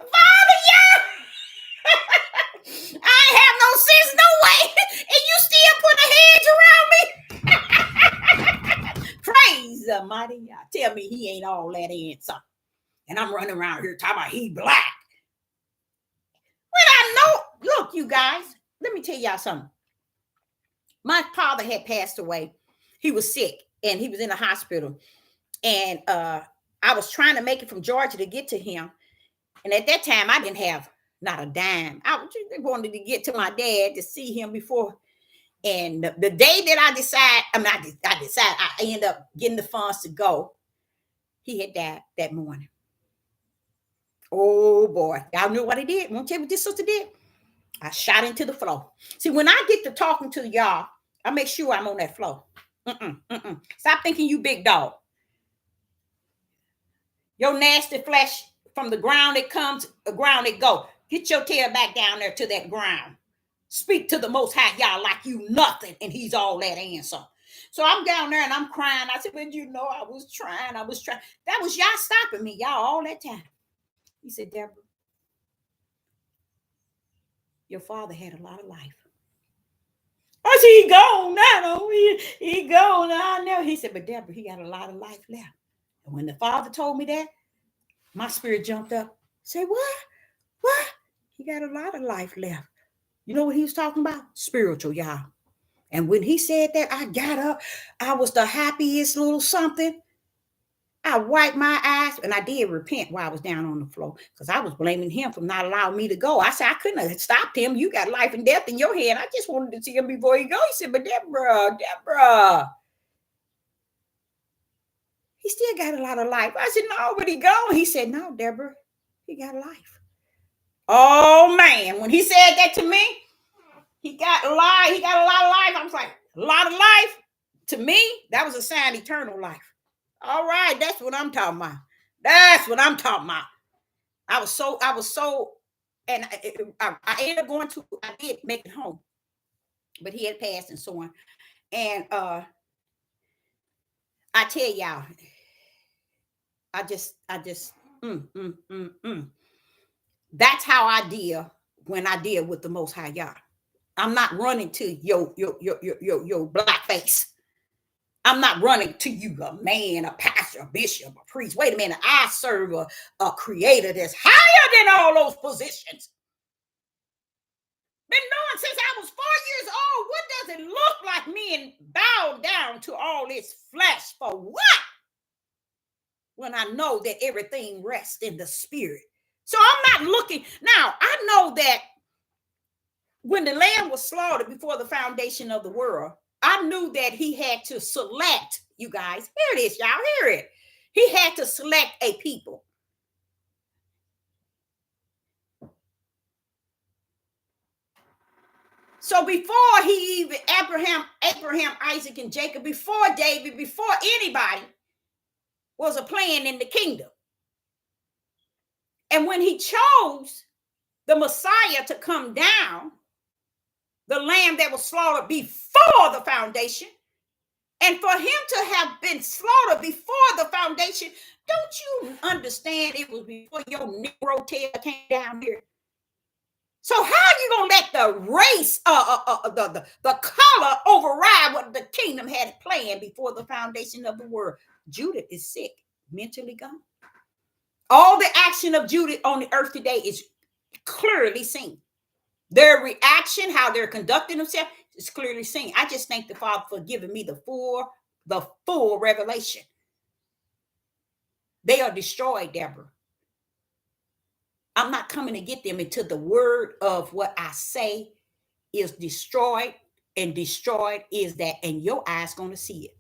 I ain't have no sense, no way. And you still put a hedge around me. Praise the mighty God. Tell me he ain't all that answer. And I'm running around here talking about he black. Well, I know. Look, you guys, let me tell y'all something. My father had passed away. He was sick and he was in the hospital. And I was trying to make it from Georgia to get to him. And at that time, I didn't have not a dime. I wanted to get to my dad to see him before. And the day that I ended up getting the funds to go. He had died that morning. Oh, boy. Y'all knew what he did. Won't tell you what this sister did? I shot into the floor. See, when I get to talking to y'all, I make sure I'm on that floor. Stop thinking you big dog. Your nasty flesh, from the ground it comes, the ground it go. Get your tail back down there to that ground. Speak to the Most High, y'all, like you nothing, and he's all that answer. So I'm down there and I'm crying. I said, but you know, I was trying. That was y'all stopping me, y'all, all that time. He said, Deborah, your father had a lot of life. I said, he gone now. He gone now. He said, but Deborah, he got a lot of life left. And when the father told me that, my spirit jumped up. Say, what? He got a lot of life left. You know what he was talking about? Spiritual, y'all. And when he said that, I got up. I was the happiest little something. I wiped my eyes, and I did repent while I was down on the floor because I was blaming him for not allowing me to go. I said, I couldn't have stopped him. You got life and death in your hand. I just wanted to see him before he go. He said, but Deborah. He still got a lot of life. I said, no, but he gone. He said, no, Deborah, he got life. Oh man, when he said that to me, he got a lot of life. I was like, a lot of life? To me, that was a sign of eternal life. All right, that's what I'm talking about. That's what I'm talking about. I was so, and I ended up going to, I did make it home, but he had passed and so on. And I tell y'all, I just, that's how I deal when I deal with the Most High Yah. I'm not running to your black face. I'm not running to you, a man, a pastor, a bishop, a priest. Wait a minute. I serve a creator that's higher than all those positions. Been knowing since I was 4 years old. What does it look like me and bow down to all this flesh for what? When I know that everything rests in the spirit. So I'm not looking. Now, I know that when the lamb was slaughtered before the foundation of the world, I knew that he had to select, you guys. Here it is, y'all. Hear it. He had to select a people. So before he even, Abraham, Isaac, and Jacob, before David, before anybody was a plan in the kingdom. And when he chose the Messiah to come down, the lamb that was slaughtered before the foundation, and for him to have been slaughtered before the foundation, don't you understand it was before your Negro tail came down here? So how are you gonna let the race, the color override what the kingdom had planned before the foundation of the world? Judah is sick, mentally gone. All the action of Judah on the earth today is clearly seen. Their reaction, how they're conducting themselves, is clearly seen. I just thank the Father for giving me the full revelation. They are destroyed, Deborah. I'm not coming to get them until the word of what I say is destroyed, and destroyed is that, and your eyes going to see it.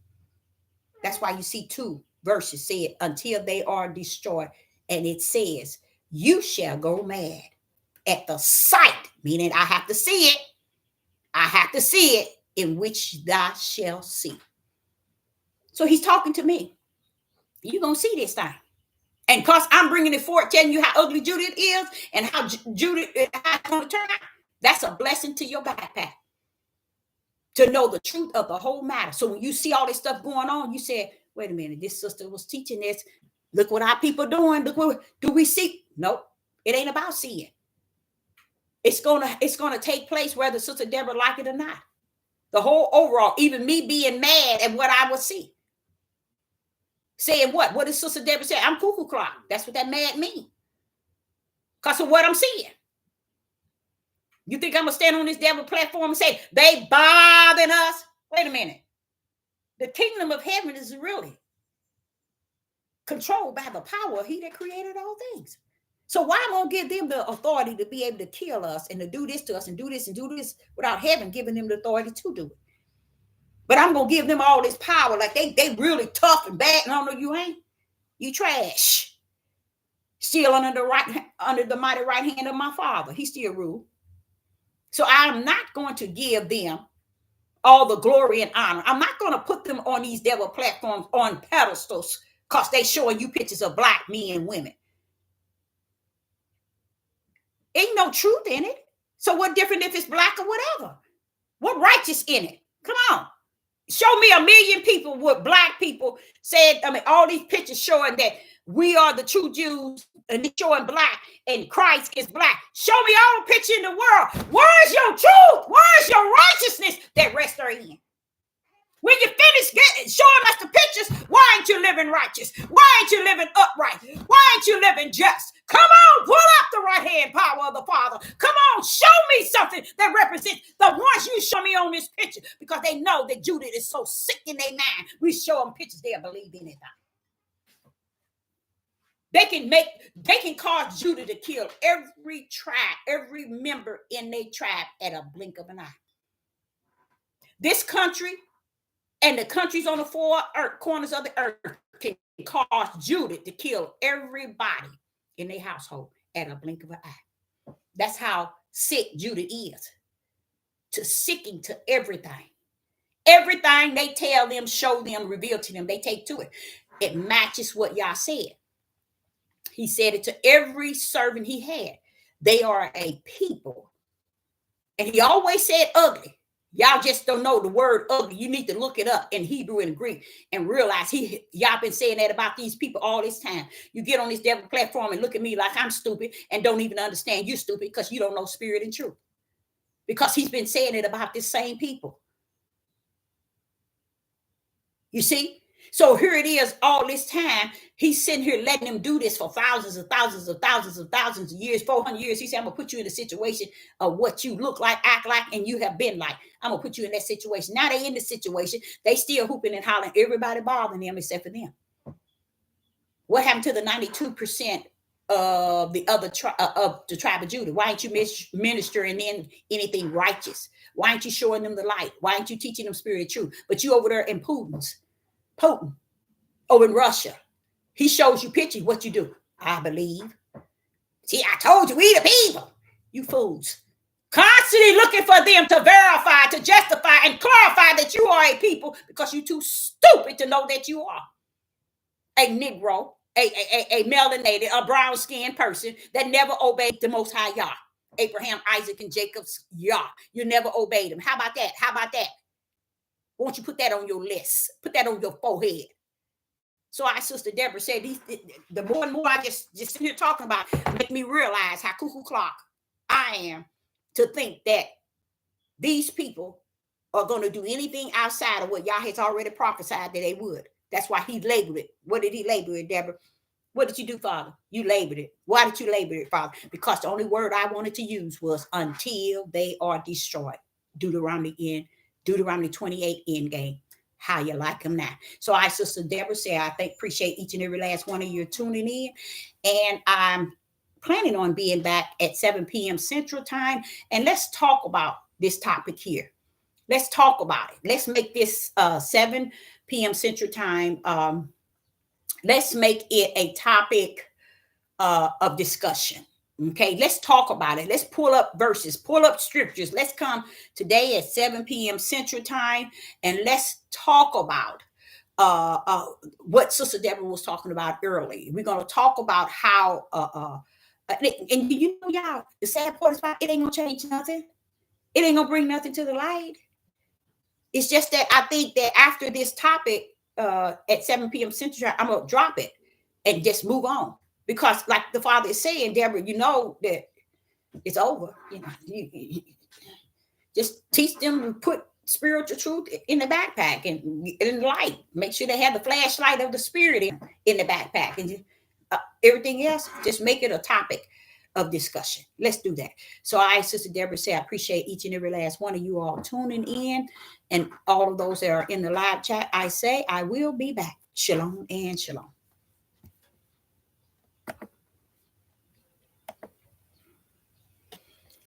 That's why you see 2 verses said, until they are destroyed. And it says, you shall go mad at the sight, meaning I have to see it. I have to see it, in which thou shalt see. So he's talking to me. You're going to see this thing. And because I'm bringing it forward, telling you how ugly Judah is and how Judah is going to turn out, that's a blessing to your backpack. To know the truth of the whole matter. So when you see all this stuff going on, you say, wait a minute, this sister was teaching this. Look what our people doing. Look what do we see? Nope. It ain't about seeing. It's gonna take place whether Sister Deborah like it or not. The whole overall, even me being mad at what I would see. Saying what? What does Sister Deborah say? I'm cuckoo clock. That's what that mad means. Because of what I'm seeing. You think I'm going to stand on this devil platform and say, they bothering us? Wait a minute. The kingdom of heaven is really controlled by the power of he that created all things. So why am I going to give them the authority to be able to kill us and to do this to us and do this and do this without heaven giving them the authority to do it? But I'm going to give them all this power like they really tough and bad. No, you ain't. You trash. Still under the mighty right hand of my Father. He still rule. So I'm not going to give them all the glory and honor. I'm not going to put them on these devil platforms on pedestals because they showing you pictures of black men and women. Ain't no truth in it. So what different if it's black or whatever? What righteous in it? Come on. Show me a million people with black people said, all these pictures showing that we are the true Jews and they're showing black and Christ is black. Show me all the picture in the world. Where's your truth? Where's your righteousness that rests therein? When you finish showing us the pictures, why ain't you living righteous? Why ain't you living upright? Why ain't you living just? Come on, pull up the right hand power of the Father. Come on, show me something that represents the ones you show me on this picture, because they know that Judah is so sick in their mind. We show them pictures, they'll believe anything. They can cause Judah to kill every tribe, every member in their tribe at a blink of an eye. This country and the countries on the 4 corners of the earth can caused Judith to kill everybody in their household at a blink of an eye. That's how sick Judith is. Sicking to everything. Everything they tell them, show them, reveal to them, they take to it. It matches what Yah said. He said it to every servant he had. They are a people. And he always said ugly. Y'all just don't know the word ugly. You need to look it up in Hebrew and Greek and realize y'all been saying that about these people all this time. You get on this devil platform and look at me like I'm stupid and don't even understand you're stupid because you don't know spirit and truth. Because he's been saying it about the same people. You see? So here it is all this time. He's sitting here letting them do this for thousands of thousands of thousands of thousands of years, 400 years. He said, I'm going to put you in a situation of what you look like, act like, and you have been like. I'm going to put you in that situation. Now they in the situation. They still hooping and hollering. Everybody bothering them except for them. What happened to the 92% of the other of the tribe of Judah? Why ain't you ministering in anything righteous? Why ain't you showing them the light? Why ain't you teaching them spirit of truth? But you over there in Putin over in Russia. He shows you pictures. What you do? I believe. See, I told you, we the people. You fools. Constantly looking for them to verify, to justify, and clarify that you are a people because you're too stupid to know that you are a Negro, a melanated, a brown-skinned person that never obeyed the Most High Yah. Abraham, Isaac, and Jacob's Yah. You never obeyed him. How about that? How about that? Won't you put that on your list? Put that on your forehead. So our sister Deborah said, the more and more I just sit here talking about, make me realize how cuckoo clock I am to think that these people are going to do anything outside of what Yah has already prophesied that they would. That's why he labeled it. What did he label it, Deborah? What did you do, Father? You labeled it. Why did you label it, Father? Because the only word I wanted to use was until they are destroyed. Deuteronomy 28 end game. How you like them now. So I, Sister Deborah, say I appreciate each and every last one of you tuning in. And I'm planning on being back at 7 p.m. Central Time. And let's talk about this topic here. Let's talk about it. Let's make this 7 p.m. Central Time. Let's make it a topic of discussion. Okay, let's talk about it. Let's pull up verses, pull up scriptures. Let's come today at 7 p.m. Central Time and let's talk about what Sister Deborah was talking about earlier. We're going to talk about how, and you know, y'all, the sad part is about it ain't going to change nothing. It ain't going to bring nothing to the light. It's just that I think that after this topic at 7 p.m. Central Time, I'm going to drop it and just move on. Because like the Father is saying, Deborah, you know that it's over. You know, you just teach them to put spiritual truth in the backpack and in the light. Make sure they have the flashlight of the spirit in the backpack. And everything else, just make it a topic of discussion. Let's do that. So I, Sister Deborah, say I appreciate each and every last one of you all tuning in. And all of those that are in the live chat, I say I will be back. Shalom and shalom.